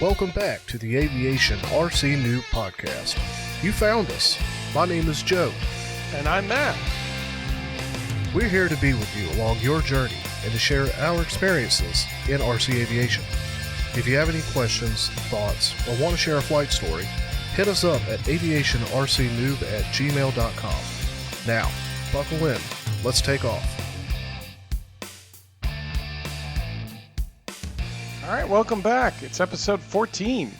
Welcome back to the Aviation RC Noob Podcast. You found us. My name is Joe. And I'm Matt. We're here to be with you along your journey and to share our experiences in RC aviation. If you have any questions, thoughts, or want to share a flight story, hit us up at aviationrcnoob@gmail.com. Now, buckle in. Let's take off. All right, welcome back. It's episode 14.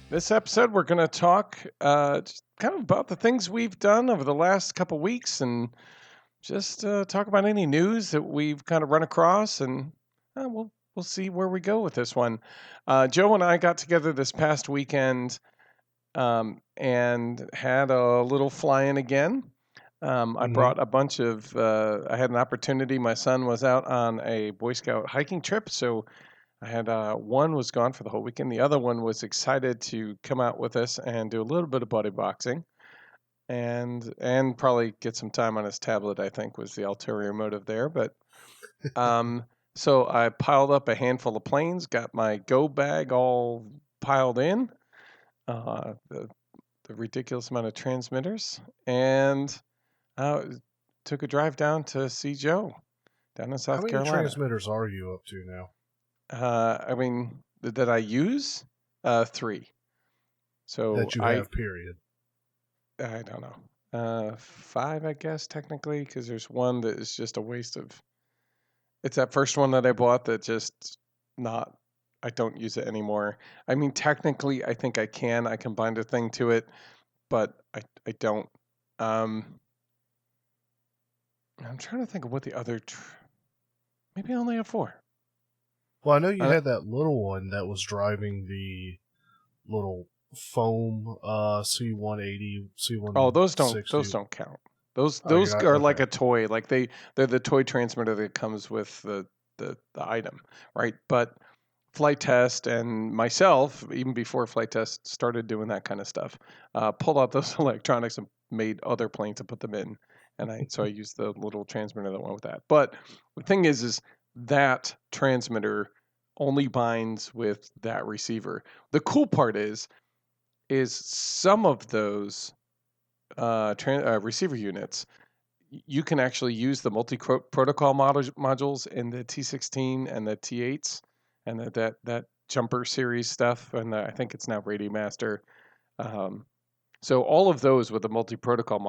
This episode, we're going to talk just kind of about the things we've done over the last couple weeks and just talk about any news that we've kind of run across, and we'll see where we go with this one. Joe and I got together this past weekend and had a little fly-in again. I brought a bunch of, I had an opportunity. My son was out on a Boy Scout hiking trip, so I had one was gone for the whole weekend. The other one was excited to come out with us and do a little bit of buddy boxing and probably get some time on his tablet, I think was the ulterior motive there. But so I piled up a handful of planes, got my go bag all piled in, the ridiculous amount of transmitters, and took a drive down to see Joe down in South Carolina. How many transmitters are you up to now? That I use 3. So that you have, period. I don't know. 5, I guess, technically, because there's one that is just a waste of. It's that first one that I bought that just not. I don't use it anymore. I mean, technically, I think I can. I can bind a thing to it, but I don't. I'm trying to think of what the other. Maybe I only have 4. Well, I know you had that little one that was driving the little foam C-180, C-160. Oh, those don't count. Those are like a toy. Like they're the toy transmitter that comes with the item, right? But Flight Test and myself, even before Flight Test started doing that kind of stuff, pulled out those electronics and made other planes and put them in. And so I used the little transmitter that went with that. But the thing is that transmitter only binds with that receiver. The cool part is some of those receiver units, you can actually use the multi-protocol modules in the T16 and the T8s and that jumper series stuff, and I think it's now Radiomaster. So all of those with the multi-protocol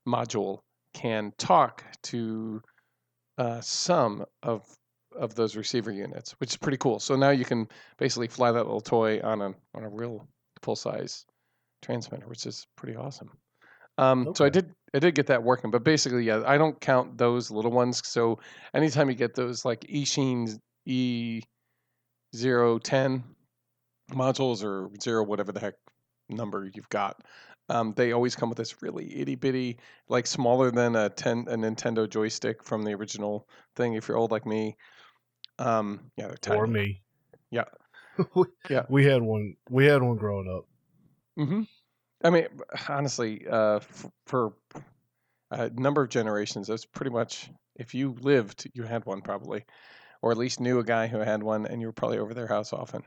module can talk to some of those receiver units, which is pretty cool. So now you can basically fly that little toy on a real full-size transmitter, which is pretty awesome. Okay. So I did get that working, but basically, yeah, I don't count those little ones. So anytime you get those like Eachine E010 modules or 0 whatever the heck number you've got, they always come with this really itty bitty, like smaller than a Nintendo joystick from the original thing. If you're old like me, yeah, they're tiny. Or me, yeah, yeah. We had one growing up. Mm-hmm. I mean, honestly, for a number of generations, that's pretty much, if you lived, you had one probably, or at least knew a guy who had one, and you were probably over their house often.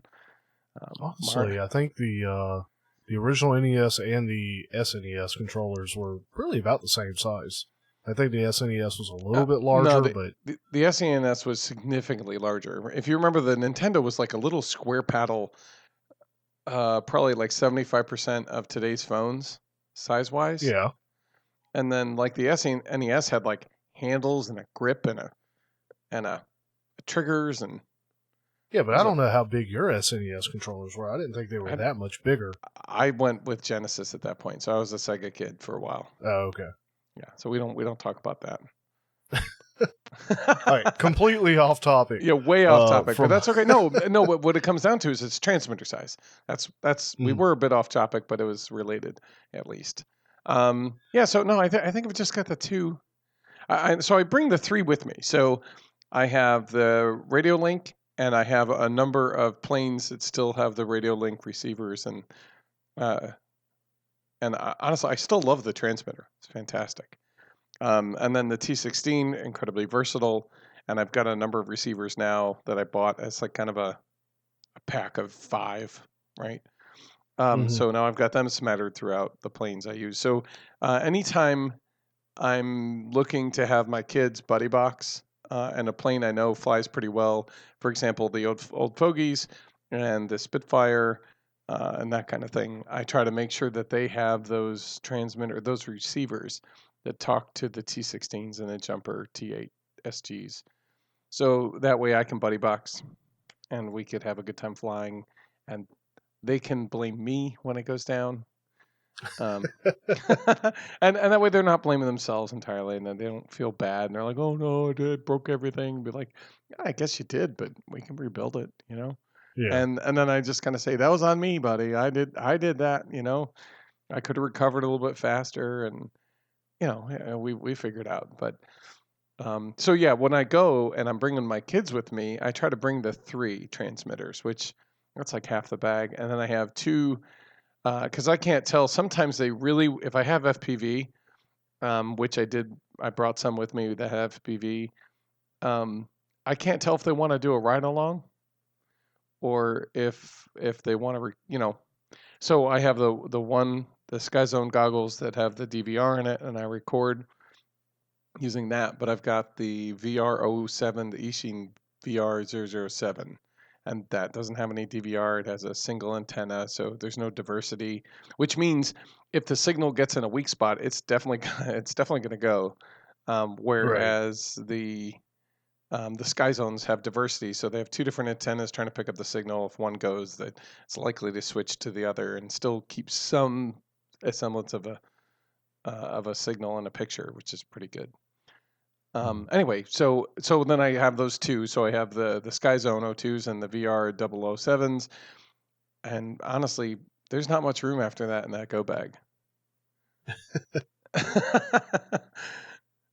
Honestly, I think the original NES and the SNES controllers were really about the same size. I think the SNES was a little bit larger, but the SNES was significantly larger. If you remember, the Nintendo was like a little square paddle. Probably like 75% of today's phones, size-wise. Yeah. And then like the SNES had like handles and a grip and a triggers and. Yeah, but I don't know how big your SNES controllers were. I didn't think they were that much bigger. I went with Genesis at that point, so I was a Sega kid for a while. Oh, okay. Yeah, so we don't talk about that. All right, completely off topic. Yeah, way off topic, but that's okay. No. What it comes down to is it's transmitter size. That's we were a bit off topic, but it was related at least. Yeah. So no, I think I've just got the 2. So I bring the 3 with me. So I have the Radio Link, and I have a number of planes that still have the Radio Link receivers, and honestly, I still love the transmitter. It's fantastic. And then the T16, incredibly versatile. And I've got a number of receivers now that I bought as like kind of a pack of 5, right? Mm-hmm. So now I've got them smattered throughout the planes I use. So anytime I'm looking to have my kids buddy box and a plane I know flies pretty well, for example, the old Fogies and the Spitfire and that kind of thing, I try to make sure that they have those those receivers that talk to the T-16s and the Jumper T-8 SGs. So that way I can buddy box and we could have a good time flying, and they can blame me when it goes down. And that way they're not blaming themselves entirely, and then they don't feel bad, and they're like, "Oh no, I did broke everything." Be like, yeah, "I guess you did, but we can rebuild it," you know. Yeah. And then I just kind of say, "That was on me, buddy. I did that. You know, I could have recovered a little bit faster, and we figured out." But so yeah, when I go and I'm bringing my kids with me, I try to bring the 3 transmitters, which that's like half the bag, and then I have 2 because I can't tell. Sometimes they really, if I have FPV, which I brought some with me that have FPV. I can't tell if they want to do a ride along or if they want to, So I have the Sky Zone goggles that have the DVR in it, and I record using that. But I've got the VR07, the Eachine VR007, and that doesn't have any DVR. It has a single antenna, so there's no diversity, which means if the signal gets in a weak spot, it's definitely going to go. Right. Whereas the Sky Zones have diversity, so they have 2 different antennas trying to pick up the signal. If one goes, that it's likely to switch to the other and still keep some semblance of a signal in a picture, which is pretty good. Anyway, so then I have those 2. So I have the Sky Zone O2s and the VR 007s, and honestly, there's not much room after that in that go bag.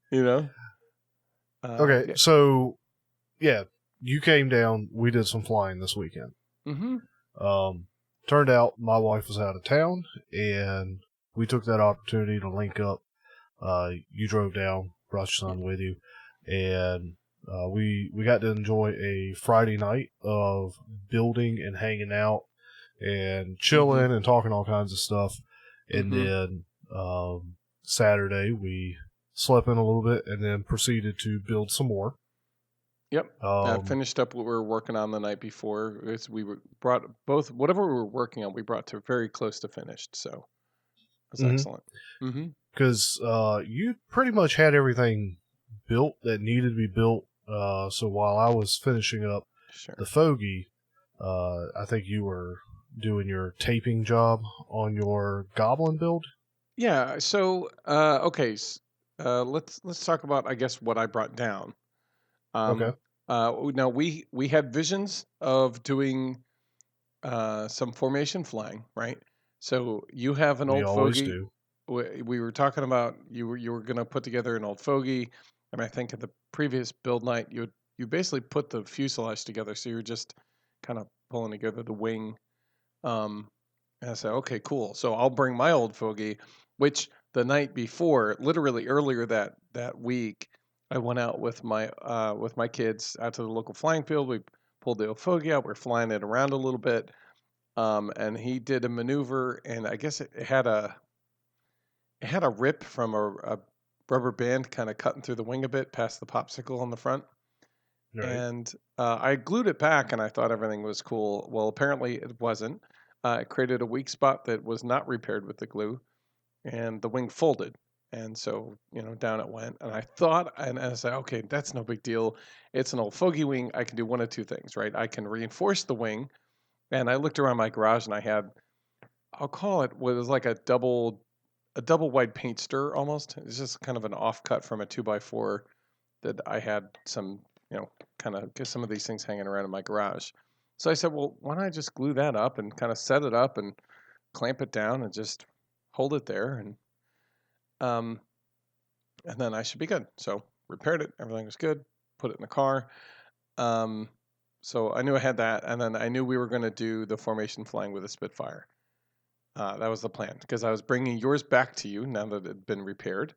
you know. Okay, Yeah. so yeah, you came down. We did some flying this weekend. Mm-hmm. Turned out my wife was out of town, and we took that opportunity to link up. You drove down, brought your son with you, and we got to enjoy a Friday night of building and hanging out and chilling and talking all kinds of stuff. And then Saturday we slept in a little bit and then proceeded to build some more. Yep. Finished up what we were working on the night before. Brought both whatever we were working on. We brought to very close to finished. So it was excellent. Because you pretty much had everything built that needed to be built. So while I was finishing up the Fogy, I think you were doing your taping job on your Goblin build. Yeah. So okay. Let's talk about, I guess, what I brought down. Okay. Now we had visions of doing some formation flying, right? So you have an old always Fogy. Do. We were talking about you were going to put together an old Fogy, and I think at the previous build night you basically put the fuselage together, so you're just kind of pulling together the wing. And I said, okay, cool. So I'll bring my old Fogy, which the night before, literally earlier that week, I went out with my kids out to the local flying field. We pulled the old Fogy out. We're flying it around a little bit, and he did a maneuver, and I guess it had a rip from a rubber band kind of cutting through the wing a bit past the popsicle on the front. Right. And I glued it back, and I thought everything was cool. Well, apparently it wasn't. It created a weak spot that was not repaired with the glue, and the wing folded. And so, down it went. And I thought, and I said, okay, that's no big deal. It's an old Fogy wing. I can do one of 2 things, right? I can reinforce the wing. And I looked around my garage, and I had, I'll call it, what was like a double wide paint stir almost. It's just kind of an offcut from a 2x4 that I had some, kind of get some of these things hanging around in my garage. So I said, well, why don't I just glue that up and kind of set it up and clamp it down and just hold it there, and then I should be good. So repaired it, everything was good. Put it in the car. So I knew I had that, and then I knew we were going to do the formation flying with a Spitfire. That was the plan, because I was bringing yours back to you now that it had been repaired.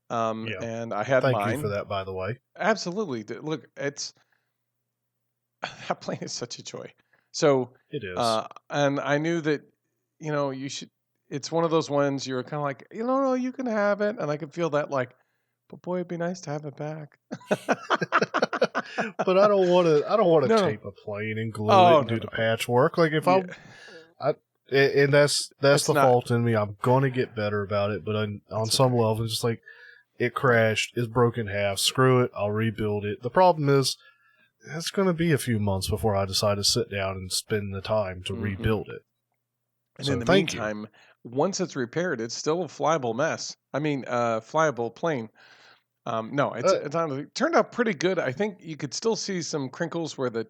And I had Thank mine. you for that, by the way. Absolutely. Look, that plane is such a joy. So It is. And I knew that, you should. It's one of those ones you're kind of like, no, you can have it, and I could feel that like, but boy, it'd be nice to have it back. But I don't want to. I don't want to No. tape a plane and glue it Oh, and no, do the no. patchwork. Like if Yeah. and that's It's the not. fault in me. I'm gonna get better about it, but on some level, it's just like it crashed, it's broken in half. Screw it, I'll rebuild it. The problem is, it's going to be a few months before I decide to sit down and spend the time to rebuild it. And so in the thank you. meantime, once it's repaired, it's still a flyable mess. I mean, flyable plane. No, it's honestly turned out pretty good. I think you could still see some crinkles where the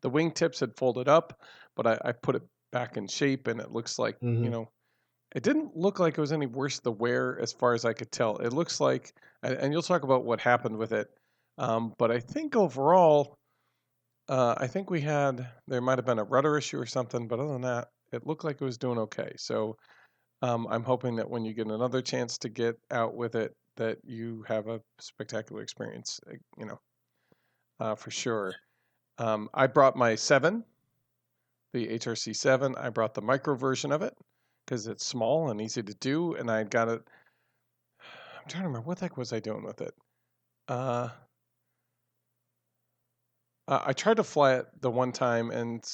wingtips had folded up, but I put it back in shape, and it looks like it didn't look like it was any worse the wear as far as I could tell. It looks like, and you'll talk about what happened with it, but I think overall, I think there might have been a rudder issue or something, but other than that, it looked like it was doing okay. So I'm hoping that when you get another chance to get out with it, that you have a spectacular experience, for sure. I brought my 7, the HRC 7. I brought the micro version of it because it's small and easy to do, and I got it. I'm trying to remember what the heck was I doing with it. I tried to fly it the one time, and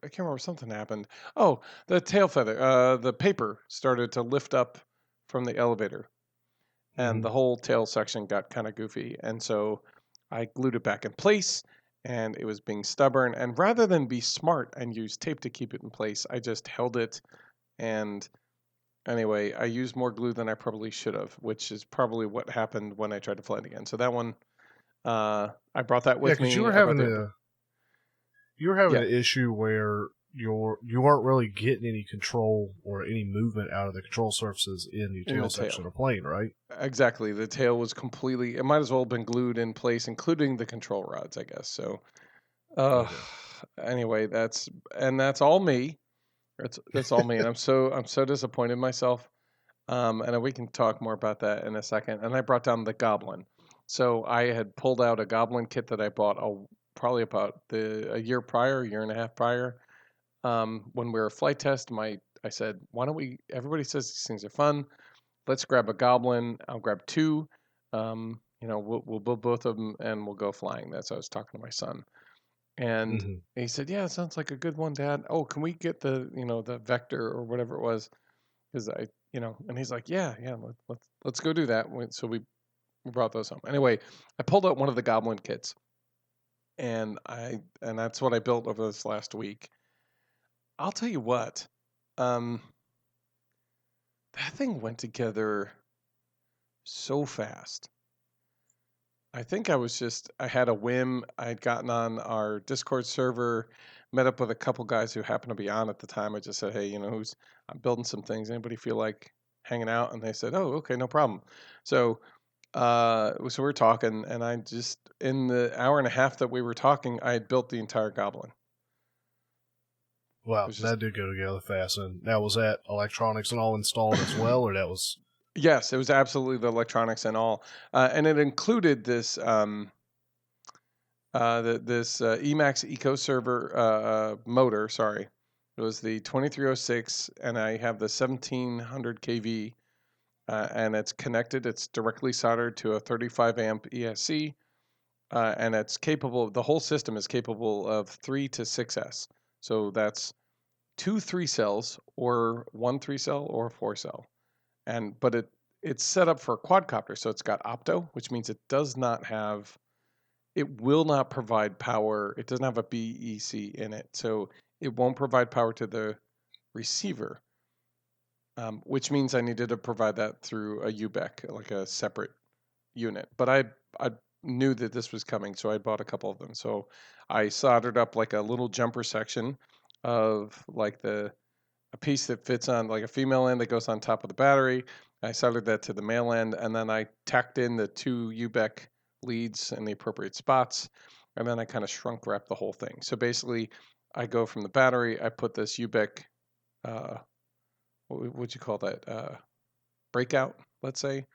I can't remember, something happened. Oh, the tail feather, the paper started to lift up from the elevator, and the whole tail section got kind of goofy. And so I glued it back in place, and it was being stubborn. And rather than be smart and use tape to keep it in place, I just held it. And anyway, I used more glue than I probably should have, which is probably what happened when I tried to fly it again. So that one, I brought that with me. You were having an issue where you weren't really getting any control or any movement out of the control surfaces in the tail section of the plane, right? Exactly. The tail was completely, it might as well have been glued in place, including the control rods, I guess. So anyway, that's all me. That's all me. And I'm so disappointed in myself. And we can talk more about that in a second. And I brought down the Goblin. So I had pulled out a Goblin kit that I bought probably about a year and a half prior. When we were flight test, I said, why don't we? Everybody says these things are fun. Let's grab a Goblin. I'll grab 2. We'll build both of them and we'll go flying. That's what I was talking to my son. And he said, "Yeah, it sounds like a good one, Dad. Oh, can we get the Vector or whatever it was?" Because and he's like, "Yeah, let's go do that." So we brought those home. Anyway, I pulled out one of the Goblin kits, and that's what I built over this last week. I'll tell you what, that thing went together so fast. I think I had a whim. I'd gotten on our Discord server, met up with a couple guys who happened to be on at the time. I just said, hey, I'm building some things. Anybody feel like hanging out? And they said, oh, okay, no problem. So, so we were talking, and I just, in the hour and a half that we were talking, I had built the entire Goblin. Wow, that did go together fast. And that was that electronics and all installed as well, or that was... Yes, it was absolutely the electronics and all, and it included this Emax Eco Server motor. Sorry, it was the 2306, and I have the 1700 kV, and it's connected. It's directly soldered to a 35 amp ESC, and it's capable. The whole system is capable of 3 to 6S. So that's 2 3-cells, or 1 3-cell, or 4-cell. But it's set up for a quadcopter, so it's got opto, which means it will not provide power. It doesn't have a BEC in it, so it won't provide power to the receiver, which means I needed to provide that through a UBEC, like a separate unit. But I knew that this was coming, so I bought a couple of them. So I soldered up like a little jumper section of like a piece that fits on like a female end that goes on top of the battery. I soldered that to the male end, and then I tacked in the 2 UBEC leads in the appropriate spots, and then I kind of shrunk wrap the whole thing. So basically, I go from the battery, I put this UBEC, what would you call that? Breakout, let's say.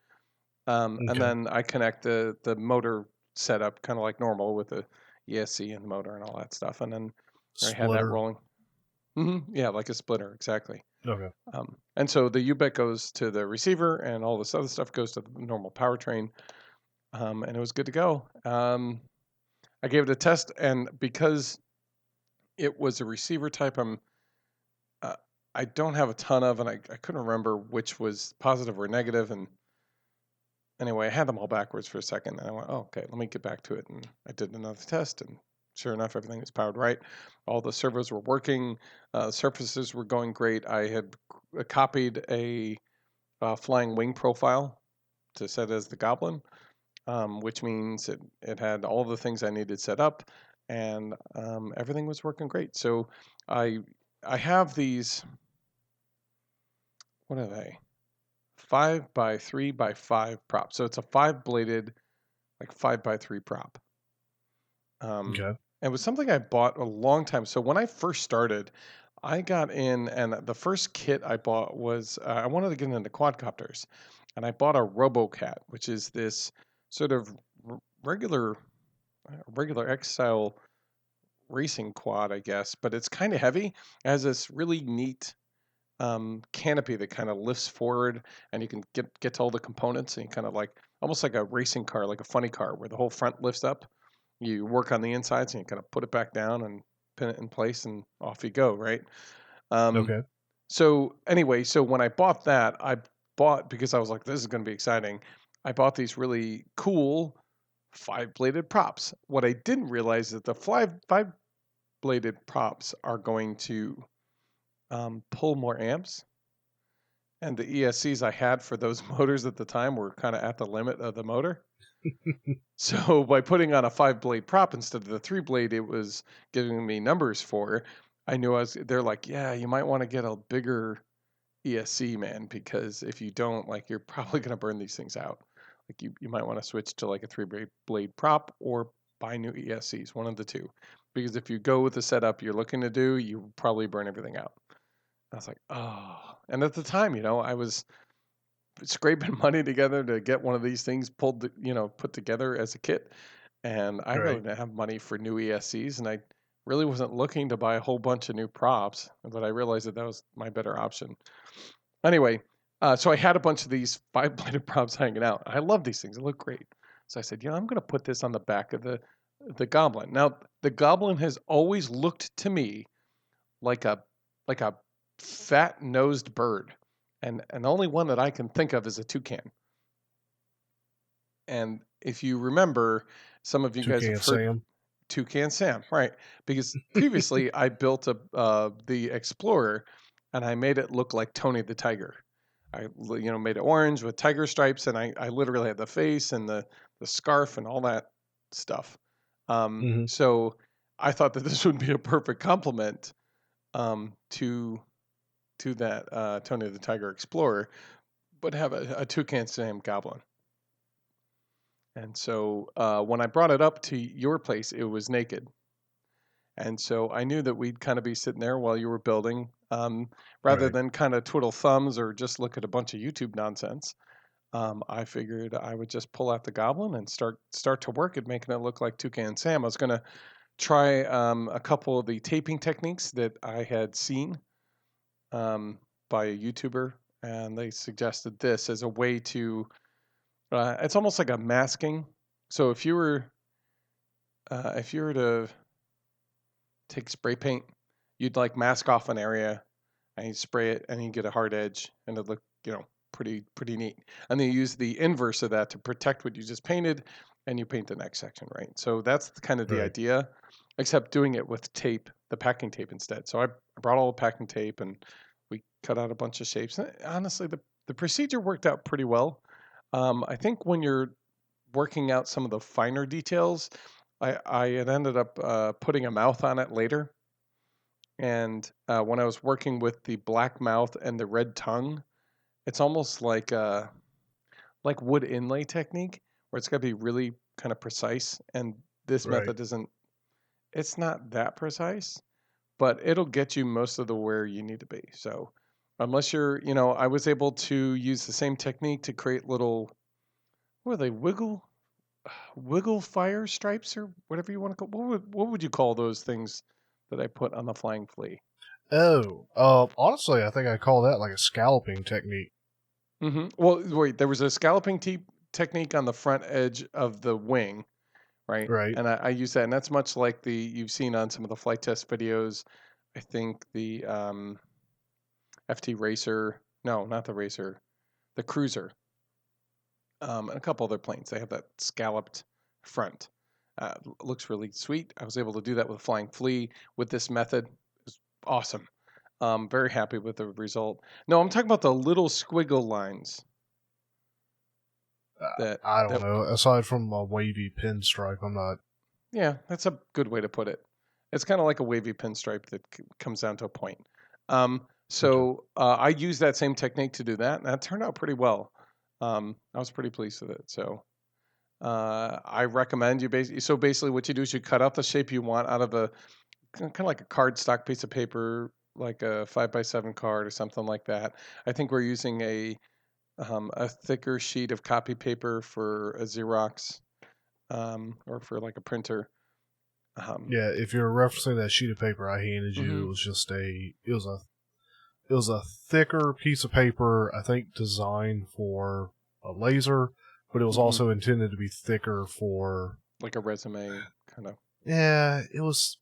And then I connect the motor setup kind of like normal with the ESC and the motor and all that stuff, and then I have that rolling. Yeah, like a splitter, exactly. Okay. And so the U-BEC goes to the receiver, and all this other stuff goes to the normal powertrain, and it was good to go. I gave it a test, and because it was a receiver type, uh, I don't have a ton of, and I couldn't remember which was positive or negative. And anyway, I had them all backwards for a second, and I went, "Oh, okay, let me get back to it." And I did another test, and sure enough, everything was powered right. All the servos were working, surfaces were going great. I had copied a flying wing profile to set as the Goblin, which means it had all the things I needed set up, and everything was working great. So I I have these. What are they? 5x3x5 prop. So it's a 5-bladed, like 5x3 prop. Okay. It was something I bought a long time. So when I first started, I got in, and the first kit I bought was I wanted to get into quadcopters, and I bought a RoboCat, which is this sort of regular X style racing quad, I guess, but it's kind of heavy. It has this really neat canopy that kind of lifts forward, and you can get to all the components, and you kind of like almost like a racing car, like a funny car, where the whole front lifts up. You work on the insides, and you kind of put it back down and pin it in place, and off you go, right? Um, Okay. so anyway, so when I bought that, I bought because I was like, this is going to be exciting. I bought these really cool 5-bladed props. What I didn't realize is that the five-bladed props are going to pull more amps, and the ESCs I had for those motors at the time were kind of at the limit of the motor. So by putting on a 5-blade prop instead of the 3-blade, it was giving me numbers for. I knew they're like, yeah, you might want to get a bigger ESC, man, because if you don't, like, you're probably going to burn these things out. Like you might want to switch to like a 3-blade prop or buy new ESCs, one of the two. Because if you go with the setup you're looking to do, you probably burn everything out. I was like, oh. And at the time, I was scraping money together to get one of these things put together as a kit. And I really Right. didn't have money for new ESCs, and I really wasn't looking to buy a whole bunch of new props, but I realized that was my better option. Anyway, so I had a bunch of these 5-bladed props hanging out. I love these things; they look great. So I said, I'm going to put this on the back of the Goblin. Now, the Goblin has always looked to me like a fat nosed bird, and the only one that I can think of is a toucan. And if you remember, some of you guys Toucan have heard Sam. Toucan Sam, right? Because previously I built the Explorer, and I made it look like Tony the Tiger. I made it orange with tiger stripes, and I literally had the face and the scarf and all that stuff. Hmm. So I thought that this would be a perfect complement to that Tony the Tiger Explorer, but have a Toucan Sam Goblin. And so when I brought it up to your place, it was naked. And so I knew that we'd kind of be sitting there while you were building, rather Right. than kind of twiddle thumbs or just look at a bunch of YouTube nonsense. I figured I would just pull out the Goblin and start to work at making it look like Toucan Sam. I was going to try a couple of the taping techniques that I had seen by a YouTuber, and they suggested this as a way to. It's almost like a masking. So if you were to take spray paint, you'd like mask off an area, and you spray it, and you get a hard edge, and it look pretty neat. And then you use the inverse of that to protect what you just painted, and you paint the next section, right? So that's kind of the Right. idea, except doing it with tape, the packing tape instead. So I brought all the packing tape, and we cut out a bunch of shapes. And honestly, the procedure worked out pretty well. I think when you're working out some of the finer details, I had ended up putting a mouth on it later. And when I was working with the black mouth and the red tongue, it's almost like wood inlay technique, where it's got to be really kind of precise. And this Right. method isn't. It's not that precise, but it'll get you most of the where you need to be. So unless I was able to use the same technique to create little, what are they, wiggle fire stripes or whatever you want to call. What would you call those things that I put on the flying flea? Honestly, I think I call that like a scalloping technique. Mm-hmm. Well, wait, there was a scalloping technique on the front edge of the wing, right? Right. And I use that, and that's much like you've seen on some of the flight test videos. I think the FT Racer, no, not the Racer, the Cruiser, and a couple other planes. They have that scalloped front. Looks really sweet. I was able to do that with Flying Flea with this method. It was awesome. Very happy with the result. No, I'm talking about the little squiggle lines. I don't know. Aside from a wavy pinstripe, I'm not. Yeah, that's a good way to put it. It's kind of like a wavy pinstripe that comes down to a point. I used that same technique to do that, and that turned out pretty well. I was pretty pleased with it. So I recommend you basically what you do is you cut out the shape you want out of a kind of like a cardstock piece of paper, like a 5x7 card or something like that. I think we're using a thicker sheet of copy paper for a Xerox or for like a printer. Yeah, if you're referencing that sheet of paper I handed you, Mm-hmm. it was just it was a thicker piece of paper, I think designed for a laser, but it was Mm-hmm. also intended to be thicker for like a resume kind of. Yeah, it was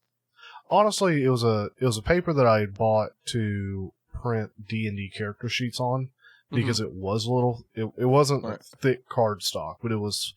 honestly it was a paper that I had bought to print D&D character sheets on because Mm-hmm. it was a little it wasn't Right. a thick cardstock, but it was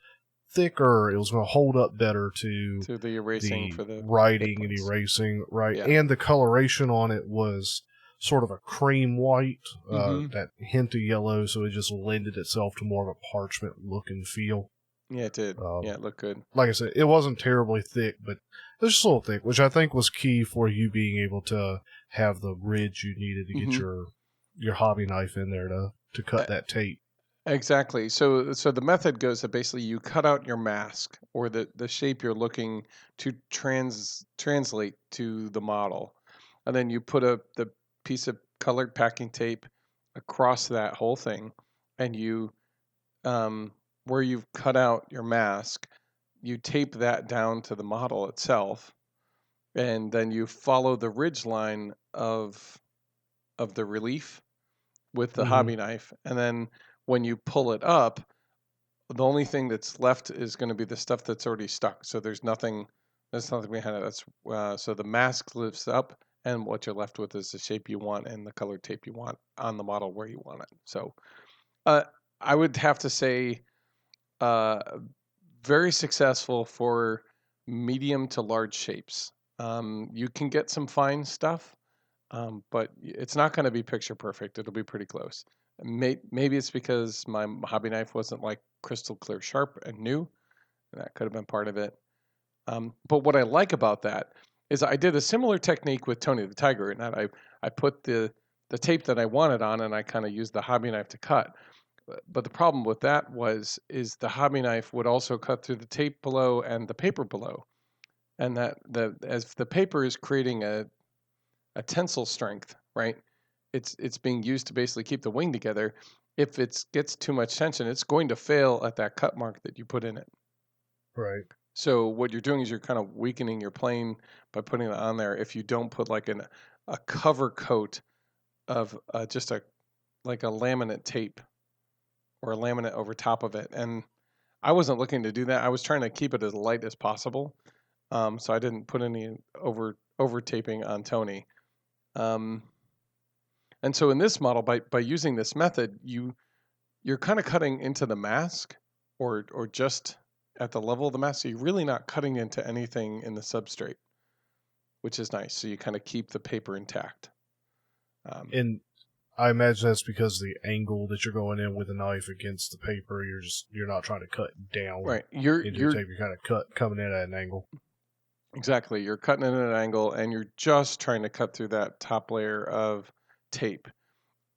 thicker. It was going to hold up better to To the erasing the for the writing hit and points. erasing, right? Yeah. And the coloration on it was sort of a cream white, Mm-hmm. that hint of yellow, so it just lended itself to more of a parchment look and feel. Yeah, it did. Yeah, it looked good. Like I said, it wasn't terribly thick, but it was just a little thick, which I think was key for you being able to have the ridge you needed to get Mm-hmm. your hobby knife in there to cut that tape. Exactly. So the method goes that basically you cut out your mask or the shape you're looking to translate to the model, and then you put the piece of colored packing tape across that whole thing, and you where you've cut out your mask, you tape that down to the model itself, and then you follow the ridge line of the relief with the Mm-hmm. hobby knife, and then when you pull it up, the only thing that's left is going to be the stuff that's already stuck. So there's nothing behind it. That's so the mask lifts up, and what you're left with is the shape you want and the colored tape you want on the model where you want it. So uh, I would have to say uh, very successful for medium to large shapes. You can get some fine stuff, but it's not going to be picture perfect. It'll be pretty close. Maybe it's because my hobby knife wasn't like crystal clear sharp and new. And that could have been part of it. But what I like about that is I did a similar technique with Tony the Tiger, and that I put the tape that I wanted on, and I kind of used the hobby knife to cut. But the problem with that is the hobby knife would also cut through the tape below and the paper below, and that as the paper is creating a tensile strength, right? It's being used to basically keep the wing together. If it gets too much tension, it's going to fail at that cut mark that you put in it. Right. So what you're doing is you're kind of weakening your plane by putting it on there. If you don't put like a cover coat of just a like a laminate tape or a laminate over top of it, and I wasn't looking to do that. I was trying to keep it as light as possible, so I didn't put any over taping on Tony. And so in this model, by using this method, you're kind of cutting into the mask or just at the level of the mask. So you're really not cutting into anything in the substrate, which is nice. So you kind of keep the paper intact. And I imagine that's because the angle that you're going in with a knife against the paper, you're not trying to cut down right. into the tape. You're kind of coming in at an angle. Exactly. You're cutting in at an angle, and you're just trying to cut through that top layer of tape.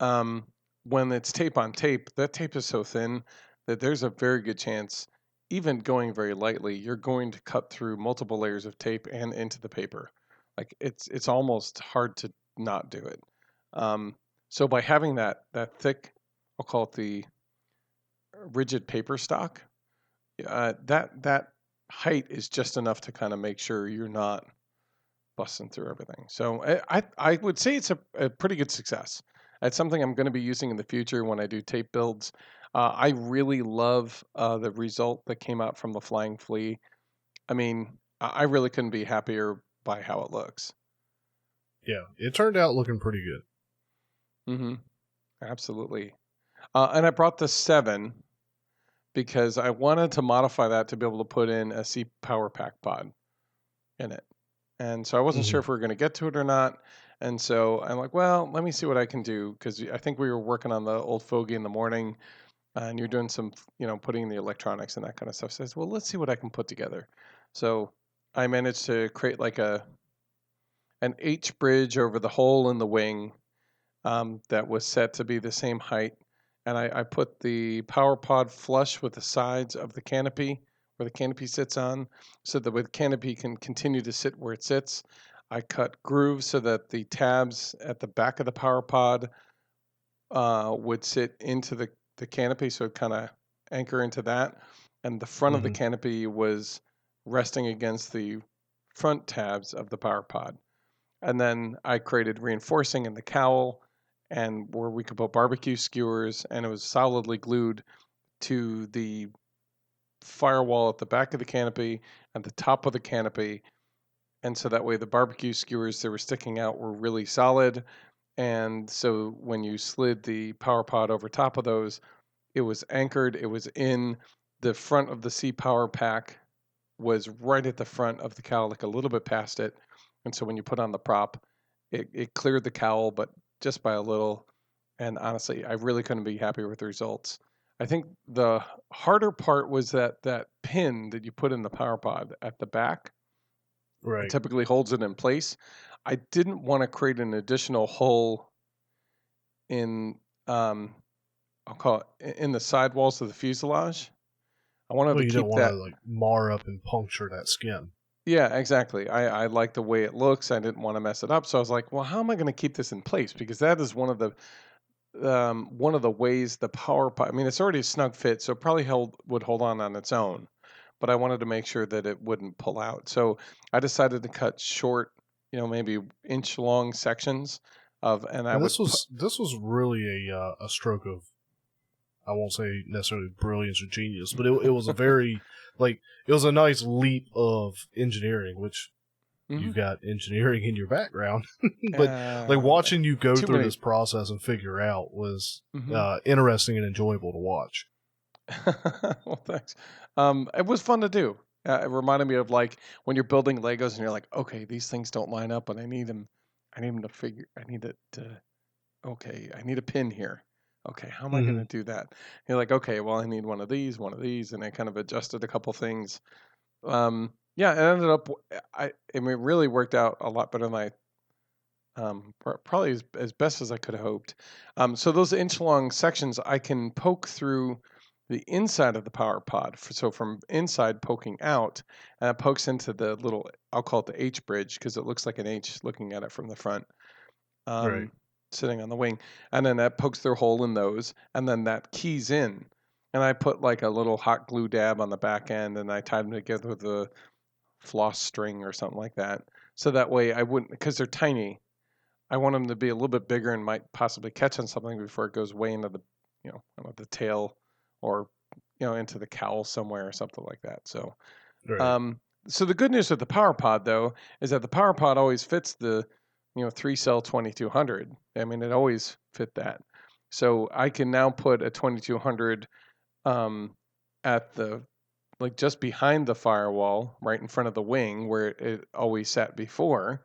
When it's tape on tape, that tape is so thin that there's a very good chance, even going very lightly, you're going to cut through multiple layers of tape and into the paper. Like it's almost hard to not do it. So by having that thick, I'll call it the rigid paper stock, that height is just enough to kind of make sure you're not busting through everything. So I would say it's a pretty good success. It's something I'm going to be using in the future when I do tape builds. I really love the result that came out from the Flying Flea. I mean, I really couldn't be happier by how it looks. Yeah, it turned out looking pretty good. Mm-hmm. Absolutely. And I brought the 7 because I wanted to modify that to be able to put in a C Power Pack pod in it. And so I wasn't sure if we were going to get to it or not. And so I'm like, well, let me see what I can do, because I think we were working on the old fogey in the morning, and you're doing some, putting in the electronics and that kind of stuff. So I said, well, let's see what I can put together. So I managed to create like an H bridge over the hole in the wing that was set to be the same height. And I put the power pod flush with the sides of the canopy, where the canopy sits on, so that the canopy can continue to sit where it sits. I cut grooves so that the tabs at the back of the power pod would sit into the canopy, so it kind of anchor into that. And the front of the canopy was resting against the front tabs of the power pod. And then I created reinforcing in the cowl, and where we could put barbecue skewers, and it was solidly glued to the firewall at the back of the canopy and the top of the canopy. And so that way the barbecue skewers that were sticking out were really solid. And so when you slid the power pod over top of those, it was anchored. It was in the front of the C Power Pack, was right at the front of the cowl, like a little bit past it. And so when you put on the prop, it cleared the cowl, but just by a little. And honestly, I really couldn't be happier with the results. I think the harder part was that pin that you put in the power pod at the back. Right. It typically holds it in place. I didn't want to create an additional hole in, I'll call it, in the sidewalls of the fuselage. I wanted to keep that. You don't want to like mar up and puncture that skin. Yeah, exactly. I like the way it looks. I didn't want to mess it up, so I was like, well, how am I going to keep this in place? Because that is one of the ways the power pod. I mean, it's already a snug fit, so it probably would hold on its own. But I wanted to make sure that it wouldn't pull out. So I decided to cut short, maybe inch long sections of, and this was really a stroke of, I won't say necessarily brilliance or genius, but it was a very it was a nice leap of engineering, which you've got engineering in your background. But watching you go through this process and figure out was interesting and enjoyable to watch. Well, thanks. It was fun to do. It reminded me of like when you're building Legos and you're like, okay, these things don't line up, and I need them to figure. I need it to. Okay, I need a pin here. Okay, how am I going to do that? You're like, okay, well, I need one of these, and I kind of adjusted a couple things. Yeah, it ended up. It really worked out a lot better than I. Probably as best as I could have hoped. So those inch-long sections, I can poke through the inside of the power pod. So from inside poking out, and it pokes into the little, I'll call it the H bridge, because it looks like an H looking at it from the front. Right. Sitting on the wing, and then that pokes their hole in those, and then that keys in, and I put like a little hot glue dab on the back end, and I tied them together with a floss string or something like that, so that way I wouldn't, because they're tiny, I want them to be a little bit bigger and might possibly catch on something before it goes way into the, the tail, or into the cowl somewhere or something like that. So right. So the good news with the power pod, though, is that the power pod always fits the 3-cell 2200. I mean, it always fit that. So I can now put a 2200 at the, like, just behind the firewall, right in front of the wing where it always sat before.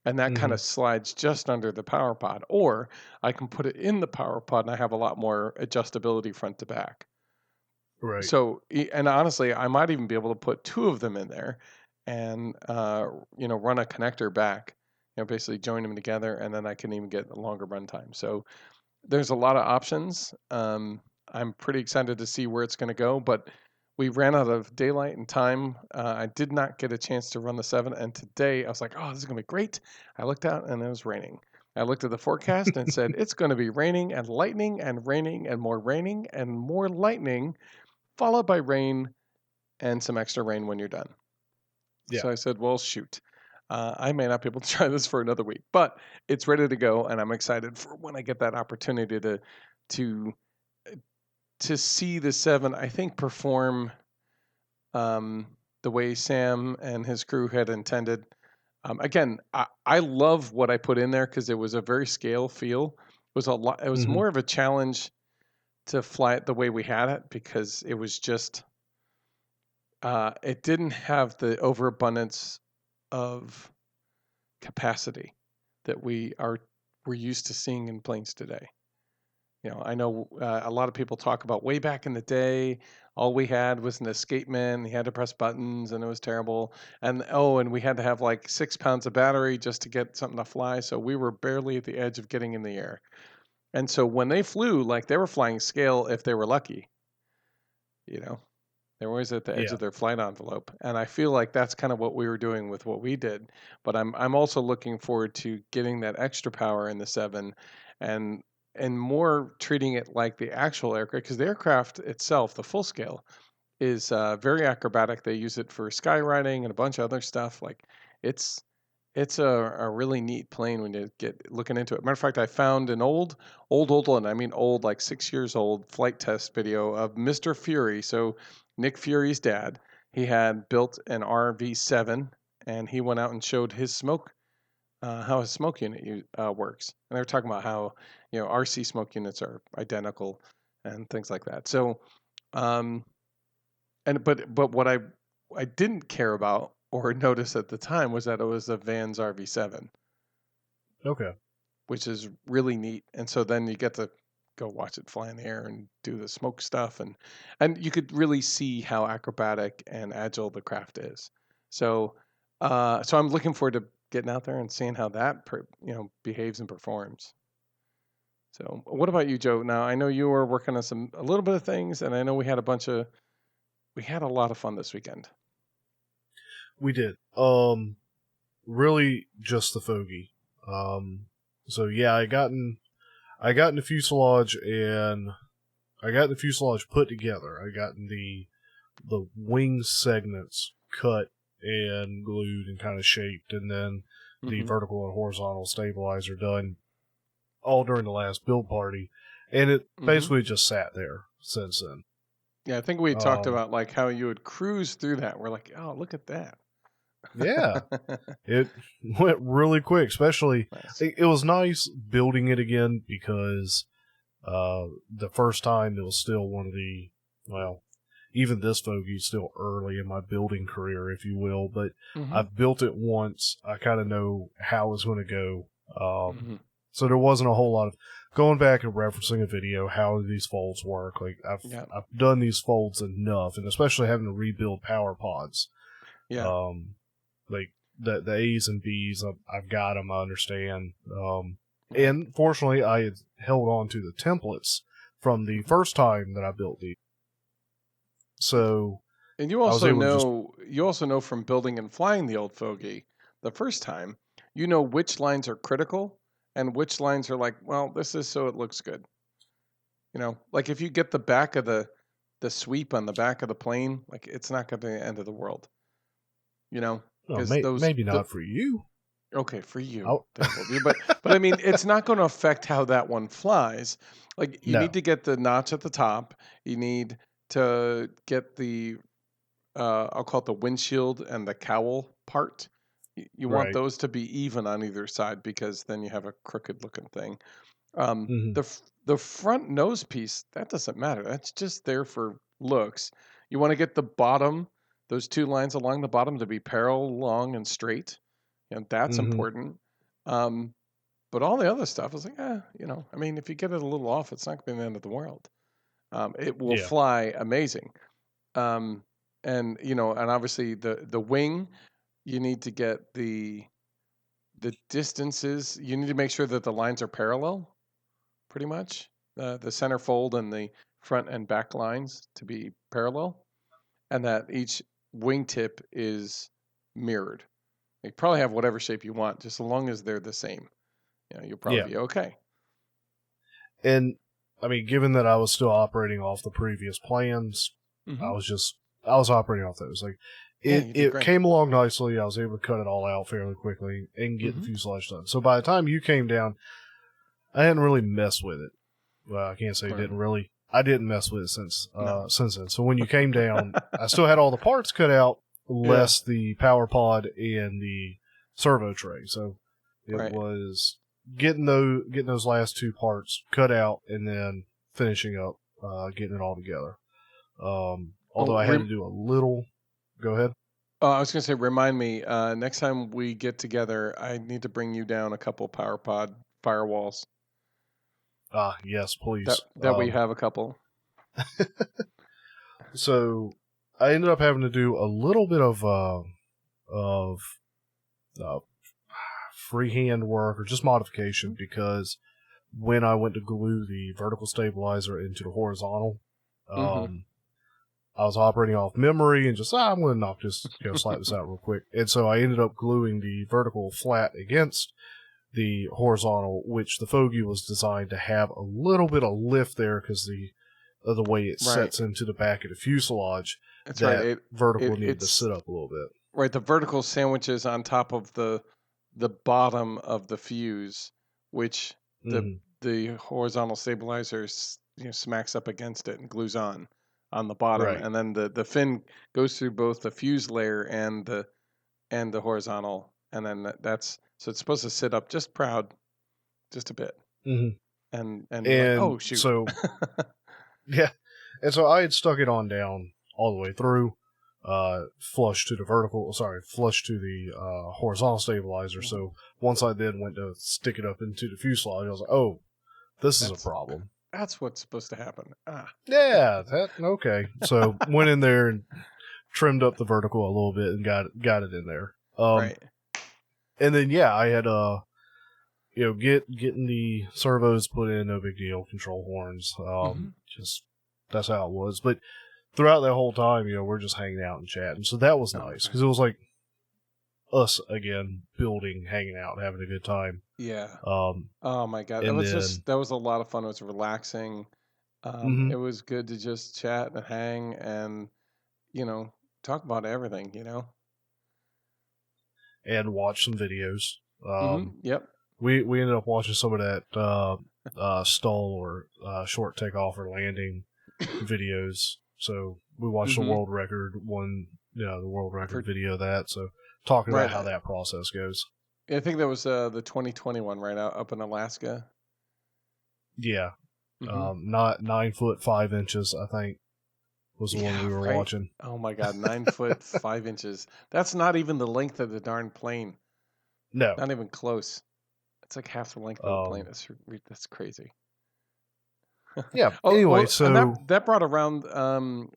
And that kind of slides just under the power pod. Or I can put it in the power pod and I have a lot more adjustability front to back. Right. So, and honestly, I might even be able to put 2 of them in there and, run a connector back, basically join them together, and then I can even get a longer runtime. So there's a lot of options. I'm pretty excited to see where it's going to go, but we ran out of daylight and time. I did not get a chance to run the 7, and today I was like, oh, this is going to be great. I looked out and it was raining. I looked at the forecast and said, it's going to be raining and lightning and raining and more lightning, followed by rain and some extra rain when you're done. Yeah. So I said, well, shoot. I may not be able to try this for another week, but it's ready to go, and I'm excited for when I get that opportunity to see the 7, I think, perform the way Sam and his crew had intended. Again, I love what I put in there because it was a very scale feel. It was a lot. It was more of a challenge to fly it the way we had it because it was just it didn't have the overabundance of capacity that we're used to seeing in planes today. I know a lot of people talk about way back in the day, all we had was an escapeman. You had to press buttons, and it was terrible. And we had to have like 6 pounds of battery just to get something to fly. So we were barely at the edge of getting in the air. And so when they flew, like they were flying scale if they were lucky. They were always at the edge of their flight envelope. And I feel like that's kind of what we were doing with what we did. But I'm also looking forward to getting that extra power in the 7 and more treating it like the actual aircraft, because the aircraft itself, the full scale, is very acrobatic. They use it for skywriting and a bunch of other stuff. Like it's a really neat plane when you get looking into it. Matter of fact, I found an old, and I mean old, like 6 years old flight test video of Mr. Fury. So Nick Fury's dad, he had built an RV7, and he went out and showed his smoke, how a smoke unit works. And they were talking about how RC smoke units are identical and things like that. So, but what I didn't care about or notice at the time was that it was a Vans RV7. Okay. Which is really neat. And so then you get to go watch it fly in the air and do the smoke stuff, and you could really see how acrobatic and agile the craft is. So I'm looking forward to getting out there and seeing how that behaves and performs. So what about you, Joe? Now I know you were working on a little bit of things, and I know we had a lot of fun this weekend. We did. Really just the Fogy. So yeah, I got in the fuselage, and I got the fuselage put together. I got in the wing segments cut and glued and kind of shaped, and then the vertical and horizontal stabilizer done all during the last build party, and it basically just sat there since then. Yeah, I think we talked about like how you would cruise through that. We're like, oh, look at that. Yeah, it went really quick. Especially, it was nice building it again because the first time it was still one of the, well, even this Fogy is still early in my building career, if you will. But I've built it once. I kind of know how it's going to go. So there wasn't a whole lot of going back and referencing a video. How do these folds work? Like I've done these folds enough, and especially having to rebuild power pods. Yeah. Like the A's and B's, I've got them. I understand. And fortunately, I had held on to the templates from the first time that I built these. So, and you also know from building and flying the old Fogy the first time, which lines are critical and which lines are like, well, this is so it looks good. Like if you get the back of the sweep on the back of the plane, like it's not going to be the end of the world. Well, maybe not for you. Okay, for you, but I mean, it's not going to affect how that one flies. Like you need to get the notch at the top. You need to get the I'll call it the windshield and the cowl part. You want those to be even on either side, because then you have a crooked looking thing. The front nose piece, that doesn't matter. That's just there for looks. You want to get the bottom, those two lines along the bottom, to be parallel, long, and straight. And that's important. But all the other stuff is like, I mean, if you get it a little off, it's not going to be the end of the world. It will fly amazing. And obviously the wing, you need to get the distances. You need to make sure that the lines are parallel, pretty much. The center fold and the front and back lines to be parallel, and that each wingtip is mirrored. You probably have whatever shape you want, just as long as they're the same. You'll probably be okay. And I mean, given that I was still operating off the previous plans, I was operating off those. Like, It came along nicely. I was able to cut it all out fairly quickly and get the fuselage done. So by the time you came down, I hadn't really messed with it. Well, I can't say didn't really. I didn't mess with it since then. So when you came down, I still had all the parts cut out, less the power pod and the servo tray. So it was getting those last two parts cut out and then finishing up, getting it all together. Although I had to do a little. Go ahead. I was going to say, remind me, next time we get together, I need to bring you down a couple power pod firewalls. Yes, please. That we have a couple. So I ended up having to do a little bit of freehand work or just modification because when I went to glue the vertical stabilizer into the horizontal, I was operating off memory and just, I'm going to knock this, slap this out real quick. And so I ended up gluing the vertical flat against the horizontal, which the Fogy was designed to have a little bit of lift there because of the way it sets into the back of the fuselage. That's right. Vertical needed to sit up a little bit. Right. The vertical sandwiches on top of the bottom of the fuse, which the horizontal stabilizer smacks up against it and glues on the bottom, and then the fin goes through both the fuse layer and the horizontal, and then so it's supposed to sit up just proud, just a bit, and oh shoot, so yeah, and so I had stuck it on down all the way through, flush to the horizontal stabilizer. So once I then went to stick it up into the fuselage, I was like, oh, this is a problem. That's what's supposed to happen. Yeah, okay. So went in there and trimmed up the vertical a little bit and got it in there. Right. And then I had getting the servos put in, no big deal. Control horns, just that's how it was. But throughout that whole time, we're just hanging out and chatting. So that was nice because it was like us again, building, hanging out, having a good time. Yeah. Oh my God, that was a lot of fun. It was relaxing. It was good to just chat and hang and talk about everything. And watch some videos. Yep. We ended up watching some of that stall or short takeoff or landing videos. So we watched the world record one, the world record video of that. So talking about how that process goes. I think that was the 2021 right out up in Alaska. Yeah. Not 9 foot 5 inches, I think, was the one we were watching. Oh my God, 9 foot 5 inches. That's not even the length of the darn plane. No. Not even close. It's like half the length of the plane. That's crazy. Yeah. Anyway, so that brought around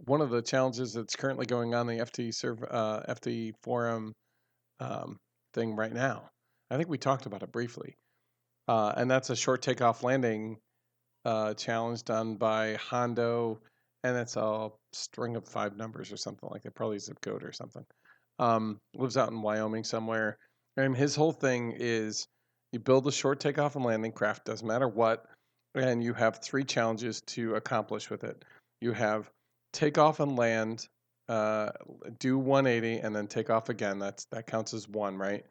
one of the challenges that's currently going on the FT forum thing right now. I think we talked about it briefly, and that's a short takeoff landing challenge done by Hondo, and it's a string of 5 numbers or something like that, probably zip code or something. Lives out in Wyoming somewhere, and his whole thing is you build a short takeoff and landing craft, doesn't matter what, and you have 3 challenges to accomplish with it. You have take off and land, do 180, and then take off again. That counts as 1, right?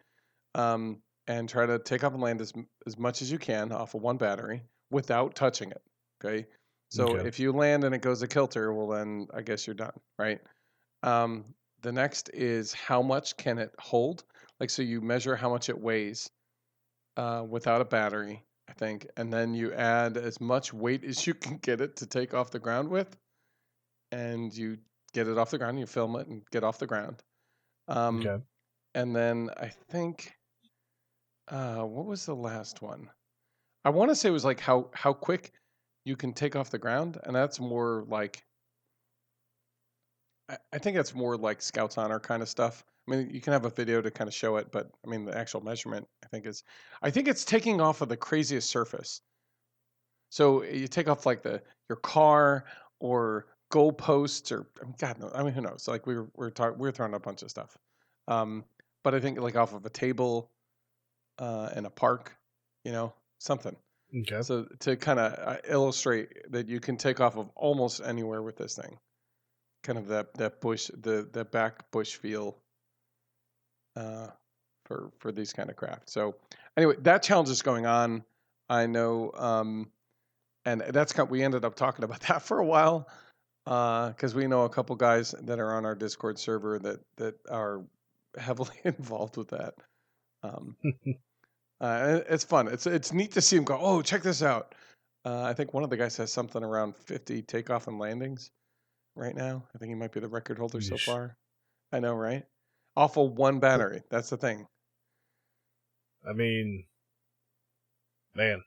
And try to take off and land as much as you can off of 1 battery without touching it. Okay. So if you land and it goes a kilter, well then I guess you're done, right? The next is how much can it hold? So you measure how much it weighs without a battery, I think, and then you add as much weight as you can get it to take off the ground with, and you get it off the ground, you film it and get off the ground. And then I think, what was the last one? I want to say it was like how quick you can take off the ground, and that's more like, I think that's more like Scouts Honor kind of stuff. I mean, you can have a video to kind of show it, but I mean, the actual measurement, I think it's taking off of the craziest surface. So you take off like your car or goalposts or God, no, I mean, who knows? Like we're throwing a bunch of stuff. But I think like off of a table in a park, something. Okay. So to kind of illustrate that you can take off of almost anywhere with this thing. kind of that bush, the back bush feel for these kind of craft. So anyway, that challenge is going on. I know, and we ended up talking about that for a while because we know a couple guys that are on our Discord server that are heavily involved with that. It's fun. It's neat to see them go. Oh, check this out. I think one of the guys has something around 50 takeoff and landings right now. I think he might be the record holder so far. I know, right? Off of one battery. That's the thing. I mean, man,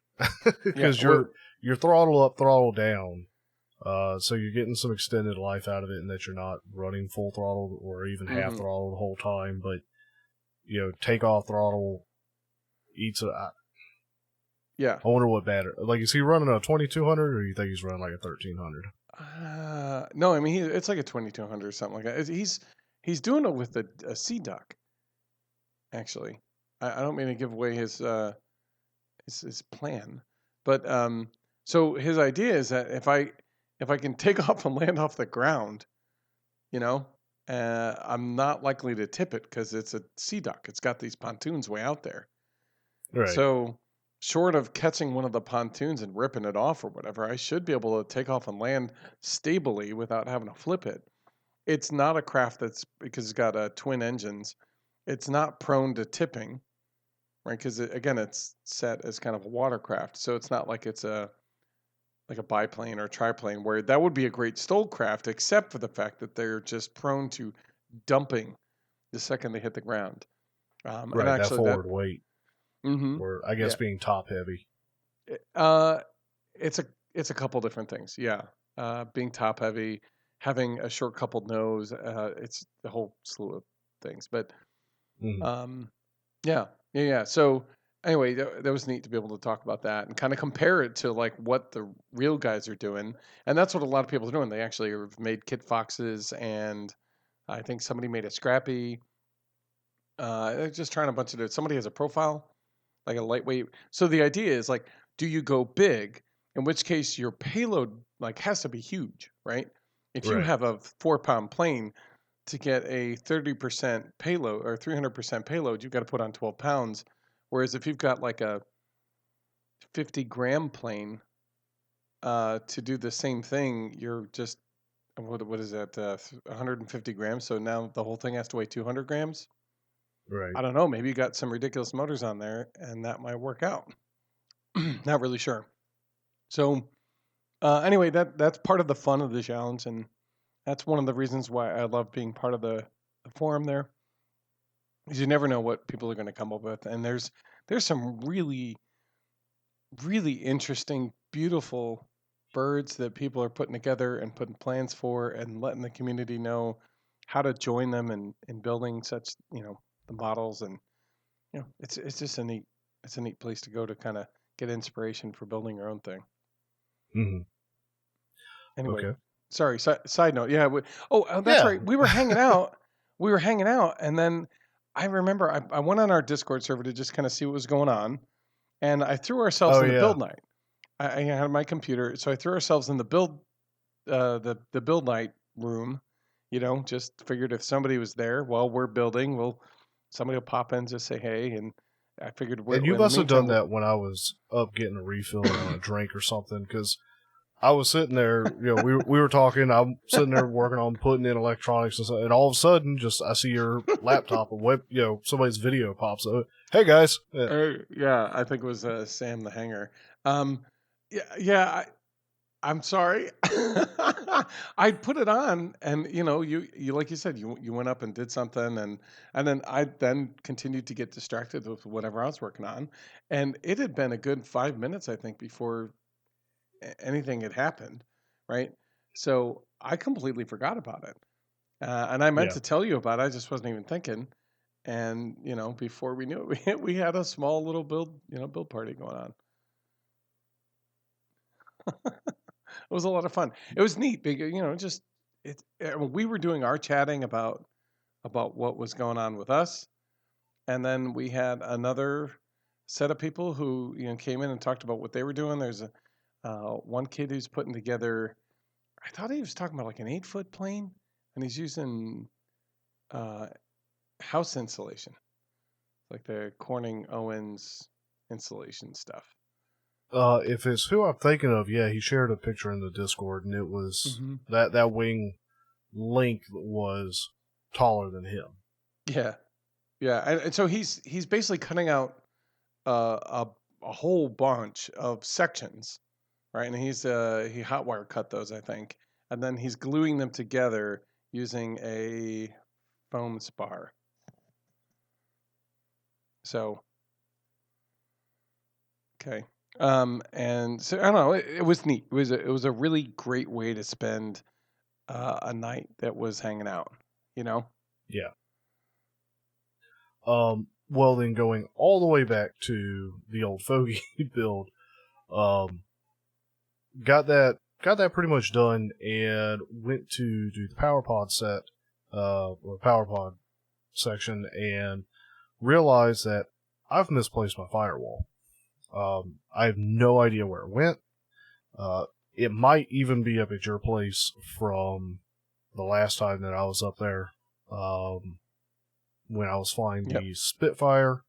because you're throttle up, throttle down, so you're getting some extended life out of it, and that you're not running full throttle or even half throttle the whole time. But takeoff throttle eats it. Yeah. I wonder what battery. Like, is he running a 2200, or do you think he's running like a 1300? No, I mean it's like a 2200 or something like that. He's doing it with a Sea Duck. Actually, I don't mean to give away his plan, but so his idea is that if I can take off and land off the ground, I'm not likely to tip it because it's a Sea Duck. It's got these pontoons way out there. Right. So short of catching one of the pontoons and ripping it off or whatever, I should be able to take off and land stably without having to flip it. It's not a craft because it's got twin engines. It's not prone to tipping, right? Because again, it's set as kind of a watercraft, so it's not like it's like a biplane or a triplane where that would be a great stoll craft, except for the fact that they're just prone to dumping the second they hit the ground. Right, and actually, that forward weight. Mm-hmm. Or I guess being top heavy. It's a couple different things. Yeah. Being top heavy, having a short coupled nose, it's a whole slew of things. But yeah. So anyway, that was neat to be able to talk about that and kind of compare it to like what the real guys are doing. And that's what a lot of people are doing. They actually have made Kit Foxes, and I think somebody made a Scrappy. They're just trying a bunch of somebody has a profile, like a lightweight. So the idea is like, do you go big? In which case your payload like has to be huge, right? If you have a 4-pound plane, to get a 30% payload or 300% payload, you've got to put on 12 pounds. Whereas if you've got like a 50-gram plane, to do the same thing, you're just, what is that, 150 grams? So now the whole thing has to weigh 200 grams? Right. I don't know. Maybe you got some ridiculous motors on there, and that might work out. Not really sure. So anyway, that's part of the fun of the challenge, and that's one of the reasons why I love being part of the forum there. Because you never know what people are going to come up with, and there's some really, really interesting, beautiful birds that people are putting together and putting plans for, and letting the community know how to join them in building such the models, and it's just a neat place to go to kind of get inspiration for building your own thing. Mm-hmm. Anyway, sorry. Side note, yeah. That's right. We were hanging out. And then I remember I went on our Discord server to just kind of see what was going on, and I threw ourselves in the build night. I had my computer, so I threw ourselves in the build, the build night room. Just figured if somebody was there while we're building, somebody will pop in, just say hey, and I figured. And you must have done that when I was up getting a refill on a drink or something, because I was sitting there, we were talking. I'm sitting there working on putting in electronics and stuff, and all of a sudden, I see your laptop and somebody's video pops up. Hey guys. Yeah, I think it was Sam the Hanger. I'm sorry. I put it on, and you like you said, you went up and did something, and then I continued to get distracted with whatever I was working on, and it had been a good 5 minutes, I think, before anything had happened, right? So I completely forgot about it, and I meant to tell you about it. I just wasn't even thinking, and before we knew it, we had a small little build party going on. It was a lot of fun. It was neat because we were doing our chatting about what was going on with us, and then we had another set of people who came in and talked about what they were doing. There's one kid who's putting together. I thought he was talking about like an 8-foot plane. and he's using house insulation, like the Corning Owens insulation stuff. If it's who I'm thinking of, yeah, he shared a picture in the Discord, and it was that wing length was taller than him. Yeah, and so he's basically cutting out a whole bunch of sections, right? And he hot wire cut those, I think, and then he's gluing them together using a foam spar. So, okay. And so I don't know. It was neat. It was a really great way to spend a night that was hanging out. Yeah. Well, then going all the way back to the old fogey build, got that pretty much done, and went to do the PowerPod set, or PowerPod section, and realized that I've misplaced my firewall. I have no idea where it went. It might even be up at your place from the last time that I was up there, when I was flying the Spitfire,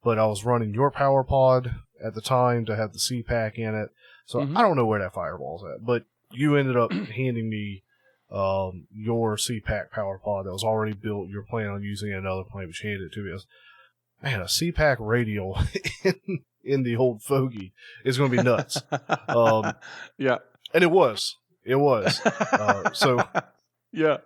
but I was running your PowerPod at the time to have the CPAC in it, so I don't know where that firewall's at, but you ended up handing me your CPAC PowerPod that was already built. You're planning on using another plane, but you handed it to me. Man, a CPAC radial in the old fogey is going to be nuts. Yeah. And it was. So yeah,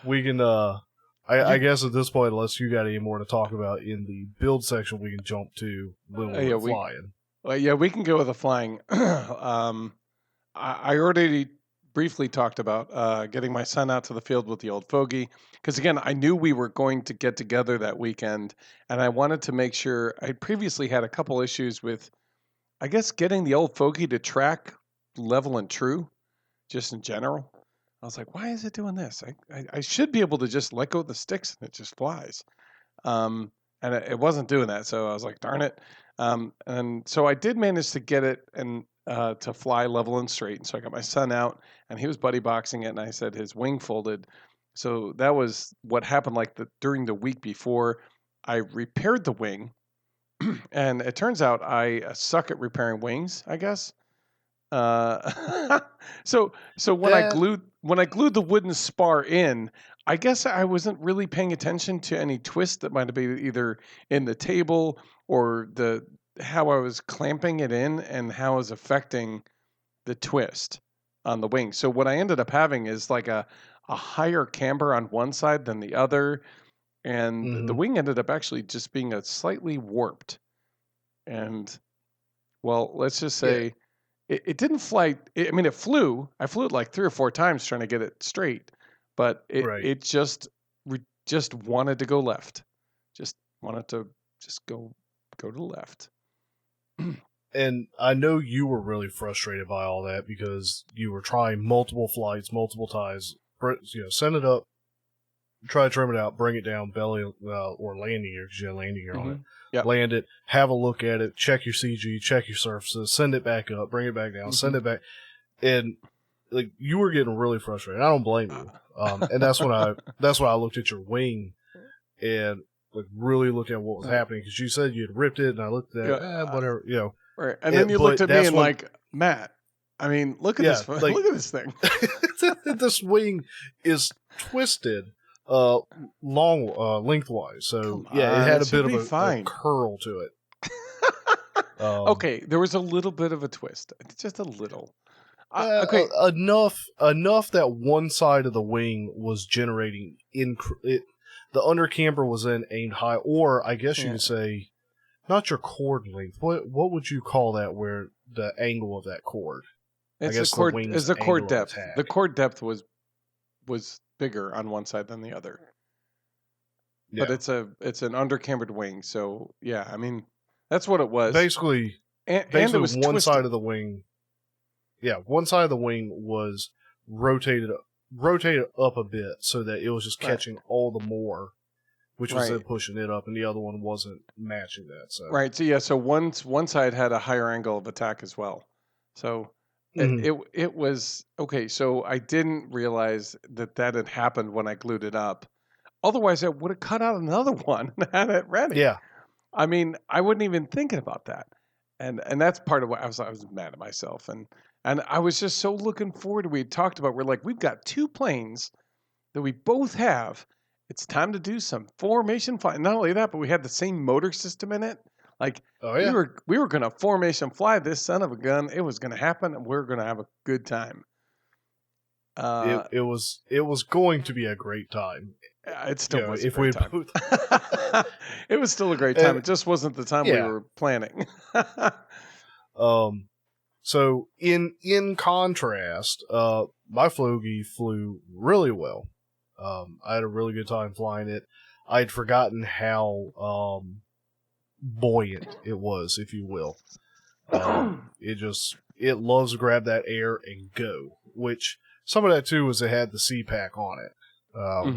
we can, I guess at this point, unless you got any more to talk about in the build section, we can jump to flying. We can go with the flying. I already briefly talked about getting my son out to the field with the old fogey, because again, I knew we were going to get together that weekend, and I wanted to make sure. I previously had a couple issues with, I guess, getting the old fogey to track level and true, just in general. I was like, why is it doing this? I should be able to just let go of the sticks and it just flies. And it wasn't doing that, so I was like, darn it. And so I did manage to get it and to fly level and straight. And so I got my son out, and he was buddy boxing it, and I said his wing folded. So that was what happened during the week before. I repaired the wing, and it turns out I suck at repairing wings, I guess. So when I glued the wooden spar in, I guess I wasn't really paying attention to any twist that might have been either in the table or how I was clamping it in and how it was affecting the twist on the wing. So what I ended up having is like a higher camber on one side than the other, and the wing ended up actually just being a slightly warped. And well, let's just say it didn't fly. It flew. I flew it like 3 or 4 times trying to get it straight, but it just wanted to go left. Just wanted to go to the left. And I know you were really frustrated by all that because you were trying multiple flights, multiple times. Send it up, try to trim it out, bring it down, belly or landing gear, because you had landing gear on it. Yep. Land it, have a look at it, check your CG, check your surfaces, send it back up, bring it back down, send it back, and like you were getting really frustrated. I don't blame you. And that's when I looked at your wing and like really looked at what was happening, because you said you had ripped it, and I looked at whatever, Right, and then you looked at me and like, Matt, look at this. Look at this thing. This wing is twisted lengthwise, so it had a bit of a curl to it. Okay, there was a little bit of a twist, just a little. Okay, enough that one side of the wing was generating the under camber was then aimed high, or I guess you could say, not your chord length. What would you call that? Where the angle of that chord? It's the chord. It's the chord depth. The chord depth was bigger on one side than the other. Yeah. But it's an under-cambered wing, so yeah, that's what it was. Basically, and it was one twisted. Side of the wing. Yeah, one side of the wing was rotated up a bit so that it was just catching all the more, which was then pushing it up, and the other one wasn't matching that. So so one side had a higher angle of attack as well. So It was okay. So I didn't realize that had happened when I glued it up. Otherwise, I would have cut out another one and had it ready. Yeah. I mean, I wasn't even thinking about that, and that's part of what I was mad at myself, and I was just so looking forward to. We had talked about we're like we've got 2 planes that we both have. It's time to do some formation fly. Not only that, but we had the same motor system in it. Like we were gonna formation fly this son of a gun. It was gonna happen, and we are gonna have a good time. It was going to be a great time. It still was. If we both, it was still a great time. It just wasn't the time we were planning. So in contrast, my Flogi flew really well. I had a really good time flying it. I'd forgotten how buoyant it was, if you will. It loves to grab that air and go, which some of that too was it had the CPAC on it,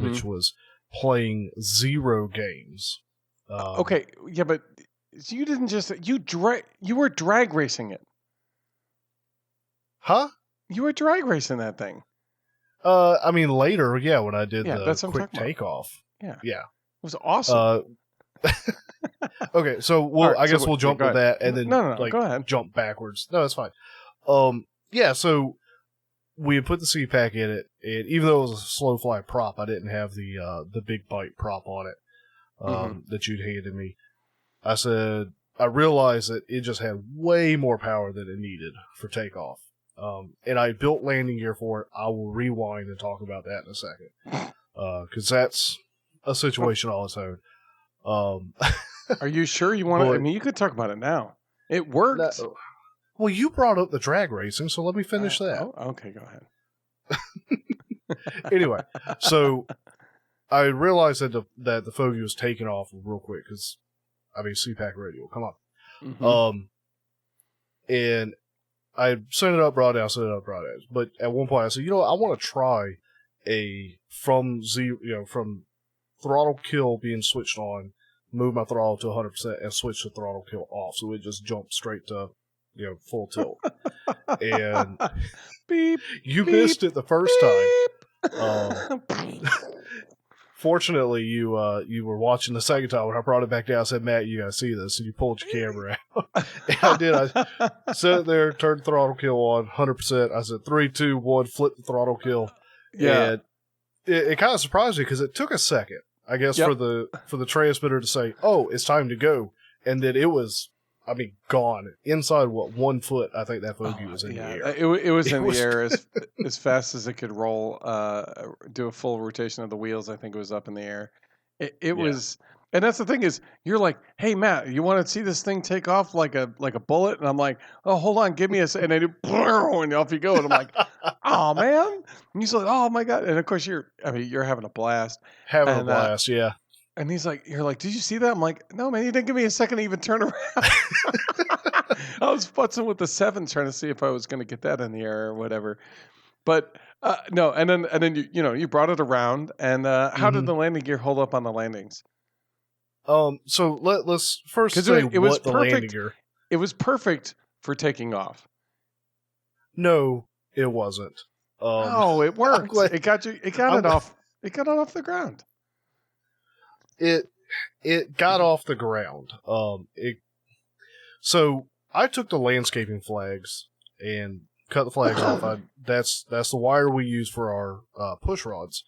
which was playing 0 games. Okay, yeah, but you didn't just you were drag racing it. Huh? You were drag racing that thing. I mean later, when I did the quick takeoff. Yeah. Yeah. It was awesome. Okay, so I guess we'll jump to that and then no, go ahead. Jump backwards. No, that's fine. So we had put the CPAC in it, and even though it was a slow fly prop, I didn't have the big bite prop on it that you'd handed me. I realized that it just had way more power than it needed for takeoff. And I built landing gear for it. I will rewind and talk about that in a second. Because that's a situation on its own. Are you sure you want to? I mean, you could talk about it now. It worked. Well, you brought up the drag racing, so let me finish that. Okay, go ahead. Anyway, so I realized that the Fogi was taking off real quick because, I mean, CPAC radio, come on. Mm-hmm. And I sent it up, brought it down, But at one point I said, I want to try from throttle kill being switched on, move my throttle to 100% and switch the throttle kill off. So it just jumped straight to, full tilt. And beep, you missed it the first time. Fortunately, you were watching the second time when I brought it back down. I said, Matt, you gotta see this, and you pulled your camera out. And I did. I sat there, turned throttle kill on 100%. I said 3, 2, 1, flip the throttle kill. Yeah, and it kind of surprised me because it took a second, I guess, for the transmitter to say, "Oh, it's time to go," and then it was. I mean, gone. Inside, 1 foot, I think that Fogi was in the air. It was in the air as fast as it could roll, do a full rotation of the wheels. I think it was up in the air. It was, and that's the thing is, you're like, hey, Matt, you want to see this thing take off like a bullet? And I'm like, oh, hold on, give me a second. And I do, and off you go. And I'm like, oh, man. And he's like, oh, my God. And, of course, you're having a blast. Having a blast, yeah. And he's like, you're like, did you see that? I'm like, no, man, you didn't give me a second to even turn around. I was futzing with the 7 trying to see if I was going to get that in the air or whatever. But no, and then you brought it around. And how did the landing gear hold up on the landings? So let's first say it was the landing gear. It was perfect for taking off. No, it wasn't. No, it worked. It got it off. It got it off the ground. It got off the ground. So I took the landscaping flags and cut the flags off. That's the wire we use for our push rods.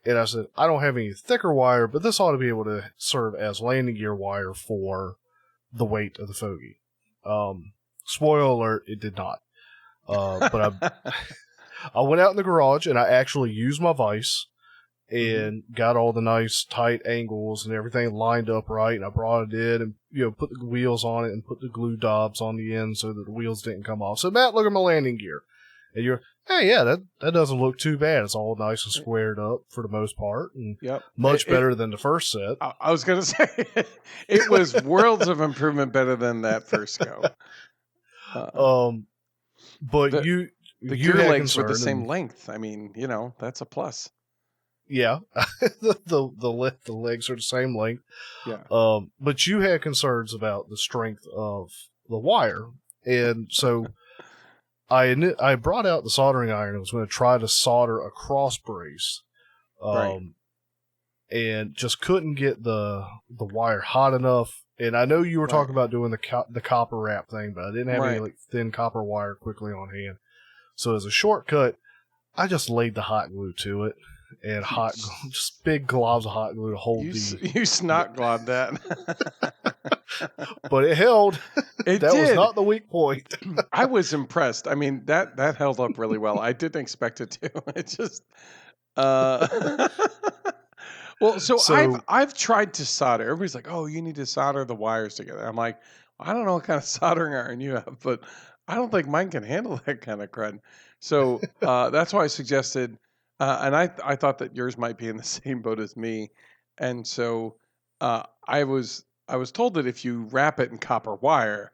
And I said, I don't have any thicker wire, but this ought to be able to serve as landing gear wire for the weight of the Fogi. Spoiler alert, it did not. But I went out in the garage and I actually used my vise and got all the nice tight angles and everything lined up right. And I brought it in and, put the wheels on it and put the glue dobs on the end so that the wheels didn't come off. So, Matt, look at my landing gear. And you're, hey, yeah, that doesn't look too bad. It's all nice and squared up for the most part. And much better than the first set. I was going to say, it was worlds of improvement better than that first go. But the gear legs were the same length. I mean, that's a plus. Yeah, the legs are the same length. Yeah. But you had concerns about the strength of the wire, and so I brought out the soldering iron and was going to try to solder a cross brace. Right. And just couldn't get the wire hot enough. And I know you were talking about doing the copper wrap thing, but I didn't have any like thin copper wire quickly on hand. So as a shortcut, I just laid the hot glue to it, and just big globs of hot glue to hold You snot globbed that. But it held. That was not the weak point. I was impressed. I mean, that held up really well. I didn't expect it to. It just well, so I've tried to solder. Everybody's like, "Oh, you need to solder the wires together." I'm like, I don't know what kind of soldering iron you have, but I don't think mine can handle that kind of crud. So that's why I suggested, and I thought that yours might be in the same boat as me, and so I was told that if you wrap it in copper wire,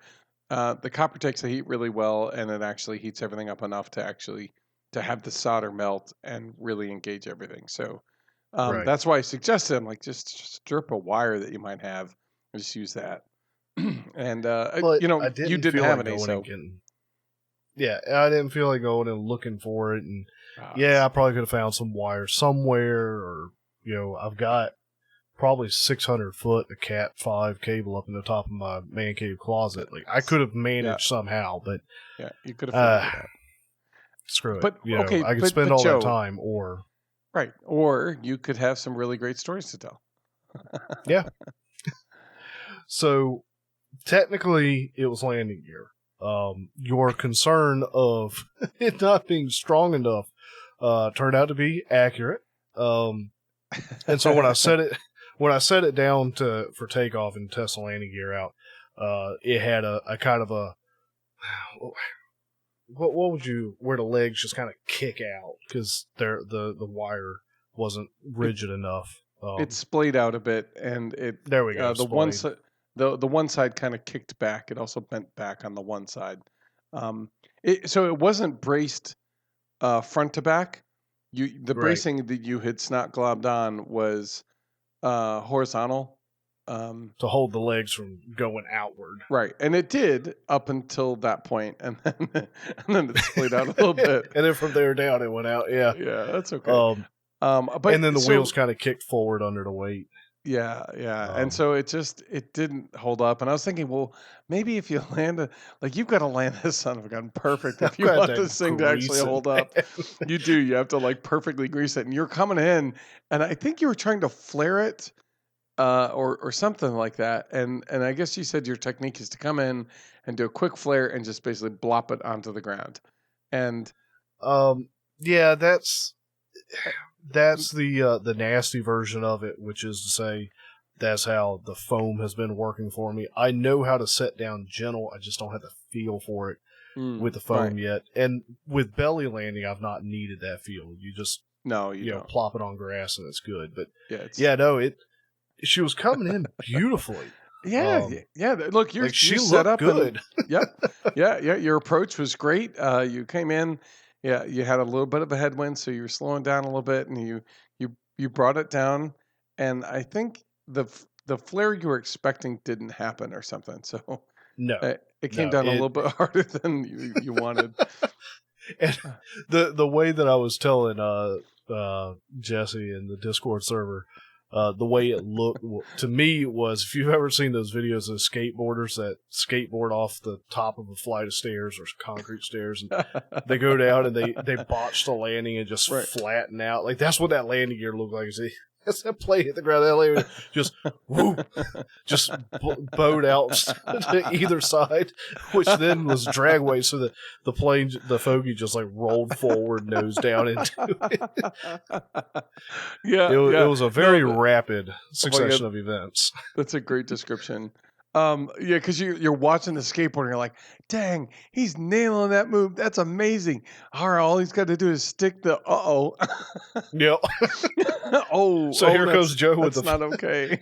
the copper takes the heat really well, and it actually heats everything up enough to have the solder melt and really engage everything. So. That's why I suggested, I'm like, just strip a wire that you might have and just use that. And, you didn't have any, so. Yeah, I didn't feel like going and looking for it. And I probably could have found some wire somewhere, or, I've got probably 600 foot of Cat 5 cable up in the top of my man cave closet. Like, I could have managed somehow, but. Yeah, you could have figured it out. Screw it. But, I could spend all that time, or. Right. Or you could have some really great stories to tell. Yeah. So technically it was landing gear. Your concern of it not being strong enough turned out to be accurate. And so when I set it down for takeoff and test the landing gear out, it had a kind of a where the legs just kind of kick out because the wire wasn't rigid enough. It splayed out a bit, and there we go. The one side kind of kicked back. It also bent back on the one side. So it wasn't braced front to back. The bracing that you had snot globbed on was horizontal. To hold the legs from going outward. Right. And it did up until that point, and then it splayed out a little bit. And then from there down it went out, yeah. Yeah, that's okay. But and then the wheels kind of kicked forward under the weight. Yeah. And so it didn't hold up. And I was thinking, well, maybe if you you've got to land this son of a gun perfect if you want this thing to actually hold up. You do. You have to perfectly grease it. And you're coming in, and I think you were trying to flare it. Or something like that, and I guess you said your technique is to come in and do a quick flare and just basically blop it onto the ground, and that's the nasty version of it, which is to say that's how the foam has been working for me. I know how to set down gentle, I just don't have the feel for it with the foam yet, and with belly landing I've not needed that feel. You just plop it on grass and it's good, but she was coming in beautifully. Yeah. Look, she set up good. Yeah. Your approach was great. You came in. Yeah, you had a little bit of a headwind, so you were slowing down a little bit, and you brought it down. And I think the flare you were expecting didn't happen or something. So no, it came down a little bit harder than you wanted. And the way that I was telling Jesse in the Discord server. The way it looked to me was, if you've ever seen those videos of skateboarders that skateboard off the top of a flight of stairs or concrete stairs, and they go down and they botch the landing and just flatten out. Like, that's what that landing gear looked like. As that plane hit the ground, that landing just bowed out to either side, which then was dragway, so that the fogey just rolled forward, nose down into it. It was a very rapid succession of events. That's a great description. Because you're watching the skateboard and you're like, dang, he's nailing that move. That's amazing. All he's got to do is stick the Yep. So here comes Joe with not okay.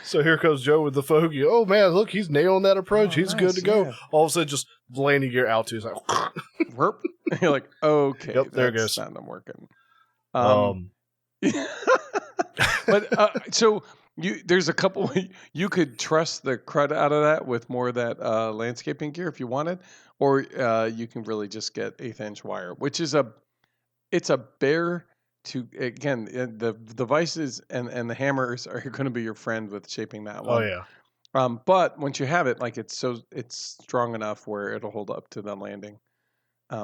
So here comes Joe with the fogey. Oh man, look, he's nailing that approach. He's good to go. Yeah. All of a sudden, just landing gear out to. He's like, you're like, okay, yep, there it goes. Not working. But so. There's a couple. You could trust the crud out of that with more of that landscaping gear if you wanted, or you can really just get 1/8 inch wire, which is it's a bear to, again, the vices and the hammers are going to be your friend with shaping that Oh one. yeah. But once you have it, like it's strong enough where it'll hold up to the landing.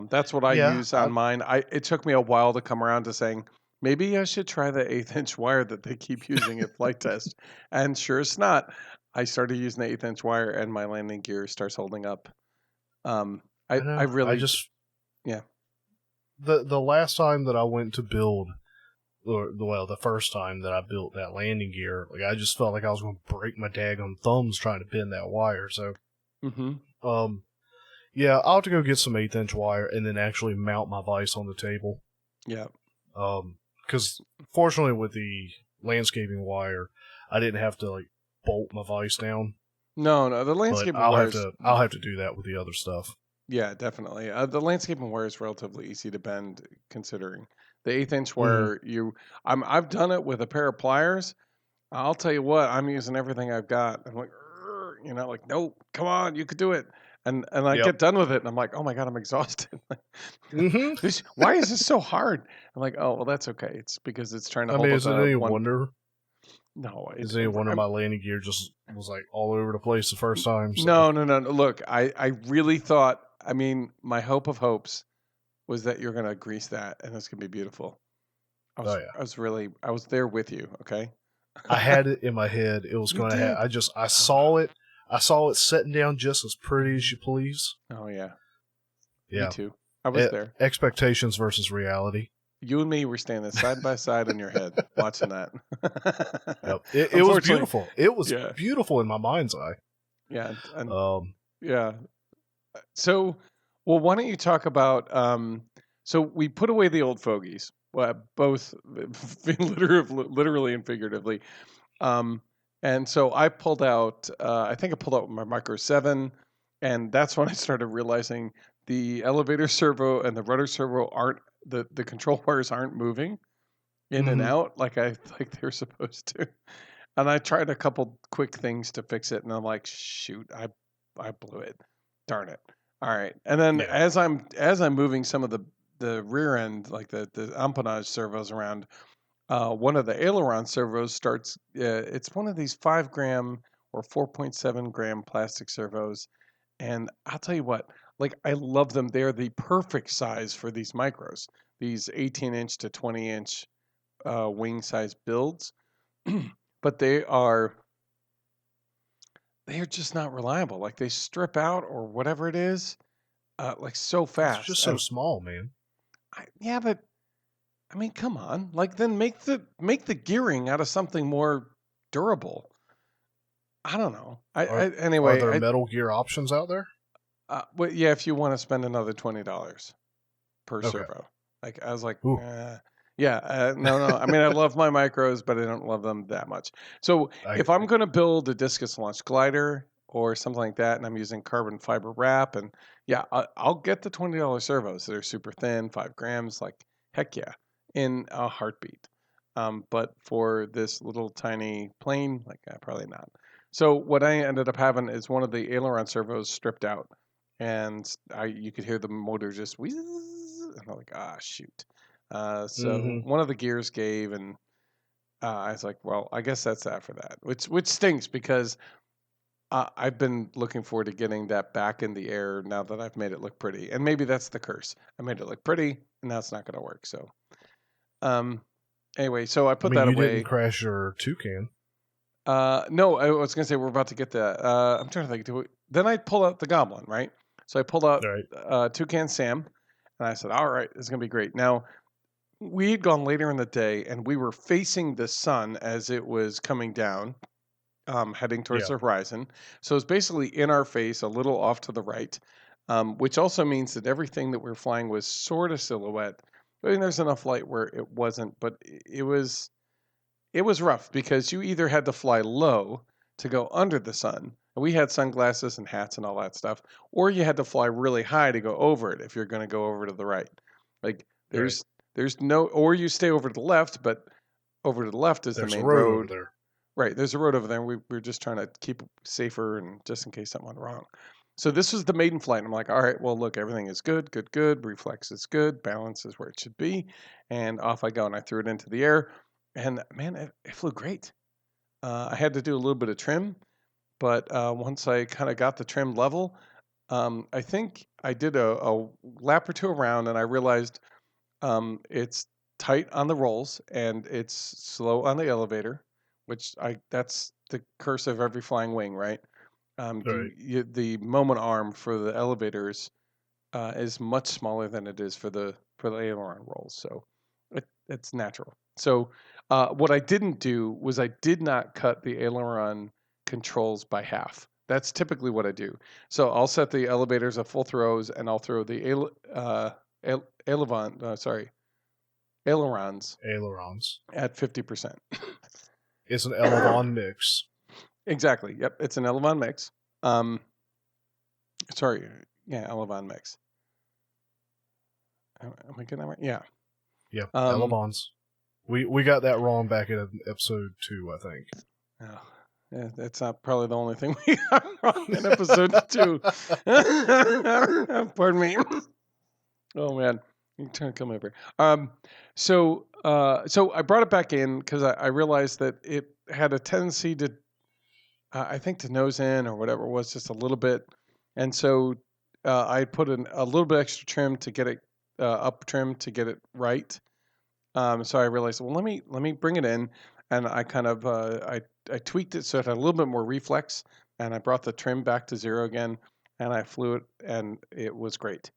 That's what I Yeah. use on mine. It took me a while to come around to saying maybe I should try the 1/8 inch wire that they keep using at flight test. And sure as not, I started using the 1/8 inch wire, and my landing gear starts holding up. I I know. I really, just yeah. the last time that I went to build, or the first time that I built that landing gear, like I just felt like I was going to break my daggone thumbs trying to bend that wire. So, yeah, I'll have to go get some 1/8 inch wire and then actually mount my vise on the table. Yeah. Because fortunately with the landscaping wire, I didn't have to like bolt my vise down. No, the But landscaping I'll wire have to do that with the other stuff. Yeah, definitely. The landscaping wire is relatively easy to bend, considering the 1/8 inch Mm-hmm. wire. I've done it with a pair of pliers. I'll tell you what, I'm using everything I've got. I'm like, "Urgh," like, nope, come on, you could do it. And I Yep. get done with it, and I'm like, oh my god, I'm exhausted. Mm-hmm. Why is this so hard? I'm like, oh well, that's okay. It's because it's trying to I hold mean, up is it any one. wonder? No, Is it any wonder my landing gear just was like all over the place the first time? So. no. Look, I really thought. I mean, my hope of hopes was that you're gonna grease that, and it's gonna be beautiful. Oh yeah. I was there with you. Okay. I had it in my head. It was You going to did. have. I saw it. I saw it sitting down just as pretty as you please. Oh yeah. Yeah. Me too. I was there. Expectations versus reality. You and me were standing side by side in your head watching that. Yep. It was beautiful. It was yeah. beautiful in my mind's eye. Yeah. Yeah. So, well, why don't you talk about? So we put away the old fogies, both literally and figuratively. And so I pulled out. I think I pulled out my Micro 7, and that's when I started realizing the elevator servo and the rudder servo aren't the control wires aren't moving in and out like they're supposed to. And I tried a couple quick things to fix it, and I'm like, shoot, I blew it. Darn it. All right. And then as I'm moving some of the rear end, like the empennage servos around, one of the aileron servos starts. It's one of these 5 gram or 4.7 gram plastic servos, and I'll tell you what, like I love them. They're the perfect size for these micros, these 18 inch to 20 inch wing size builds, but they're just not reliable. Like they strip out or whatever it is, like so fast. It's just so small, man. Yeah, but I mean, come on. Like then make the gearing out of something more durable. I don't know. Anyway, are there Metal Gear options out there? Well, yeah, if you want to spend another $20 per servo. Like I was like, no. I mean, I love my micros, but I don't love them that much. So if I'm going to build a discus launch glider or something like that, and I'm using carbon fiber wrap, and I'll get the $20 servos that are super thin, 5 grams. Like heck yeah, in a heartbeat. But for this little tiny plane, like probably not. So what I ended up having is one of the aileron servos stripped out, and you could hear the motor just whiz, and I'm like, shoot. So one of the gears gave, and I was like, well, I guess that's that for that, which stinks because I've been looking forward to getting that back in the air now that I've made it look pretty, and maybe that's the curse. I made it look pretty, and now it's not going to work. So, anyway, so I put that away. You didn't crash your Toucan. No, I was going to say we're about to get that. I'm trying to think. Then I pull out the Goblin, right? So I pulled out Toucan Sam, and I said, all right, this is going to be great. Now, we had gone later in the day, and we were facing the sun as it was coming down, heading towards the horizon. So it's basically in our face, a little off to the right, which also means that everything that we were flying was sort of silhouette. I mean, there's enough light where it wasn't, but it was rough because you either had to fly low to go under the sun. We had sunglasses and hats and all that stuff, or you had to fly really high to go over it if you're going to go over to the right. Like there's no, or you stay over to the left, but over to the left is the main road. Over there. Right, there's a road over there. We're just trying to keep safer and just in case something went wrong. So this was the maiden flight. I'm like, all right, well, look, everything is good, good, good. Reflex is good. Balance is where it should be. And off I go. And I threw it into the air. And man, it flew great. I had to do a little bit of trim. But once I kind of got the trim level, I think I did a lap or two around and I realized it's tight on the rolls and it's slow on the elevator, which that's the curse of every flying wing, right? Right. The moment arm for the elevators is much smaller than it is for the aileron rolls, so it's natural. So what I didn't do was I did not cut the aileron controls by half. That's typically what I do. So I'll set the elevators at full throws, and I'll throw the ailerons at 50%. It's an Elevon mix. Exactly. Yep, it's an Elevon mix. Elevon mix. Am I getting that right? Yeah. Yeah, Elevons. We got that wrong back in episode 2, I think. Oh, yeah, that's not probably the only thing we got wrong in episode 2. Pardon me. Oh man, you can come over. So I brought it back in because I realized that it had a tendency to, I think, to nose in or whatever it was, just a little bit, and so I put a little bit extra trim to get it up trim to get it right. So I realized, well, let me bring it in, and I kind of I tweaked it so it had a little bit more reflex, and I brought the trim back to 0 again, and I flew it, and it was great.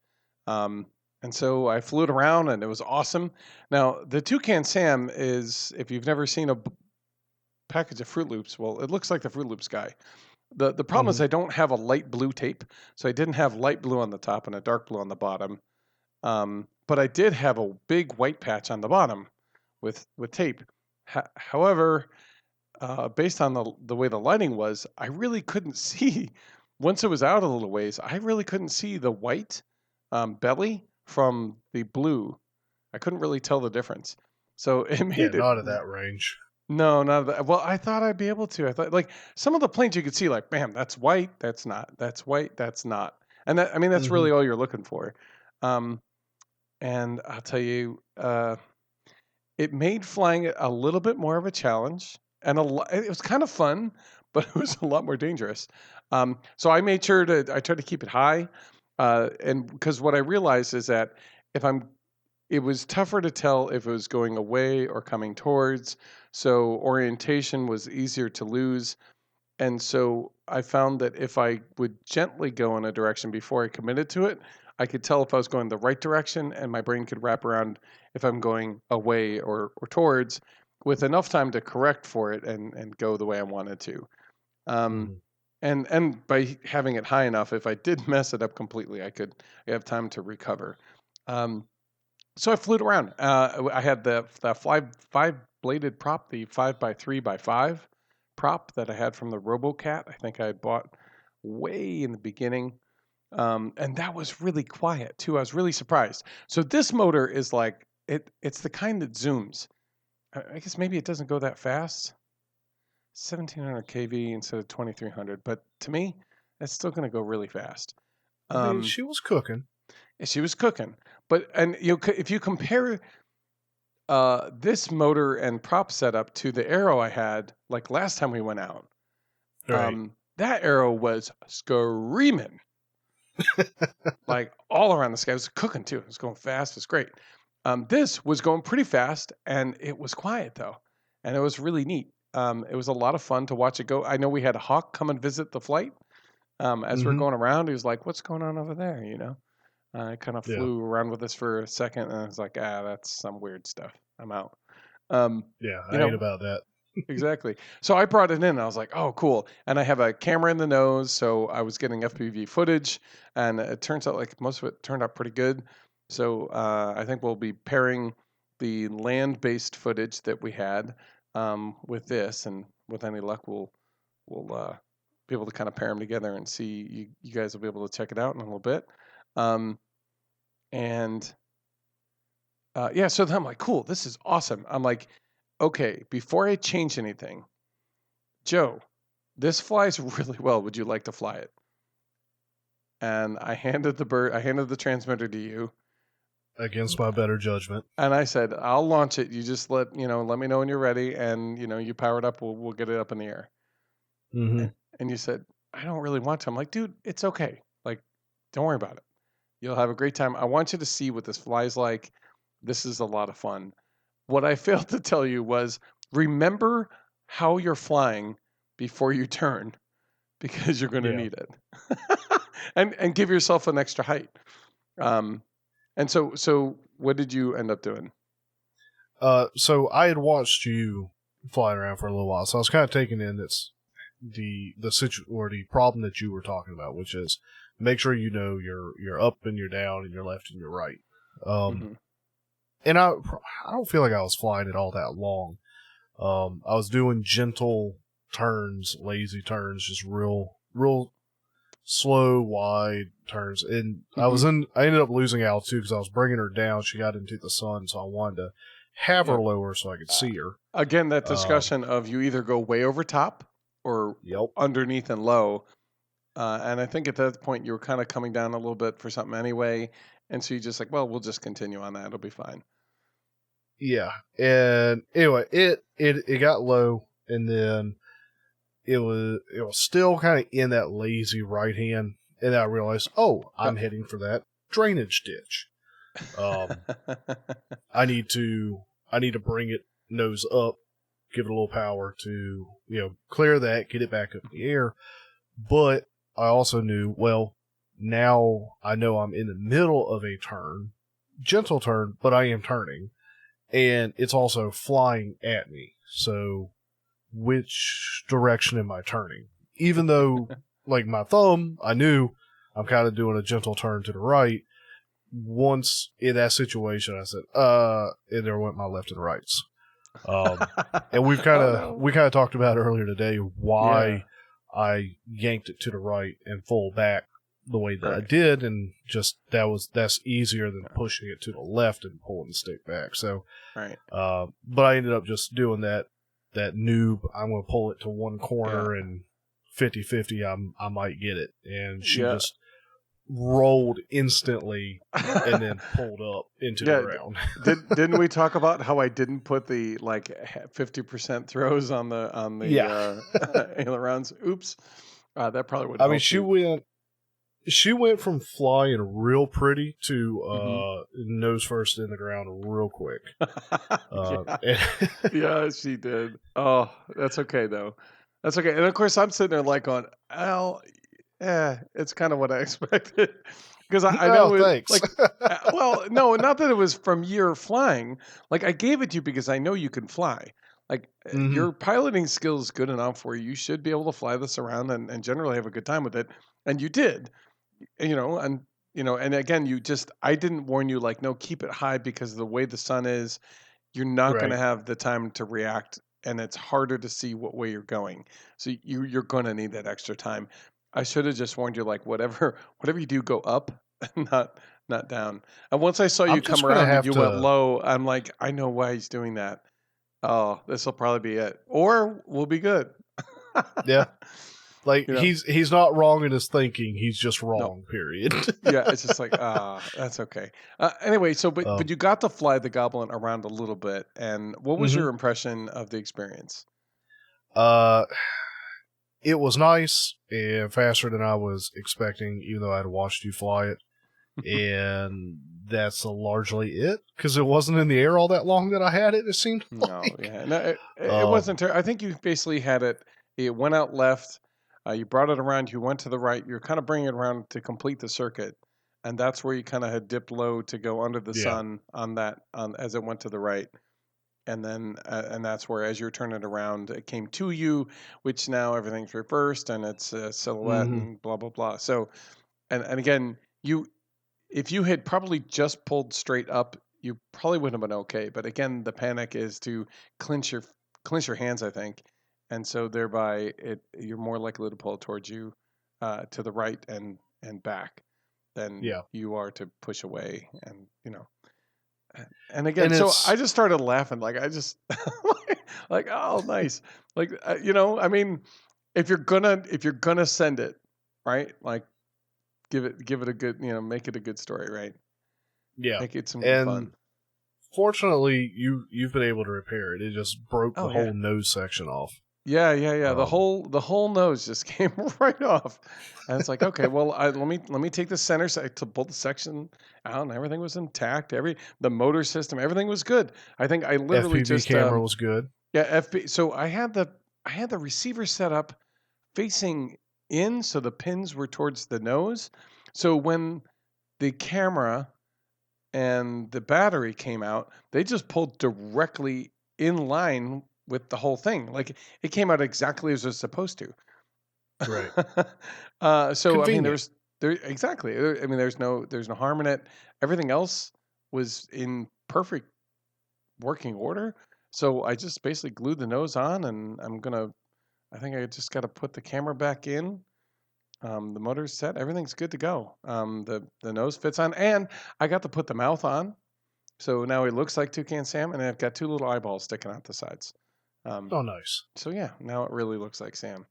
And so I flew it around, and it was awesome. Now the Toucan Sam is, if you've never seen a package of Fruit Loops, well, it looks like the Fruit Loops guy. The problem is I don't have a light blue tape, so I didn't have light blue on the top and a dark blue on the bottom. But I did have a big white patch on the bottom with tape. However, based on the way the lighting was, I really couldn't see. Once it was out a little ways, I really couldn't see the white belly from the blue. I couldn't really tell the difference. So it made it not at that range. No, not at that. Well, I thought I'd be able to. I thought, like, some of the planes you could see, like, bam, that's white, that's not. That's white, that's not. And that's really all you're looking for. And I'll tell you, it made flying a little bit more of a challenge, and it was kind of fun, but it was a lot more dangerous. So I made sure I tried to keep it high, and because what I realized is that it was tougher to tell if it was going away or coming towards, so orientation was easier to lose. And so I found that if I would gently go in a direction before I committed to it, I could tell if I was going the right direction, and my brain could wrap around if I'm going away or towards, with enough time to correct for it and go the way I wanted to. And by having it high enough, if I did mess it up completely, I have time to recover. So I flew it around. I had the five bladed prop, the 5x3x5 prop that I had from the RoboCat. I think I had bought way in the beginning. And that was really quiet too. I was really surprised. So this motor is like, it's the kind that zooms. I guess maybe it doesn't go that fast. 1700 kV instead of 2300. But to me, that's still going to go really fast. I mean, she was cooking. She was cooking. But, and if you compare this motor and prop setup to the Arrow I had, like last time we went out, right. That Arrow was screaming. Like all around the sky. It was cooking too. It was going fast. It was great. This was going pretty fast, and it was quiet though, and it was really neat. It was a lot of fun to watch it go. I know we had a Hawk come and visit the flight. As we're going around, he was like, "What's going on over there?" I kind of flew around with us for a second, and I was like, that's some weird stuff. I'm out. I ain't about that. Exactly. So I brought it in, and I was like, oh, cool. And I have a camera in the nose, so I was getting FPV footage, and it turns out like most of it turned out pretty good. So I think we'll be pairing the land-based footage that we had with this, and with any luck, we'll be able to kind of pair them together and see. You guys will be able to check it out in a little bit. So then I'm like, cool, this is awesome. I'm like, okay, before I change anything, Joe, this flies really well. Would you like to fly it? and I handed the transmitter to you against my better judgment. And I said, I'll launch it. You just let me know when you're ready, and you power it up. We'll get it up in the air. Mm-hmm. And you said, I don't really want to. I'm like, dude, it's okay. Like, don't worry about it. You'll have a great time. I want you to see what this fly's like. This is a lot of fun. What I failed to tell you was remember how you're flying before you turn, because you're going to need it, and give yourself an extra height. And so what did you end up doing? So I had watched you flying around for a little while, so I was kind of taking in the problem that you were talking about, which is make sure you know you're up and you're down and you're left and you're right. And I don't feel like I was flying it all that long. I was doing gentle turns, lazy turns, just real slow, wide turns. And I ended up losing altitude because I was bringing her down. She got into the sun, so I wanted to have her lower so I could see her. Again, that discussion of you either go way over top or underneath and low. And I think at that point you were kind of coming down a little bit for something anyway. And so you just like, well, we'll just continue on that. It'll be fine. Yeah. And anyway, it got low, and then it was still kind of in that lazy right hand. And then I realized, I'm heading for that drainage ditch. I need to bring it nose up, give it a little power to, clear that, get it back up in the air. But I also knew, well, now I know I'm in the middle of a turn, gentle turn, but I am turning, and it's also flying at me. So which direction am I turning? Even though, like my thumb, I knew I'm kind of doing a gentle turn to the right. Once in that situation, I said, and there went my left and rights. And we kind of talked about earlier today why I yanked it to the right and full back the way that I did, and just that's easier than pushing it to the left and pulling the stick back. So, but I ended up just doing that noob. I'm going to pull it to one corner and 50-50. I might get it, and she just rolled instantly and then pulled up into the ground. Didn't we talk about how I didn't put the 50% throws on the ailerons? Oops. That probably would. I mean, she went from flying real pretty to nose first in the ground real quick. Yeah, she did. Oh, that's okay though. That's okay. And of course, I'm sitting there going, Al. Yeah, it's kind of what I expected, because I know thanks. well, no, not that it was from your flying. Like, I gave it to you because I know you can fly. Like, your piloting skill is good enough where you should be able to fly this around and generally have a good time with it, and you did. And again, I didn't warn you no, keep it high, because of the way the sun is, you're not going to have the time to react, and it's harder to see what way you're going. So you're going to need that extra time. I should have just warned you, whatever you do, go up, not down. And once I saw you come around and you went low, I'm like, I know why he's doing that. Oh, this will probably be it, or we'll be good. Yeah, he's not wrong in his thinking. He's just wrong. No. Period. Yeah, it's just that's okay. Anyway, but you got to fly the Goblin around a little bit, and what was your impression of the experience? It was nice and faster than I was expecting, even though I had watched you fly it. And that's largely it, because it wasn't in the air all that long that I had it, it seemed like. It wasn't. I think you basically had it. It went out left. You brought it around. You went to the right. You're kind of bringing it around to complete the circuit. And that's where you kind of had dipped low to go under the sun as it went to the right. And then, and that's where, as you're turning it around, it came to you, which now everything's reversed and it's a silhouette and blah, blah, blah. So, and again, if you had probably just pulled straight up, you probably wouldn't have been okay. But again, the panic is to clench your hands, I think. And so thereby you're more likely to pull it towards you, to the right and back than you are to push away. And, and again, so I just started laughing. I just oh, nice. I mean, if you're gonna send it, right? give it a good, make it a good story, right? Yeah. Make it some and fun. Fortunately, you've been able to repair it. It just broke the whole nose section off. Yeah. The whole nose just came right off, and it's like, okay, well, let me take the center to pull the section out, and everything was intact. The motor system, everything was good. I think I literally FPV camera was good. Yeah, So I had the receiver set up facing in, so the pins were towards the nose. So when the camera and the battery came out, they just pulled directly in line with the whole thing. Like it came out exactly as it was supposed to. Right. So Convenient. I mean, there's no harm in it. Everything else was in perfect working order. So I just basically glued the nose on, and I think I just got to put the camera back in. The motor's set. Everything's good to go. The nose fits on, and I got to put the mouth on. So now it looks like Toucan Sam, and I've got 2 little eyeballs sticking out the sides. Oh, nice. So yeah, now it really looks like Sam.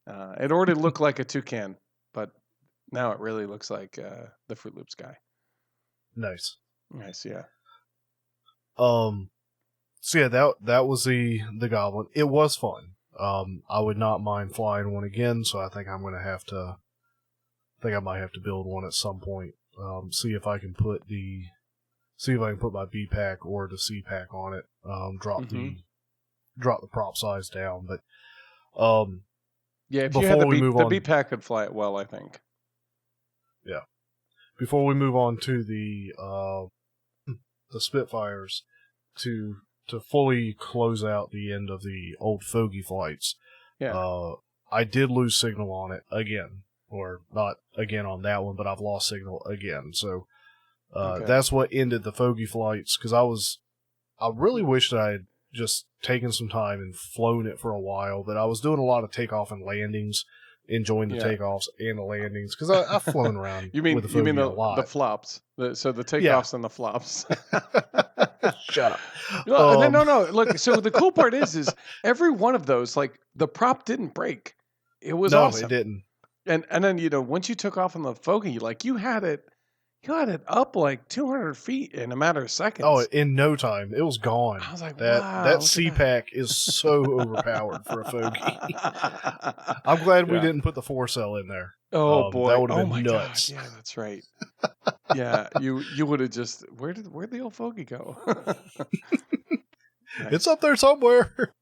It already looked like a toucan, but now it really looks like the Fruit Loops guy. Nice. Nice, yeah. So yeah, that was the Goblin. It was fun. I would not mind flying one again, so I think I might have to build one at some point. See if I can put my B pack or the C pack on it. Drop the prop size down, but yeah, if you had the B pack could fly it well, I think. Yeah. Before we move on to the Spitfires, to fully close out the end of the old Fogey flights, I did lose signal on it again, or not again on that one, but I've lost signal again. So that's what ended the Fogey flights, because I really wished I had just taken some time and flown it for a while, but I was doing a lot of takeoff and landings, enjoying the takeoffs and the landings, because I've flown around with the Fogey a lot. The flops, so the takeoffs and the flops. Shut up. No. Look, so the cool part is every one of those, like the prop didn't break. It was awesome. No, it didn't. And then once you took off on the Fogey, like you had it up like 200 feet in a matter of seconds. Oh, in no time, it was gone. I was like, wow, that C-Pack is so overpowered for a Fogey. I'm glad we didn't put the 4-cell in there. Oh boy, that would have been nuts. God. Yeah, that's right. Yeah, you would have just where'd the old Fogey go? Nice. It's up there somewhere.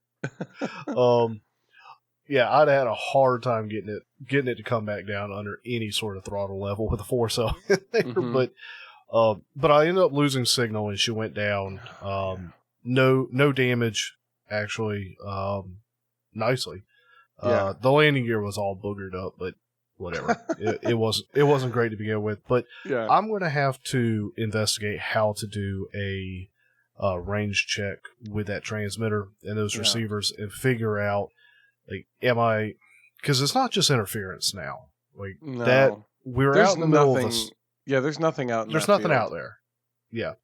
Yeah, I'd had a hard time getting it to come back down under any sort of throttle level with a 4-cell in there. But I ended up losing signal and she went down. No damage actually. Nicely. The landing gear was all boogered up, but whatever. it wasn't great to begin with. But I'm going to have to investigate how to do a range check with that transmitter and those receivers and figure out, like, because it's not just interference now. Like, that we're out in the middle of this. Yeah, there's nothing out in There's nothing out there. Yeah.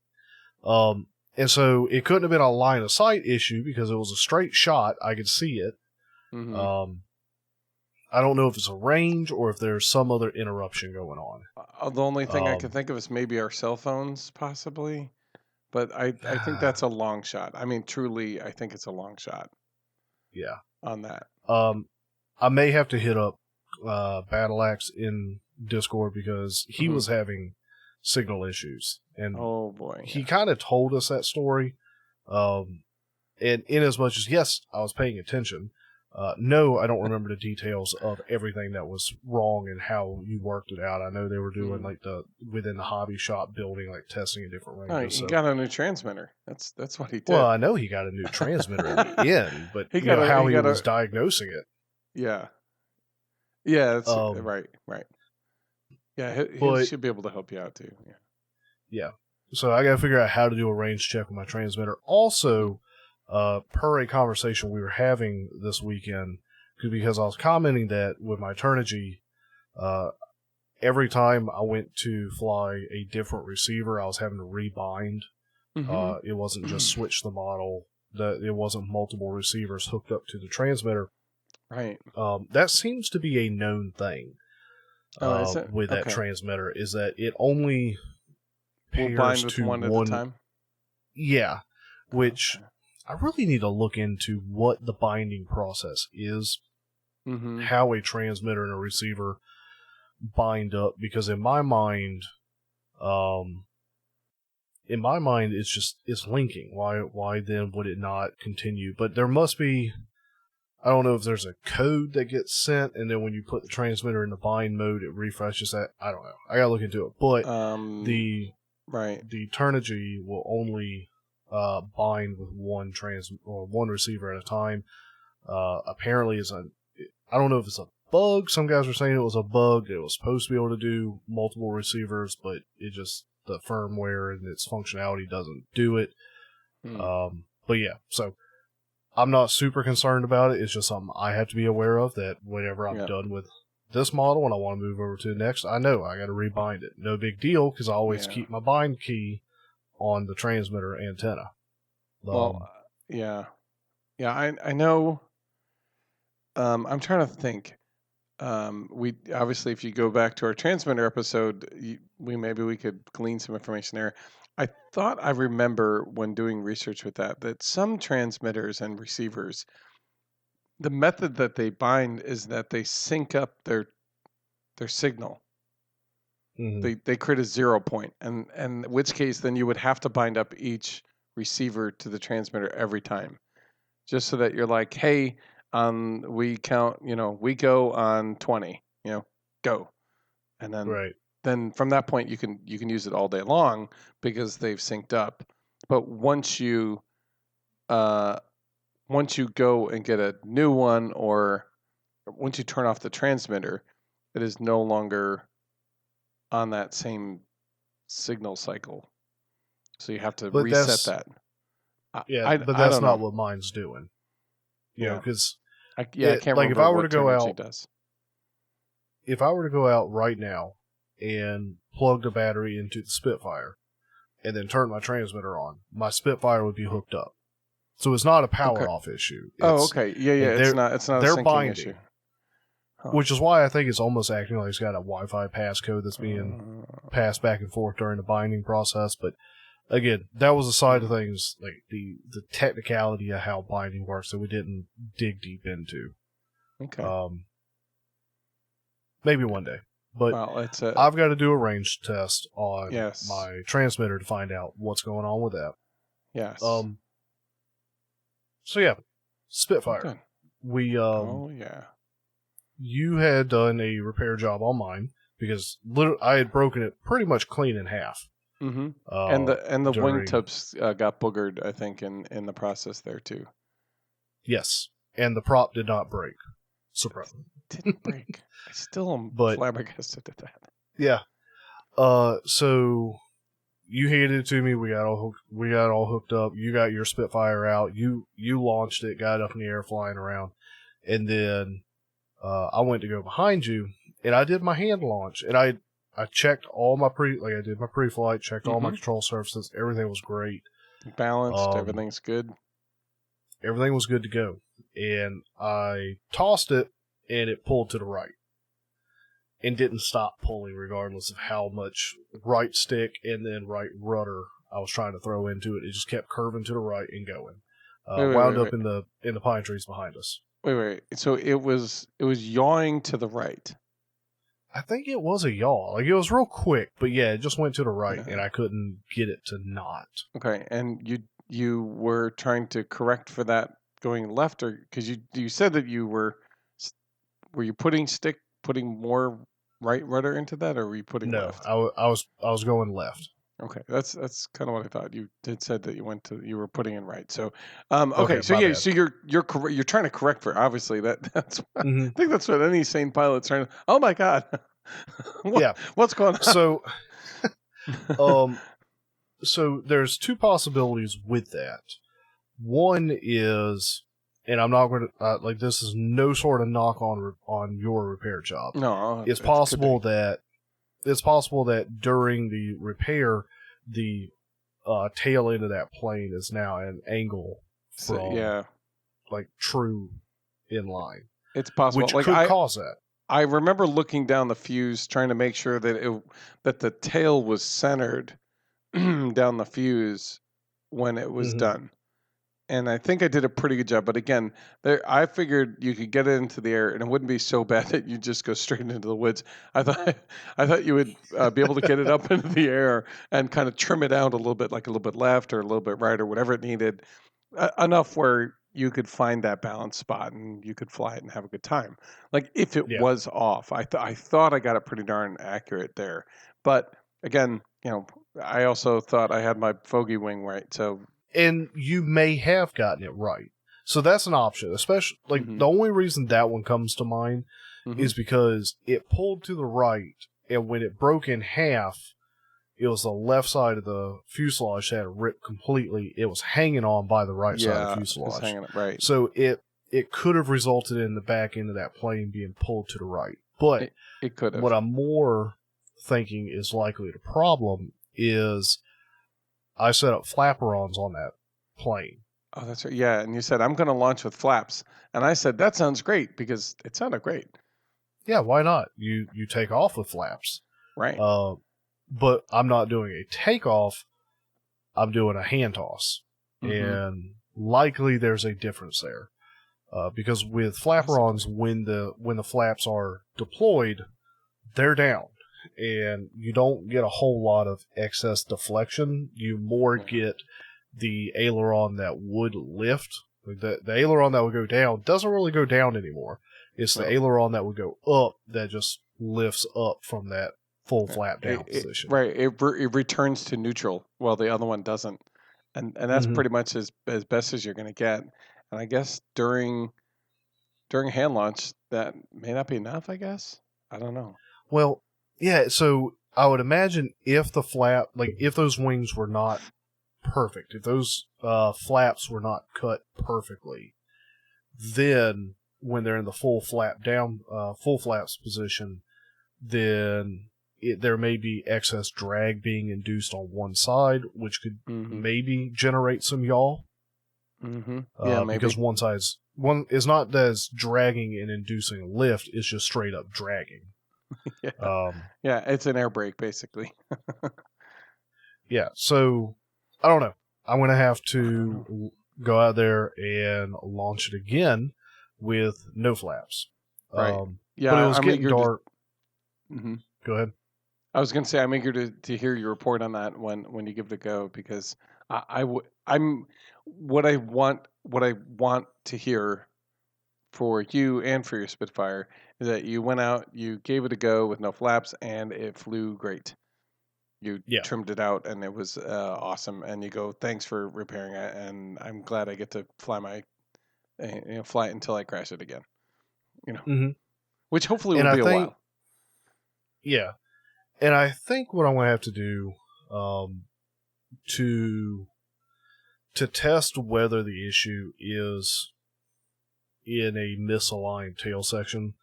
And so it couldn't have been a line of sight issue because it was a straight shot. I could see it. Mm-hmm. I don't know if it's a range or if there's some other interruption going on. The only thing I can think of is maybe our cell phones, possibly. But I think that's a long shot. I mean, truly, I think it's a long shot. Yeah. On that. I may have to hit up Battle Axe in Discord because he was having signal issues. And oh boy. He kind of told us that story. And in as much as, yes, I was paying attention, no, I don't remember the details of everything that was wrong and how you worked it out. I know they were doing like within the hobby shop building, like testing in different ranges. Oh, he got a new transmitter. That's what he did. Well, I know he got a new transmitter in the end, but how he was diagnosing it. Yeah. Yeah, that's right. Yeah, he should be able to help you out too. Yeah. So I got to figure out how to do a range check with my transmitter. Also, per a conversation we were having this weekend, because I was commenting that with my Turnigy, every time I went to fly a different receiver, I was having to rebind. It wasn't just switch the model. It wasn't multiple receivers hooked up to the transmitter. Right. That seems to be a known thing. with that transmitter is that it only pairs will bind with to one at a time. Yeah, which I really need to look into what the binding process is, how a transmitter and a receiver bind up, because in my mind, it's linking. Why then would it not continue? But there must be, I don't know if there's a code that gets sent, and then when you put the transmitter in the bind mode, it refreshes that. I don't know. I gotta look into it. But the Turnigy will only bind with one receiver at a time. Apparently, I don't know if it's a bug. Some guys were saying it was a bug. It was supposed to be able to do multiple receivers, but the firmware and its functionality doesn't do it. But yeah, so I'm not super concerned about it. It's just something I have to be aware of, that whenever I'm done with this model and I want to move over to the next, I know I got to rebind it. No big deal, because I always keep my bind key on the transmitter antenna. I know. I'm trying to think. We obviously, if you go back to our transmitter episode, we could glean some information there. I thought I remember when doing research with that some transmitters and receivers, the method that they bind is that they sync up their signal. They create a 0 point, and in which case then you would have to bind up each receiver to the transmitter every time, just so that you're like, hey, we count, we go on 20, go, and then then from that point you can use it all day long because they've synced up. But once you go and get a new one, or once you turn off the transmitter, it is no longer on that same signal cycle, so you have to reset that. But that's not what mine's doing. Because I can't remember. Like, if I were to go out, if I were to go out right now and plug the battery into the Spitfire and then turn my transmitter on, my Spitfire would be hooked up. So it's not a power off issue. It's not a syncing binding issue. Which is why I think it's almost acting like it's got a Wi-Fi passcode that's being passed back and forth during the binding process. But again, that was a side of things, like the technicality of how binding works, that we didn't dig deep into. Maybe one day. But I've got to do a range test on my transmitter to find out what's going on with that. Yes. So yeah, Spitfire. We you had done a repair job on mine because I had broken it pretty much clean in half. And the wingtips got boogered, I think, in the process there too. Yes, and the prop did not break. Surprise! Didn't break. I still am flabbergasted at that. Yeah. So you handed it to me. We got all hooked up. You got your Spitfire out. You launched it, got it up in the air, flying around, and then I went to go behind you, and I did my hand launch, and I checked all my I did my pre-flight, checked all my control surfaces. Everything was great. Balanced. Everything's good. Everything was good to go. And I tossed it, and it pulled to the right. And didn't stop pulling regardless of how much right stick and then right rudder I was trying to throw into it. It just kept curving to the right and going. Wound up in the pine trees behind us. Wait. So it was yawing to the right. I think it was a yaw. Like, it was real quick, but yeah, it just went to the right, and I couldn't get it to not. Okay, and you were trying to correct for that going left, or because you said that you were you putting more right rudder into that, or were you putting left? No, I was going left. Okay, that's kind of what I thought. You did said that you were putting in right. So, okay, so yeah, bad. So you're trying to correct for, obviously that's I think that's what any sane pilot's trying to. Oh my God, what's going on? So there's two possibilities with that. One is, and I'm not going to this is no sort of knock on your repair job. No, it's possible that. It's possible that during the repair, the tail end of that plane is now at an angle from true inline. It's possible. Which could cause that. I remember looking down the fuse, trying to make sure that the tail was centered down the fuse when it was done. And I think I did a pretty good job. But again, I figured you could get it into the air, and it wouldn't be so bad that you just go straight into the woods. I thought you would be able to get it up into the air and kind of trim it out a little bit, like a little bit left or a little bit right or whatever it needed, enough where you could find that balance spot and you could fly it and have a good time. Like if it was off, I thought I got it pretty darn accurate there. But again, I also thought I had my fogey wing right, so. And you may have gotten it right. So that's an option, especially, the only reason that one comes to mind is because it pulled to the right, and when it broke in half, it was the left side of the fuselage that had ripped completely. It was hanging on by the right side of the fuselage. It was hanging right. So it could have resulted in the back end of that plane being pulled to the right. But it could have. What I'm more thinking is likely the problem is I set up flaperons on that plane. Oh, that's right. Yeah, and you said, I'm going to launch with flaps. And I said, that sounds great, because it sounded great. Yeah, why not? You take off with flaps. Right. But I'm not doing a takeoff. I'm doing a hand toss. And likely there's a difference there. Because with flaperons, when the flaps are deployed, they're down. And you don't get a whole lot of excess deflection. You more get the aileron that would lift. The aileron that would go down doesn't really go down anymore. It's the aileron that would go up that just lifts up from that full flap down position. Right. It returns to neutral while the other one doesn't. And that's pretty much as best as you're going to get. And I guess during hand launch, that may not be enough, I guess. I don't know. Well, yeah, so I would imagine if the flap, if those wings were not perfect, if those flaps were not cut perfectly, then when they're in the full flaps position, then there may be excess drag being induced on one side, which could maybe generate some yaw. Yeah, maybe. Because one is not as dragging and inducing lift; it's just straight up dragging. Yeah, it's an air brake, basically. Yeah, so I don't know. I'm going to have to go out there and launch it again with no flaps. Right. Yeah, but it was getting dark. Go ahead. I was going to say I'm eager to hear your report on that when you give it a go, because I'm what I want to hear for you and for your Spitfire is that you went out, you gave it a go with no flaps, and it flew great. You trimmed it out, and it was awesome. And you go, thanks for repairing it, and I'm glad I get to fly fly it until I crash it again. Which hopefully will be a while. Yeah, and I think what I'm going to have to do to test whether the issue is in a misaligned tail section,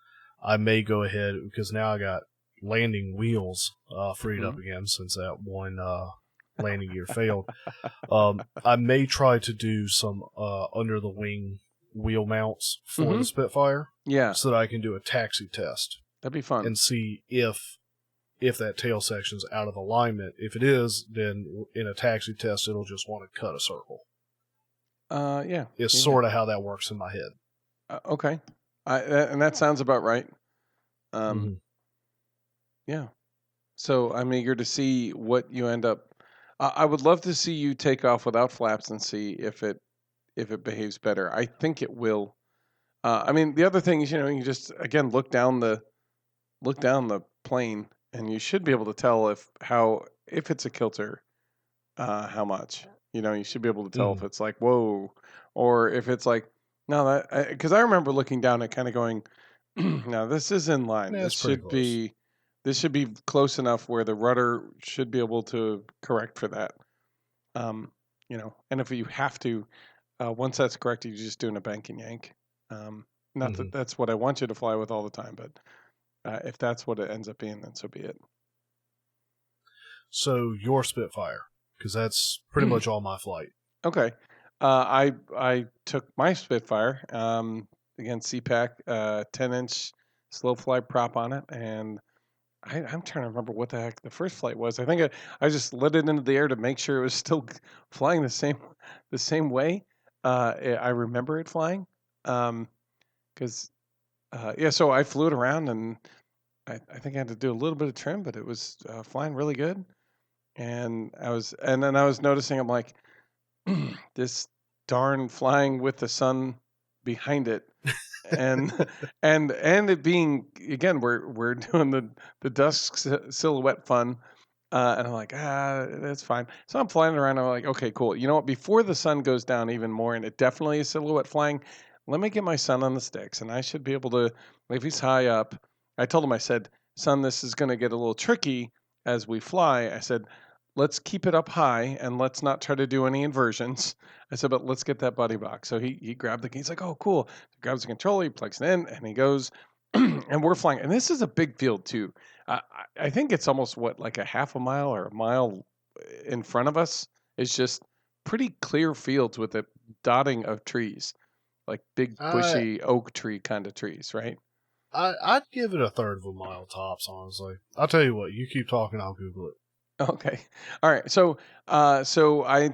I may go ahead, because now I got landing wheels freed up again since that one landing gear failed. I may try to do some under the wing wheel mounts for the Spitfire, so that I can do a taxi test. That'd be fun, and see if that tail section's out of alignment. If it is, then in a taxi test, it'll just want to cut a circle. It's sort of how that works in my head. Okay, and that sounds about right. Yeah. So I'm eager to see what you end up. I would love to see you take off without flaps and see if it behaves better. I think it will. I mean, the other thing is, you just again look down the plane, and you should be able to tell if it's a kilter, how much. You should be able to tell if it's like whoa, or if it's like no, that because I remember looking down and kind of going, no, this is in line. This should be close enough where the rudder should be able to correct for that. And if you have to, once that's corrected, you're just doing a bank and yank. Not that that's what I want you to fly with all the time, but if that's what it ends up being, then so be it. So your Spitfire, because that's pretty much all my flight. Okay. I took my Spitfire, again, CPAC, 10-inch slow fly prop on it, and I'm trying to remember what the heck the first flight was. I think I just let it into the air to make sure it was still flying the same way. I remember it flying, because yeah. So I flew it around, and I think I had to do a little bit of trim, but it was flying really good. And then I was noticing, I'm like, this darn flying with the sun behind it, and and it being, again, we're doing the dusk silhouette fun, and I'm like, that's fine. So I'm flying around. I'm like, okay, cool. You know what? Before the sun goes down even more, and it definitely is silhouette flying, let me get my son on the sticks, and I should be able to. If he's high up, I told him, I said, son, this is going to get a little tricky as we fly. I said, let's keep it up high and let's not try to do any inversions. I said, but let's get that buddy box. So he grabbed the key. He's like, oh, cool. He grabs the controller, he plugs it in, and he goes, and we're flying. And this is a big field too. I think it's almost like a half a mile or a mile in front of us is just pretty clear fields with a dotting of trees, like big bushy oak tree kind of trees, right? I'd give it a third of a mile tops, honestly. I'll tell you what, you keep talking, I'll Google it. Okay. All right. So, I,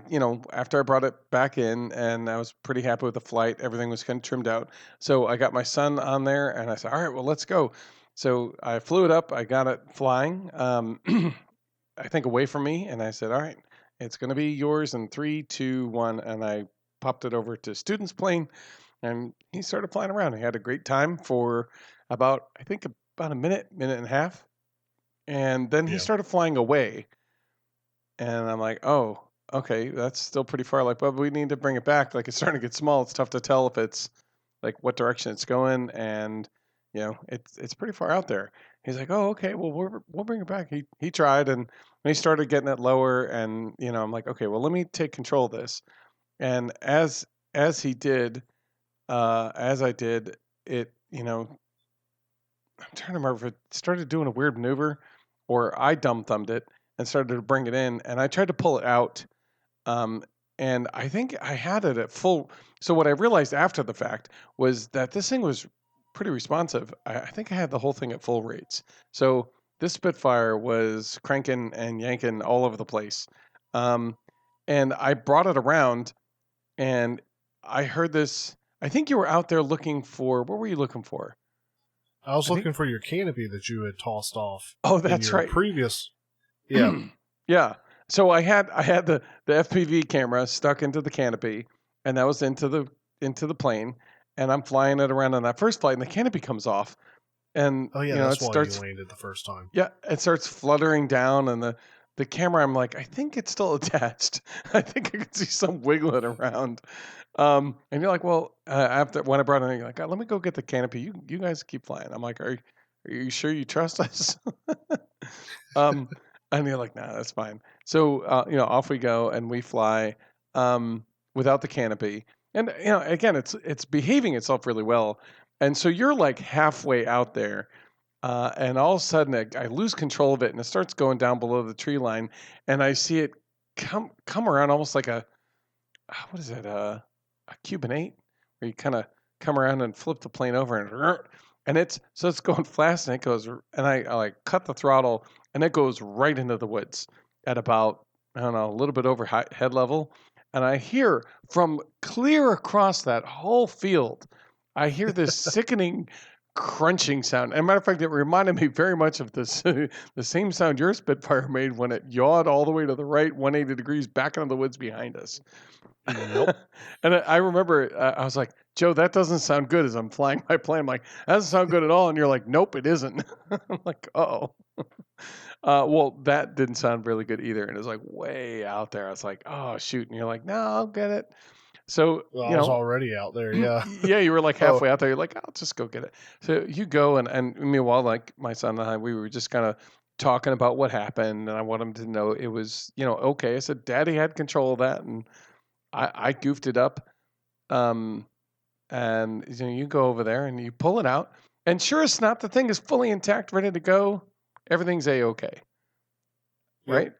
after I brought it back in and I was pretty happy with the flight, everything was kind of trimmed out. So I got my son on there and I said, all right, well, let's go. So I flew it up. I got it flying, I think away from me. And I said, all right, it's going to be yours in 3, 2, 1. And I popped it over to student's plane and he started flying around. He had a great time for about a minute and a half. And then he started flying away. And I'm like, oh, okay, that's still pretty far. Like, but we need to bring it back. Like, it's starting to get small. It's tough to tell if it's like what direction it's going. And, it's pretty far out there. He's like, oh, okay, well, we'll bring it back. He tried, and when he started getting it lower, and, I'm like, okay, well, let me take control of this. And as he did, as I did, it, I'm trying to remember if it started doing a weird maneuver or I dumb thumbed it and started to bring it in, and I tried to pull it out. And I think I had it at full. So what I realized after the fact was that this thing was pretty responsive. I think I had the whole thing at full rates. So this Spitfire was cranking and yanking all over the place. And I brought it around, and I heard this. I think you were out there looking for. What were you looking for? I was looking for your canopy that you had tossed off. Oh, that's right. Previous. Yeah. Yeah. So I had the FPV camera stuck into the canopy, and that was into the plane, and I'm flying it around on that first flight, and the canopy comes off, and that's why you landed the first time. Yeah, it starts fluttering down, and the camera, I'm like, I think it's still attached. I think I could see some wiggling around. And you're like, well, after when I brought it in, you're like, let me go get the canopy. You guys keep flying. I'm like, are you sure you trust us? And you're like, nah, that's fine. So, off we go and we fly without the canopy. And, again, it's behaving itself really well. And so you're like halfway out there. And all of a sudden I lose control of it and it starts going down below the tree line. And I see it come around almost like a Cuban 8, where you kind of come around and flip the plane over and it's going fast, and it goes, and I like cut the throttle, and it goes right into the woods at about, I don't know, a little bit over head level. And I hear from clear across that whole field, I hear this sickening crunching sound. And matter of fact, it reminded me very much of this the same sound your Spitfire made when it yawed all the way to the right 180 degrees back into the woods behind us. Nope. And I remember I was like, Joe, that doesn't sound good as I'm flying my plane. I'm like, that doesn't sound good at all. And you're like, nope, it isn't. I'm like, uh-oh. Well, that didn't sound really good either. And it was like way out there. I was like, oh, shoot. And you're like, no, I'll get it. So, I was already out there, yeah. Yeah, you were like halfway out there. You're like, I'll just go get it. So you go, and meanwhile, like my son and I, we were just kind of talking about what happened, and I want him to know it was, okay. I said, Daddy had control of that, and I goofed it up. And you go over there and you pull it out, and sure as not, the thing is fully intact, ready to go. Everything's A-okay. Right?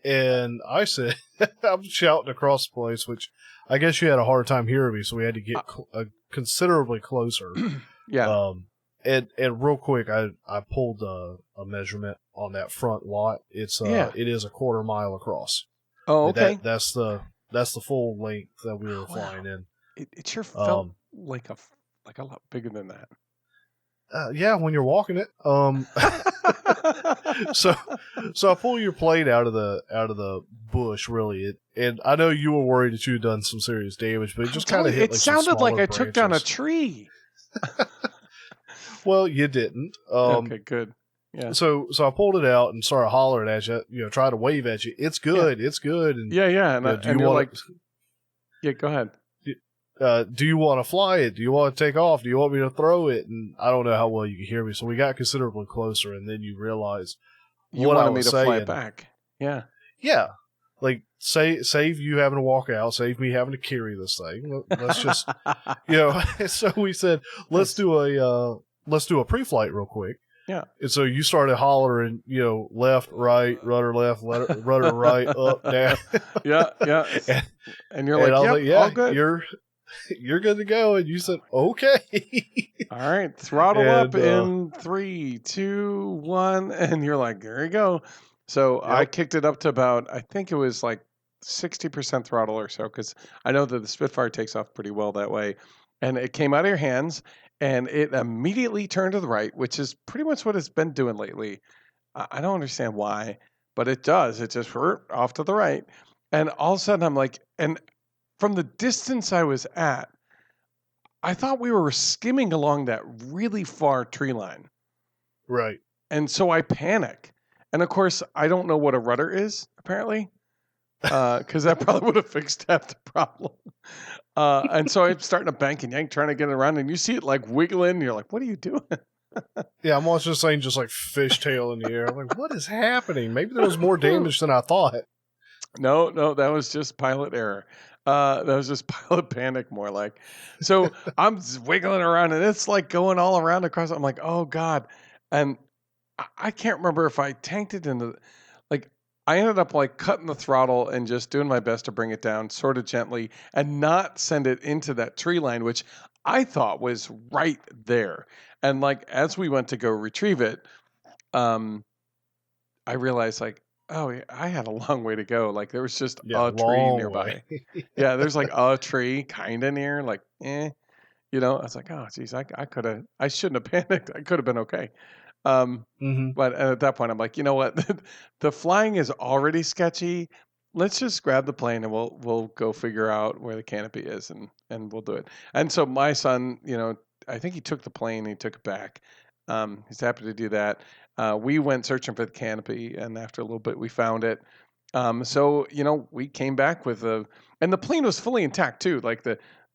And I said, I'm shouting across the place, which I guess you had a hard time hearing me, so we had to get considerably closer. Yeah. And real quick, I pulled a measurement on that front lot. It is a 1/4 mile across. Oh, okay. That's the full length that we were flying in. It sure felt like a lot bigger than that. Yeah, when you're walking it. So I pull your plane out of the bush, really, and I know you were worried that you had done some serious damage, but it just kind of hit. It sounded like I branches. took down a tree. Well, you didn't. Okay, good. Yeah. So I pulled it out and started hollering at you. Tried to wave at you. It's good. Yeah. It's good. And yeah. And you're like, yeah, go ahead. Do you want to fly it? Do you want to take off? Do you want me to throw it? And I don't know how well you can hear me. So we got considerably closer, and then you realized you what wanted I was me to saying. fly it back. Yeah. Yeah. Like save you having to walk out, save me having to carry this thing. Let's just, So we said let's do a pre-flight real quick. Yeah. And so you started hollering, left, right, rudder left, rudder right, up, down. Yeah. And you're like, yeah, all good. You're good to go. And you said, okay. All right, throttle up in 3, 2, 1, and you're like, there you go. So yep. I kicked it up to about, I think it was like 60% throttle or so, because I know that the Spitfire takes off pretty well that way. And it came out of your hands, and it immediately turned to the right, which is pretty much what it's been doing lately. I don't understand why, but it does. It just off to the right. And all of a sudden I'm like, and from the distance I was at, I thought we were skimming along that really far tree line. Right. And so I panic. And of course, I don't know what a rudder is, apparently, because that probably would have fixed half the problem. And so I'm starting to bank and yank, trying to get it around, and you see it like wiggling, and you're like, what are you doing? Yeah, I'm also saying just like fishtail in the air. I'm like, what is happening? Maybe there was more damage than I thought. No, that was just pilot error. That was just pilot panic, more like. So I'm wiggling around, and it's like going all around across. I'm like, oh God. And I can't remember if I tanked it into, like, I ended up like cutting the throttle and just doing my best to bring it down sort of gently and not send it into that tree line, which I thought was right there. And like, as we went to go retrieve it, I realized like, oh, I had a long way to go. Like there was just a tree nearby. Yeah, there's like a tree kind of near, like, I was like, oh, geez, I shouldn't have panicked. I could have been okay. But at that point, I'm like, you know what? The flying is already sketchy. Let's just grab the plane and we'll go figure out where the canopy is and we'll do it. And so my son, I think he took the plane and he took it back. He's happy to do that. We went searching for the canopy, and after a little bit, we found it. So we came back with and the plane was fully intact too. Like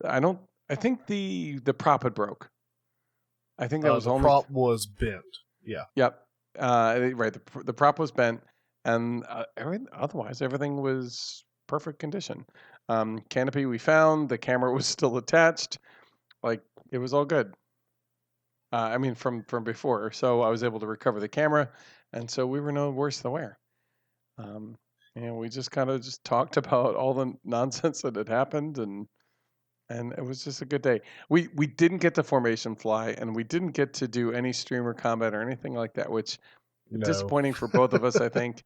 I think the prop had broke. I think that was the prop was bent. Yeah. Yep. Right. The prop was bent, and otherwise everything was perfect condition. Canopy we found. The camera was still attached. Like it was all good. From before, so I was able to recover the camera, and so we were no worse than wear. We just kind of talked about all the nonsense that had happened, and it was just a good day. We didn't get to formation fly, and we didn't get to do any streamer combat or anything like that, which is disappointing for both of us, I think.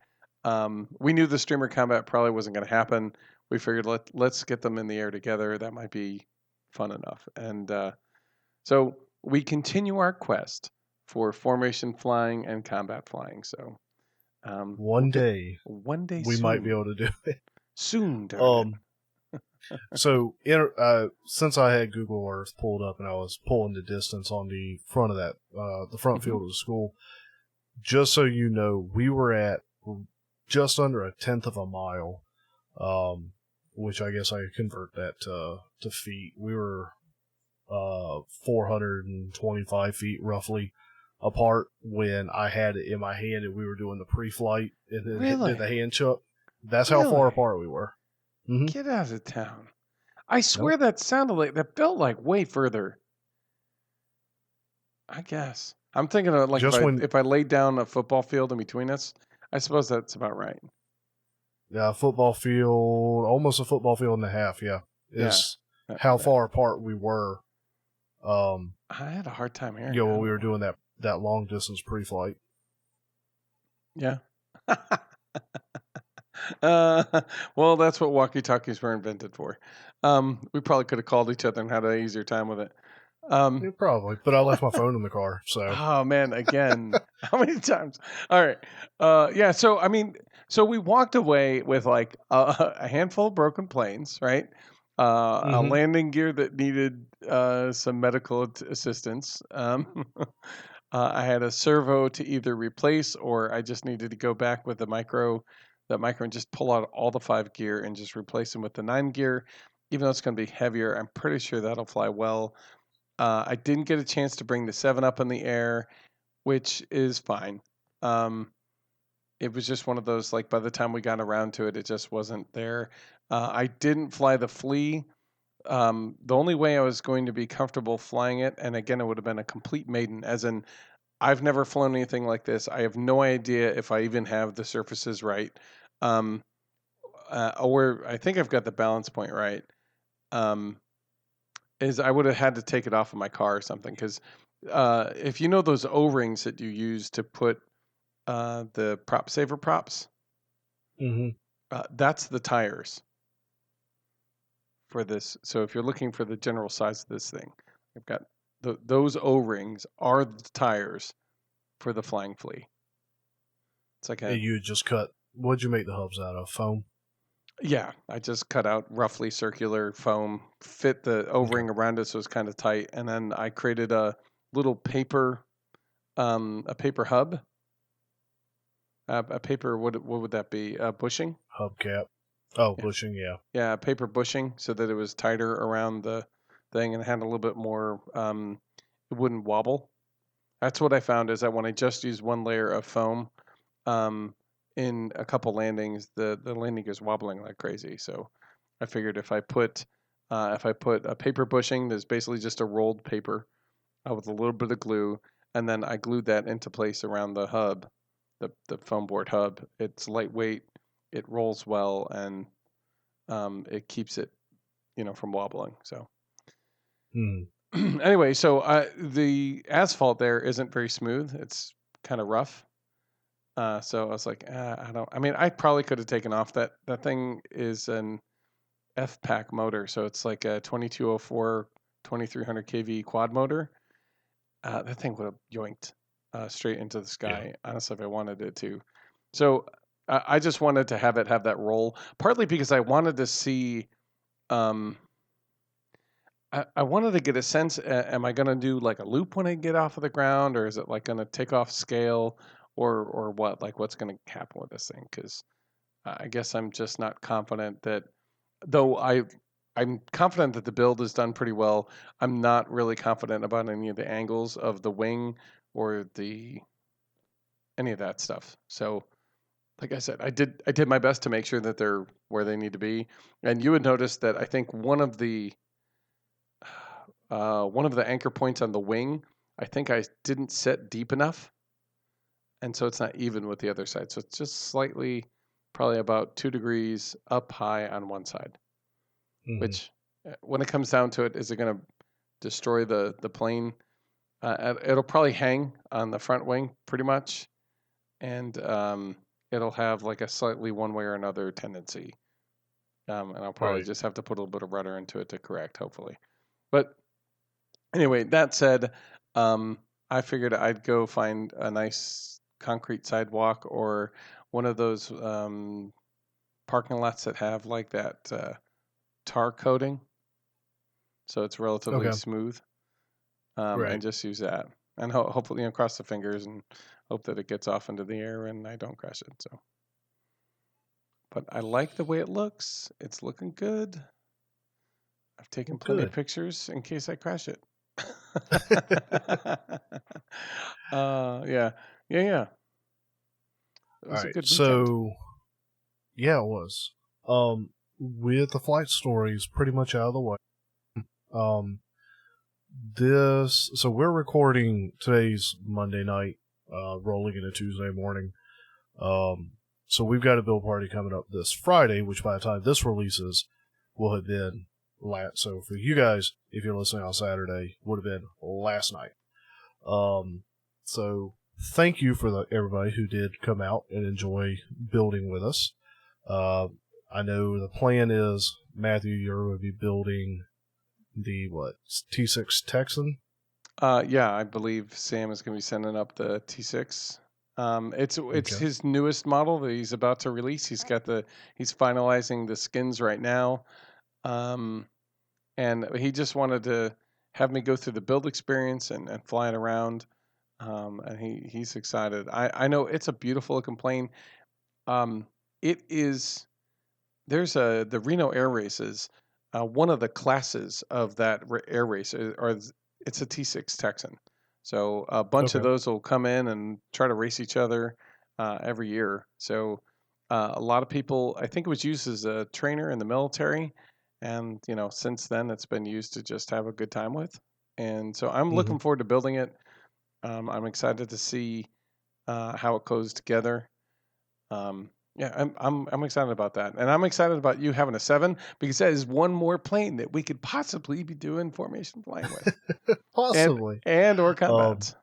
We knew the streamer combat probably wasn't going to happen. We figured let's get them in the air together. That might be fun enough, and so we continue our quest for formation flying and combat flying. So one day we might be able to do it soon. So since I had Google Earth pulled up and I was pulling the distance on the front of that, the front field of the school, just so you know, we were at just under 1/10 of a mile, which I guess I could convert that to feet. We were 425 feet roughly apart when I had it in my hand and we were doing the pre-flight and then did the hand chuck. That's how far apart we were. Mm-hmm. Get out of town. I swear that sounded like, that felt like way further. I guess. I'm thinking of like if I laid down a football field in between us, I suppose that's about right. Yeah, football field, almost a football field and a half, yeah. Is how far apart we were. I had a hard time hearing. When we were doing that long distance pre-flight. Yeah. Well, that's what walkie-talkies were invented for. We probably could have called each other and had an easier time with it. Yeah, probably, but I left my phone in the car. So. Oh man, again, how many times? All right. Yeah. So I mean, so we walked away with like a handful of broken planes, right? A landing gear that needed some medical assistance. I had a servo to either replace, or I just needed to go back with the micro and just pull out all the 5 gear and just replace them with the 9 gear. Even though it's going to be heavier, I'm pretty sure that'll fly well. I didn't get a chance to bring the 7 up in the air, which is fine. It was just one of those, like, by the time we got around to it, it just wasn't there. I didn't fly the Flea. The only way I was going to be comfortable flying it, and again, it would have been a complete maiden, as in, I've never flown anything like this. I have no idea if I even have the surfaces right. Or I think I've got the balance point right. Is I would have had to take it off of my car or something, because if you know those O-rings that you use to put the prop saver props, that's the tires for this. So if you're looking for the general size of this thing, I've got those O-rings are the tires for the Flying Flea. It's like you just cut. What'd you make the hubs out of? Foam? Yeah, I just cut out roughly circular foam, fit the O-ring around it so it's kind of tight, and then I created a little paper, a paper hub, a paper. What would that be? Bushing. Hubcap. Oh, yeah. Bushing. Yeah. Yeah, paper bushing so that it was tighter around the thing and had a little bit more. It wouldn't wobble. That's what I found is that when I just use one layer of foam, in a couple landings, the landing is wobbling like crazy. So I figured if I put a paper bushing, that's basically just a rolled paper with a little bit of glue, and then I glued that into place around the hub, the foam board hub. It's lightweight, it rolls well, and it keeps it, from wobbling. So anyway, so the asphalt there isn't very smooth. It's kind of rough. So I was like, I probably could have taken off that thing is an F-Pack motor. So it's like a 2204, 2300 kV quad motor. That thing would have yoinked straight into the sky, honestly, if I wanted it to. So I just wanted to have it have that roll, partly because I wanted to see, I wanted to get a sense, am I going to do like a loop when I get off of the ground, or is it like going to take off scale? Or what? Like, what's going to happen with this thing? Because I guess I'm just not confident that, though I'm confident that the build is done pretty well. I'm not really confident about any of the angles of the wing or any of that stuff. So, like I said, I did my best to make sure that they're where they need to be. And you would notice that I think one of the anchor points on the wing, I think I didn't set deep enough. And so it's not even with the other side. So it's just slightly, probably about 2 degrees up high on one side, which when it comes down to it, is it going to destroy the plane? It'll probably hang on the front wing pretty much. And it'll have like a slightly one way or another tendency. And I'll probably just have to put a little bit of rudder into it to correct, hopefully. But anyway, that said, I figured I'd go find a nice concrete sidewalk or one of those parking lots that have like that tar coating, so it's relatively smooth, and just use that, and hopefully cross the fingers and hope that it gets off into the air and I don't crash it. So, but I like the way it looks. It's looking good. I've taken plenty of pictures in case I crash it. Yeah. It was a good weekend. So, yeah, it was. With the flight stories pretty much out of the way. So we're recording today's Monday night, rolling into Tuesday morning. So we've got a build party coming up this Friday, which by the time this releases will have been So for you guys, if you're listening on Saturday, would have been last night. So thank you for everybody who did come out and enjoy building with us. I know the plan is, Matthew, you're going to be building the T6 Texan? Yeah, I believe Sam is going to be sending up the T6. It's his newest model that he's about to release. He's finalizing the skins right now. And he just wanted to have me go through the build experience and fly it around. And he's excited. I know it's a beautiful looking plane. It is. There's the Reno Air Races. One of the classes of that air race, it's a T6 Texan. So a bunch of those will come in and try to race each other every year. So a lot of people, I think it was used as a trainer in the military. And, since then it's been used to just have a good time with. And so I'm looking forward to building it. I'm excited to see how it goes together. Yeah, I'm excited about that, and I'm excited about you having a 7 because that is one more plane that we could possibly be doing formation flying with, possibly, and or combats.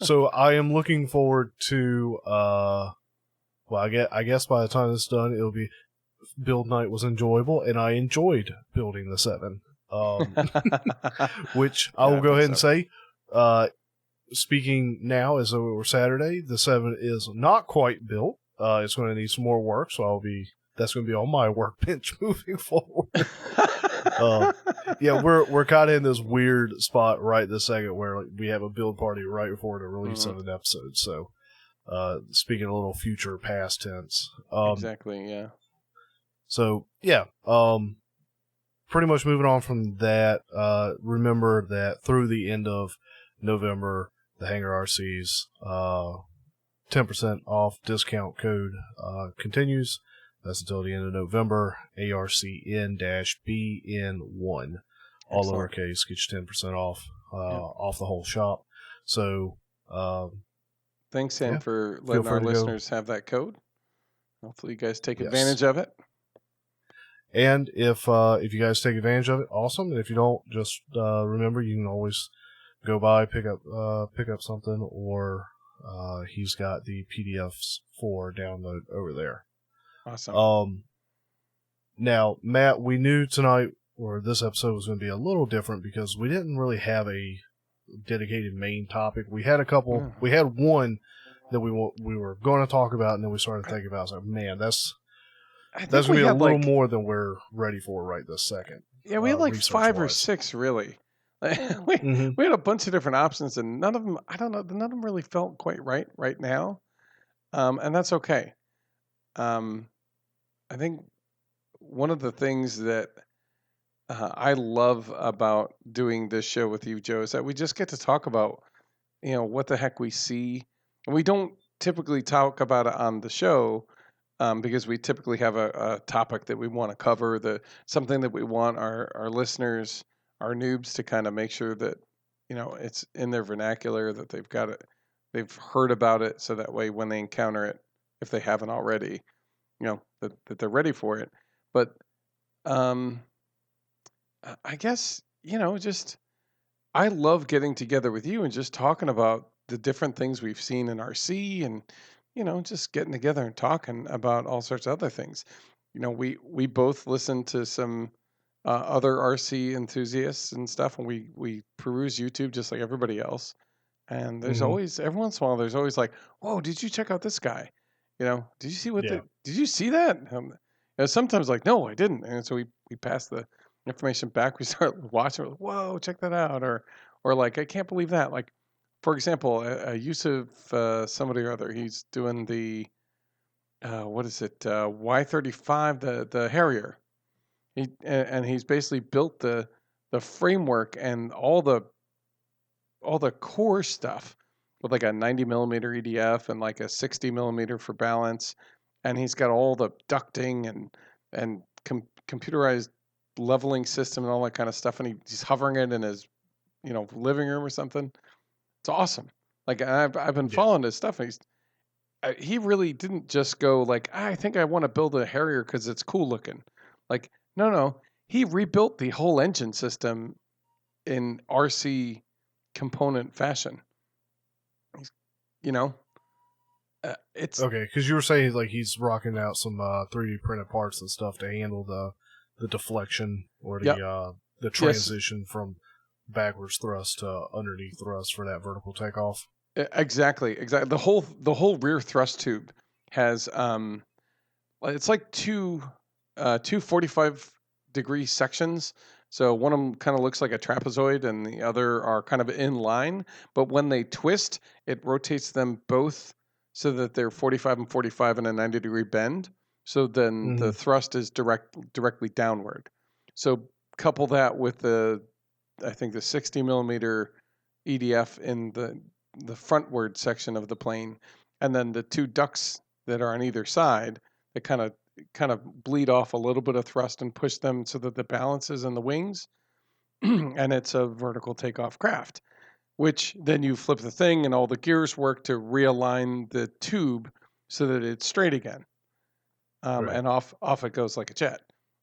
So I am looking forward to. I guess by the time it's done, it'll be build night was enjoyable, and I enjoyed building the 7. Which I will go ahead and say. Speaking now as though it were Saturday, the 7 is not quite built. It's going to need some more work, so that's going to be on my workbench moving forward. Yeah, we're kind of in this weird spot right this second where we have a build party right before the release of an episode. So, speaking a little future past tense. Exactly. Yeah. So yeah, pretty much moving on from that. Remember that through the end of November, the Hangar RC's 10% off discount code continues. That's until the end of November. ARCN-BN1. All lowercase gets you 10% off off the whole shop. So thanks, Sam, for letting our listeners have that code. Hopefully you guys take advantage of it. And if you guys take advantage of it, awesome. And if you don't, just remember you can always go by, pick up something, or he's got the PDFs for download over there. Awesome. Now, Matt, we knew tonight, or this episode was going to be a little different because we didn't really have a dedicated main topic. We had a couple. Yeah. We had one that we were going to talk about, and then we started thinking about. So, man, that's going to be a little more than we're ready for right this second. Yeah, we had 5 or 6 really. We had a bunch of different options, and none of them, I don't know, none of them really felt quite right now, and that's okay. I think one of the things that I love about doing this show with you, Joe, is that we just get to talk about, what the heck we see. And we don't typically talk about it on the show because we typically have a topic that we want to cover, something that we want our listeners, our noobs, to kind of make sure that it's in their vernacular, that they've got it, they've heard about it, so that way when they encounter it, if they haven't already, that they're ready for it. But I guess just I love getting together with you and just talking about the different things we've seen in RC, and just getting together and talking about all sorts of other things. We both listen to some other RC enthusiasts and stuff, and we peruse YouTube just like everybody else. And there's always, every once in a while, there's always like, "Whoa, did you check out this guy? Did you see did you see that?" Sometimes like, "No, I didn't." And so we pass the information back. We start watching. Whoa, check that out! Or like, I can't believe that. Like, for example, Yusuf, somebody or other, he's doing the what is it? Y35, the Harrier. He's basically built the framework and all the core stuff with like a 90 millimeter EDF and like a 60 millimeter for balance, and he's got all the ducting and computerized leveling system and all that kind of stuff, and he's hovering it in his living room or something. It's awesome. Like, I've been following his stuff, and he really didn't just go like, I think I want to build a Harrier because it's cool looking. Like, no, he rebuilt the whole engine system in RC component fashion. You know, it's okay, because you were saying like he's rocking out some 3D printed parts and stuff to handle the deflection or the transition from backwards thrust to underneath thrust for that vertical takeoff. Exactly. The whole rear thrust tube has it's like two 45-degree sections. So one of them kind of looks like a trapezoid and the other are kind of in line. But when they twist, it rotates them both so that they're 45 and 45 in a 90-degree bend. So then the thrust is directly downward. So couple that with I think the 60 millimeter EDF in the frontward section of the plane, and then the two ducts that are on either side that kind of bleed off a little bit of thrust and push them so that the balance is in the wings, and it's a vertical takeoff craft. Which then you flip the thing, and all the gears work to realign the tube so that it's straight again, Right. and off it goes like a jet.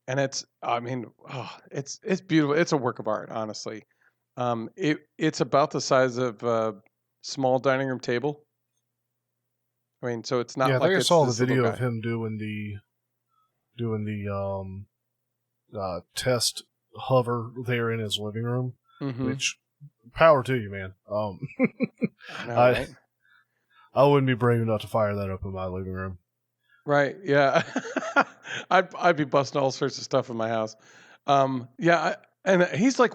And it's beautiful. It's a work of art, honestly. It's about the size of a small dining room table. I mean, so it's not Yeah, I like think I it's saw the this little video guy. of him doing the test hover there in his living room, which power to you, man. I know, right? I wouldn't be brave enough to fire that up in my living room. Right. Yeah. I'd be busting all sorts of stuff in my house. Yeah. And he's like,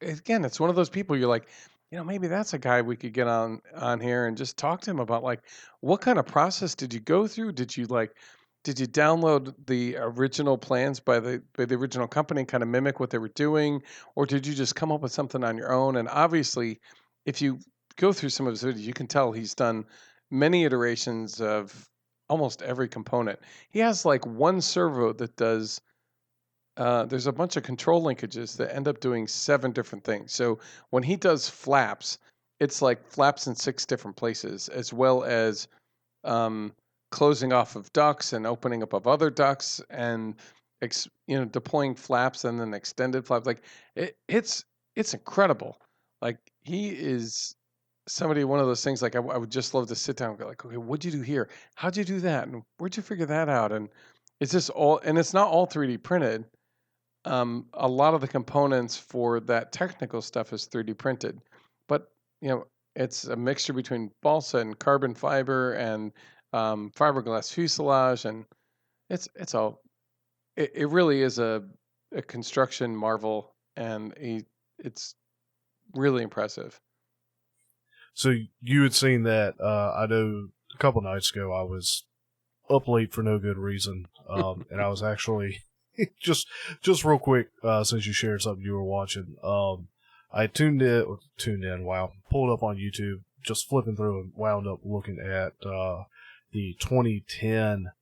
again, it's one of those people you're like, maybe that's a guy we could get on here and just talk to him about, like, what kind of process did you go through? Did you download the original plans by the original company and kind of mimic what they were doing? Or did you just come up with something on your own? And obviously, if you go through some of his videos, you can tell he's done many iterations of almost every component. He has like one servo that does there's a bunch of control linkages that end up doing 7 different things. So when he does flaps, it's like flaps in 6 different places, as well as closing off of ducts and opening up of other ducts, and deploying flaps and then extended flaps. Like it's incredible. Like he is somebody, one of those things, like I would just love to sit down and go like, okay, what'd you do here? How'd you do that? And where'd you figure that out? And it's just and it's not all 3D printed. A lot of the components for that technical stuff is 3D printed, but it's a mixture between balsa and carbon fiber and fiberglass fuselage, and it really is a construction marvel, and it's really impressive. So you had seen that. I know a couple nights ago I was up late for no good reason, and I was actually just real quick, since you shared something you were watching. I tuned in. Wow, pulled up on YouTube, just flipping through, and wound up looking at the 2010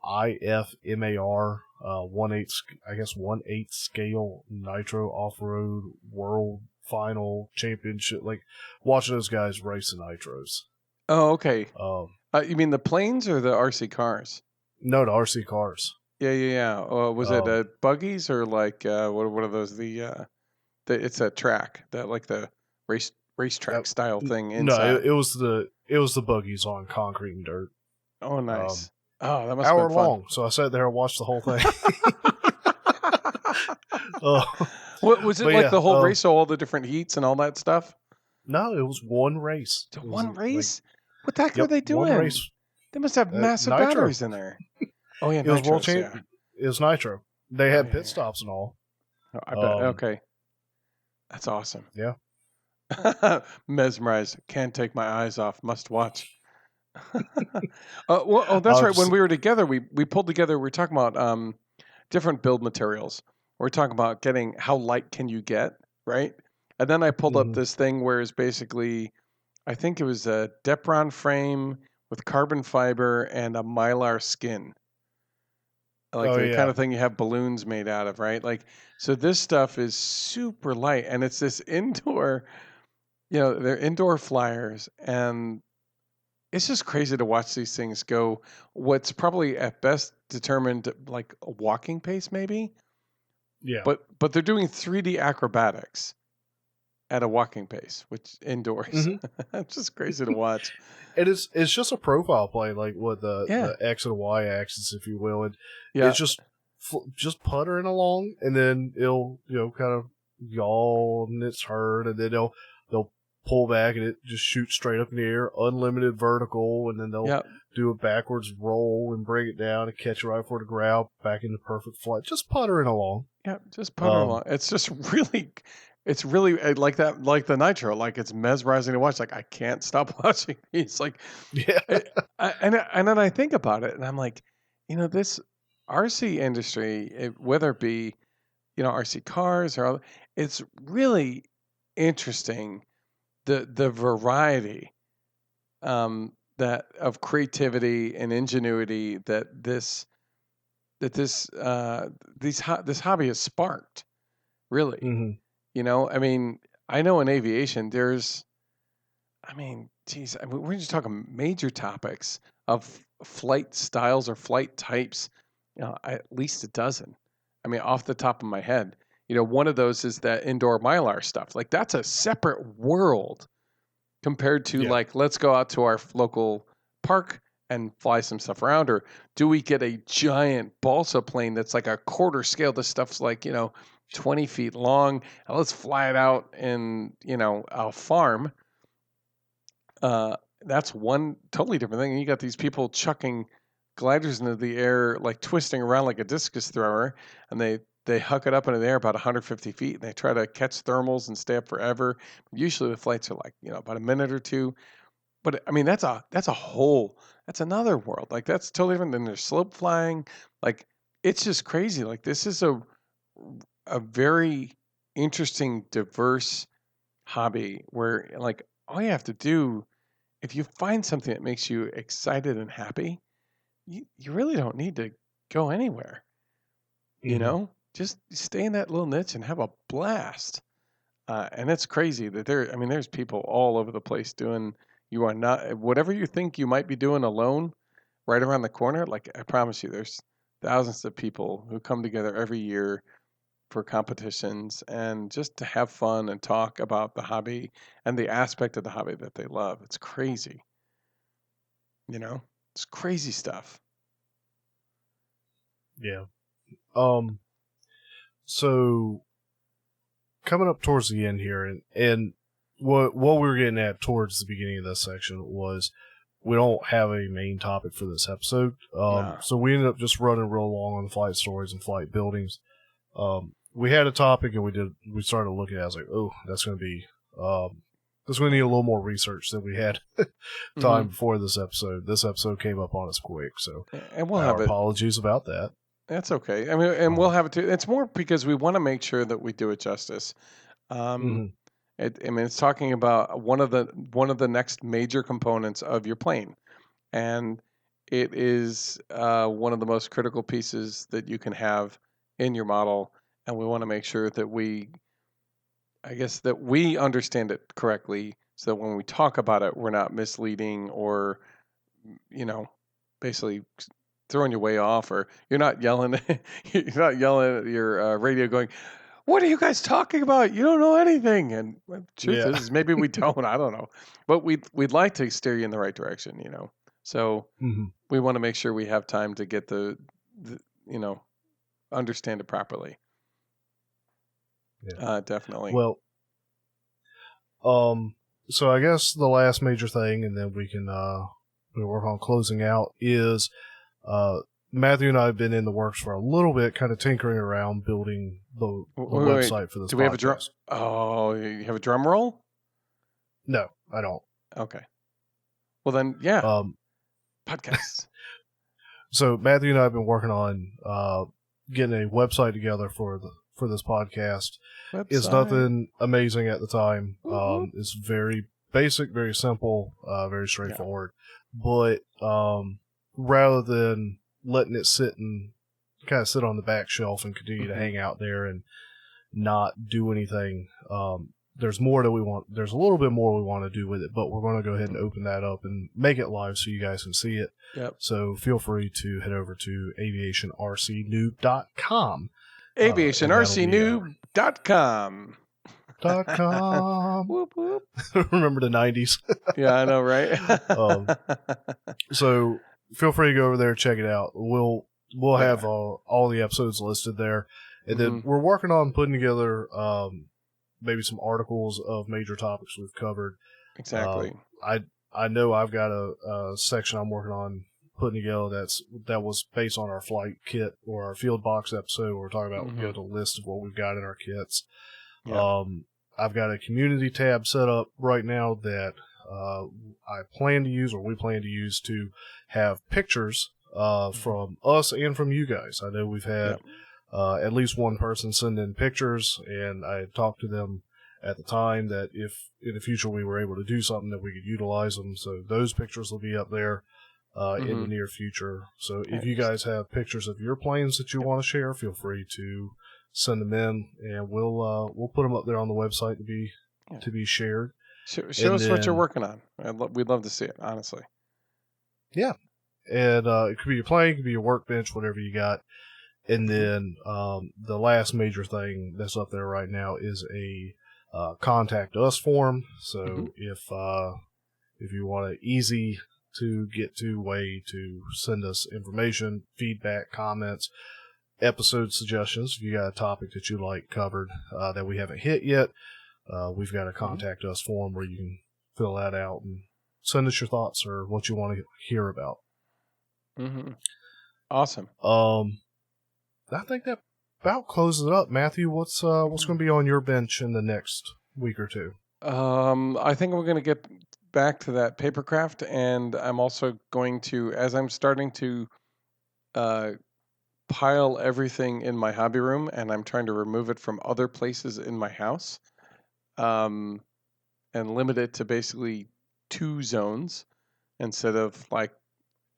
IFMAR 1/8 scale Nitro off road world final championship. Like watching those guys race the Nitros. Oh, okay. You mean the planes or the RC cars? No, the RC cars. Yeah. Was it buggies or like what are those? It's a track that like the racetrack style thing inside. No, it was the buggies on concrete and dirt. Oh, nice. That must have hour been fun. long. So I sat there and watched the whole thing. What was it like? The whole race, so all the different heats and all that stuff? No, it was one race. One race? What the heck are they doing? One race. They must have massive batteries in there. Oh yeah, it was world champion. It was Nitro. They had pit stops and all. Oh, I bet. Okay, that's awesome. Yeah. Mesmerized. Can't take my eyes off. Must watch. That's right. When we were together, we pulled together. We were talking about different build materials. We're talking about getting how light can you get, right? And then I pulled up this thing where it's basically, I think it was a Depron frame with carbon fiber and a Mylar skin. Like the kind of thing you have balloons made out of, right? Like, so this stuff is super light, and it's this indoor, they're indoor flyers, and it's just crazy to watch these things go. What's probably at best determined like a walking pace, maybe. Yeah. But they're doing 3D acrobatics at a walking pace, which indoors. It's just crazy to watch. It's just a profile plane, like with the X and Y axis, if you will, and it's just puttering along, and then it'll kind of yaw and its herd, and then they'll pull back and it just shoots straight up in the air, unlimited vertical, and then they'll do a backwards roll and bring it down and catch it right before the ground, back into perfect flight, just puttering along. Yeah, just puttering along. It's just really. It's really like that, like the Nitro. Like it's mesmerizing to watch. Like I can't stop watching. It's like, and then I think about it, and I'm like, this RC industry, whether it be, RC cars or other, it's really interesting. The variety, that of creativity and ingenuity this hobby has sparked. Really. Mm-hmm. I mean, I know in aviation, we're just talking major topics of flight styles or flight types, at least a dozen. I mean, off the top of my head, one of those is that indoor Mylar stuff. Like that's a separate world compared to like, let's go out to our local park and fly some stuff around, or do we get a giant balsa plane that's like a quarter scale? This stuff's like, 20 feet long, and let's fly it out in, a farm. That's one totally different thing. And you got these people chucking gliders into the air, like twisting around like a discus thrower, and they huck it up into the air about 150 feet, and they try to catch thermals and stay up forever. Usually the flights are like, about a minute or two. But I mean, that's another world. Like that's totally different than their slope flying. Like it's just crazy. Like this is a very interesting, diverse hobby where like all you have to do, if you find something that makes you excited and happy, you really don't need to go anywhere. Mm-hmm. Just stay in that little niche and have a blast. And it's crazy that there's people all over the place doing, you are not, whatever you think you might be doing alone right around the corner. Like I promise you, there's thousands of people who come together every year for competitions and just to have fun and talk about the hobby and the aspect of the hobby that they love. It's crazy. It's crazy stuff. Yeah. So coming up towards the end here, and what we were getting at towards the beginning of this section was we don't have a main topic for this episode. So we ended up just running real long on flight stories and flight buildings. We had a topic and we started looking at it. I was like, oh, that's going to be, that's going to need a little more research than we had time before this episode. This episode came up on us quick. So and we'll have apologies about that. That's okay. I mean, and we'll have it too. It's more because we want to make sure that we do it justice. It's talking about one of the next major components of your plane, and it is one of the most critical pieces that you can have in your model. And we want to make sure that we understand it correctly, so that when we talk about it, we're not misleading or, basically throwing your way off, or you're not yelling at your radio going, what are you guys talking about? You don't know anything. And the truth is maybe we don't. I don't know. But we'd like to steer you in the right direction, So we want to make sure we have time to get the understand it properly. Yeah. Definitely. Well, so I guess the last major thing, and then we can work on closing out, is Matthew and I have been in the works for a little bit, kind of tinkering around building the website for this podcast. Do we have a drum? Oh, you have a drum roll? No, I don't. Okay. Well then, yeah. Podcasts. So Matthew and I have been working on getting a website together for this podcast. It's nothing amazing at the time. It's very basic, very simple, very straightforward. Yeah. But rather than letting it sit on the back shelf and continue to hang out there and not do anything, there's a little bit more we want to do with it, but we're going to go ahead and open that up and make it live so you guys can see it. Yep. So feel free to head over to aviationrcnoob.com AviationRCNoob.com. .com. Whoop, whoop. Remember the 90s? Yeah, I know, right? So feel free to go over there, check it out. We'll have all the episodes listed there. And then we're working on putting together maybe some articles of major topics we've covered. Exactly. I know I've got a section I'm working on putting together that was based on our flight kit or our field box episode where we're talking about the list of what we've got in our kits. Yeah. I've got a community tab set up right now that I plan to use, or we plan to use, to have pictures from us and from you guys. I know we've had at least one person send in pictures, and I had talked to them at the time that if in the future we were able to do something that we could utilize them. So those pictures will be up there in the near future. So if you guys have pictures of your planes that you want to share, feel free to send them in, and we'll put them up there on the website to be shared. Show us what you're working on. We'd love to see it, honestly. Yeah, and it could be your plane, it could be your workbench, whatever you got. And then the last major thing that's up there right now is a contact us form. So if you want an easy to get to way to send us information, feedback, comments, episode suggestions, if you got a topic that you like covered that we haven't hit yet, we've got a contact us form where you can fill that out and send us your thoughts or what you want to hear about. Awesome. I think that about closes it up. Matthew, what's going to be on your bench in the next week or two? I think we're going to get back to that papercraft, and I'm also going to, as I'm starting to pile everything in my hobby room, and I'm trying to remove it from other places in my house, and limit it to basically 2 zones instead of like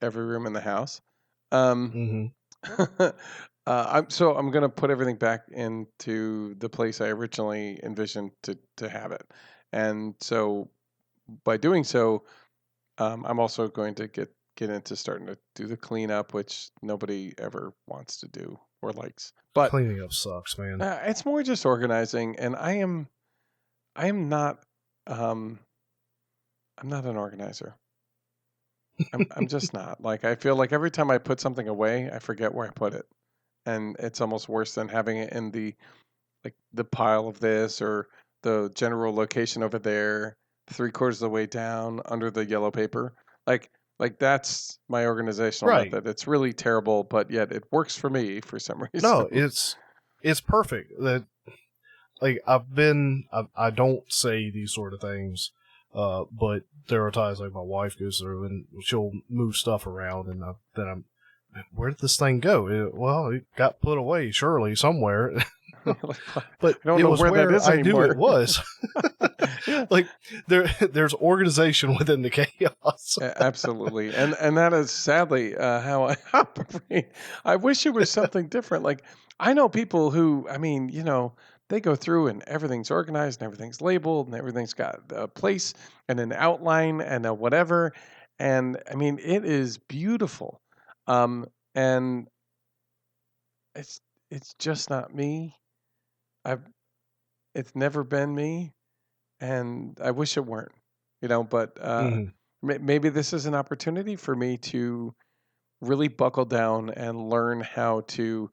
every room in the house. I'm going to put everything back into the place I originally envisioned to have it, and so by doing so, I'm also going to get into starting to do the cleanup, which nobody ever wants to do or likes. But cleaning up sucks, man. It's more just organizing, and I am not. I'm not an organizer. I'm just not. Like, I feel like every time I put something away, I forget where I put it, and it's almost worse than having it in the pile of this or the general location over there, 3/4 of the way down under the yellow paper. Like that's my organizational method. It's really terrible, but yet it works for me for some reason. No, it's perfect. That like I don't say these sort of things, but there are times like my wife goes through and she'll move stuff around, and then I'm, where did this thing go? It got put away surely somewhere. But I don't know where that is anymore. I knew it was. Like there's organization within the chaos. Absolutely, and that is sadly how I operate. I wish it was something different. Like, I know people who, I mean, they go through and everything's organized and everything's labeled and everything's got a place and an outline and a whatever. And I mean, it is beautiful. And it's just not me. It's never been me, and I wish it weren't, but maybe this is an opportunity for me to really buckle down and learn how to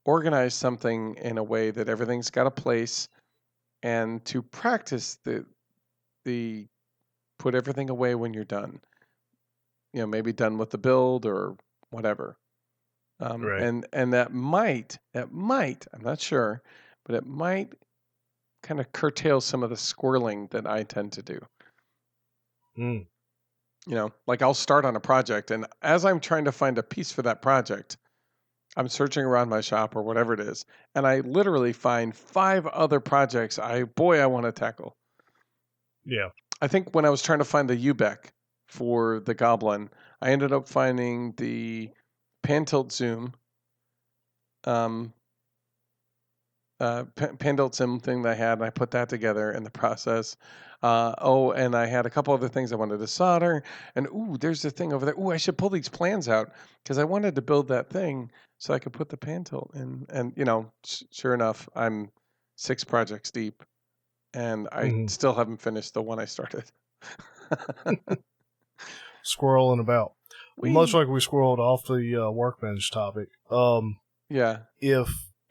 organize something in a way that everything's got a place, and to practice the put everything away when you're done. Maybe done with the build or whatever. And that might, I'm not sure, but it might kind of curtail some of the squirreling that I tend to do. Like, I'll start on a project, and as I'm trying to find a piece for that project, I'm searching around my shop or whatever it is, and I literally find 5 other projects I want to tackle. Yeah. I think when I was trying to find the UBEC for the Goblin, I ended up finding the pan tilt zoom. Pandolt sim thing that I had, and I put that together in the process. And I had a couple other things I wanted to solder. And there's the thing over there. I should pull these plans out because I wanted to build that thing so I could put the Pandolt in. And sure enough, I'm 6 projects deep, and I still haven't finished the one I started. Squirreling about. Much like we squirreled off the workbench topic. Yeah.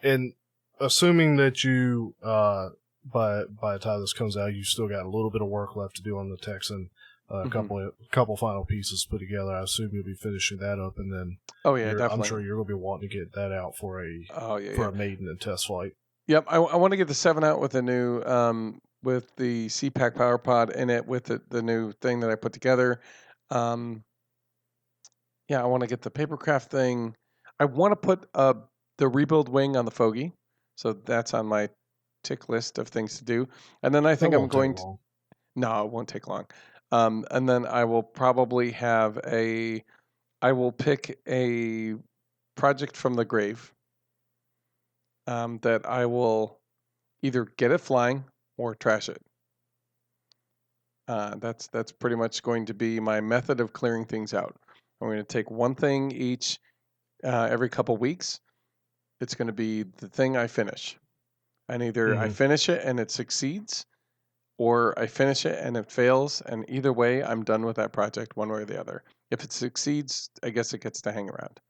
And assuming that you, by the time this comes out, you still got a little bit of work left to do on the Texan, a couple final pieces put together. I assume you'll be finishing that up, and then definitely. I'm sure you're going to be wanting to get that out for a maiden and test flight. Yep, I want to get the 7 out with the new with the CPAC power pod in it with the new thing that I put together. I want to get the Papercraft thing. I want to put the rebuild wing on the Fogy, so that's on my tick list of things to do. And then I think I'm going to. No, it won't take long. And then I will probably have I will pick a project from the grave that I will either get it flying or trash it. That's pretty much going to be my method of clearing things out. I'm going to take one thing each every couple weeks. It's going to be the thing I finish. And either I finish it and it succeeds, or I finish it and it fails. And either way, I'm done with that project one way or the other. If it succeeds, I guess it gets to hang around.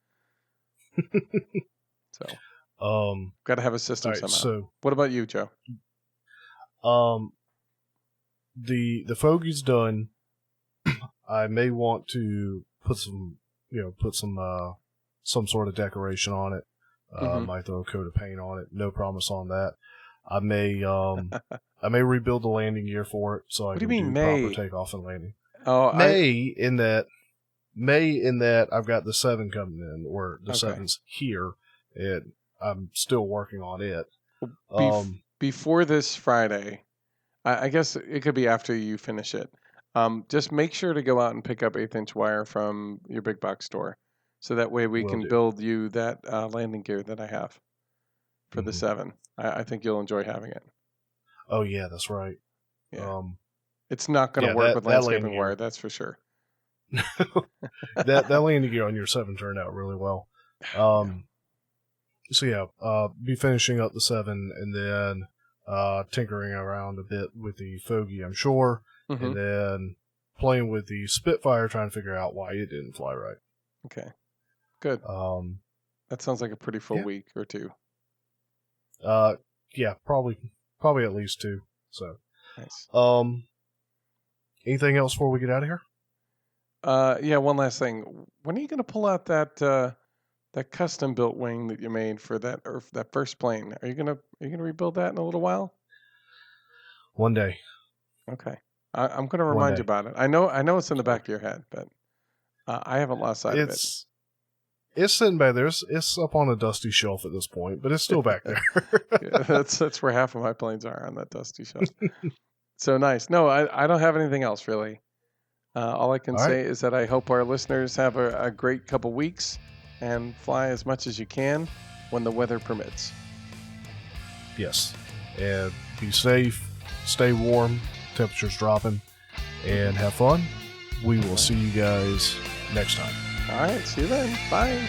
So, got to have a system somehow. So, what about you, Joe? The Fogy's done. I may want to put some sort of decoration on it. Might throw a coat of paint on it. No promise on that. I may rebuild the landing gear for it so I can do proper takeoff and landing. In that I've got the 7 coming in, or the 7's here, and I'm still working on it. Before this Friday, I guess it could be after you finish it. Just make sure to go out and pick up 1/8-inch wire from your big box store. So that way we can build you that landing gear that I have for the 7. I think you'll enjoy having it. Oh, yeah, that's right. Yeah. It's not going to work with landscaping wire, that's for sure. that landing gear on your 7 turned out really well. Be finishing up the 7 and then tinkering around a bit with the Fogy, I'm sure, and then playing with the Spitfire, trying to figure out why it didn't fly right. Okay. Good. That sounds like a pretty full week or 2. Probably at least 2. So, nice. Anything else before we get out of here? One last thing. When are you going to pull out that custom built wing that you made for that first plane? Are you gonna rebuild that in a little while? One day. Okay. I'm going to remind you about it. I know it's in the back of your head, but I haven't lost sight of it. It's sitting back there. It's up on a dusty shelf at this point, but it's still back there. Yeah, that's where half of my planes are, on that dusty shelf. So nice. No, I don't have anything else really. All I can say is that I hope our listeners have a great couple weeks and fly as much as you can when the weather permits. Yes. And be safe, stay warm, temperatures dropping, and have fun. We will see you guys next time. All right. See you then. Bye.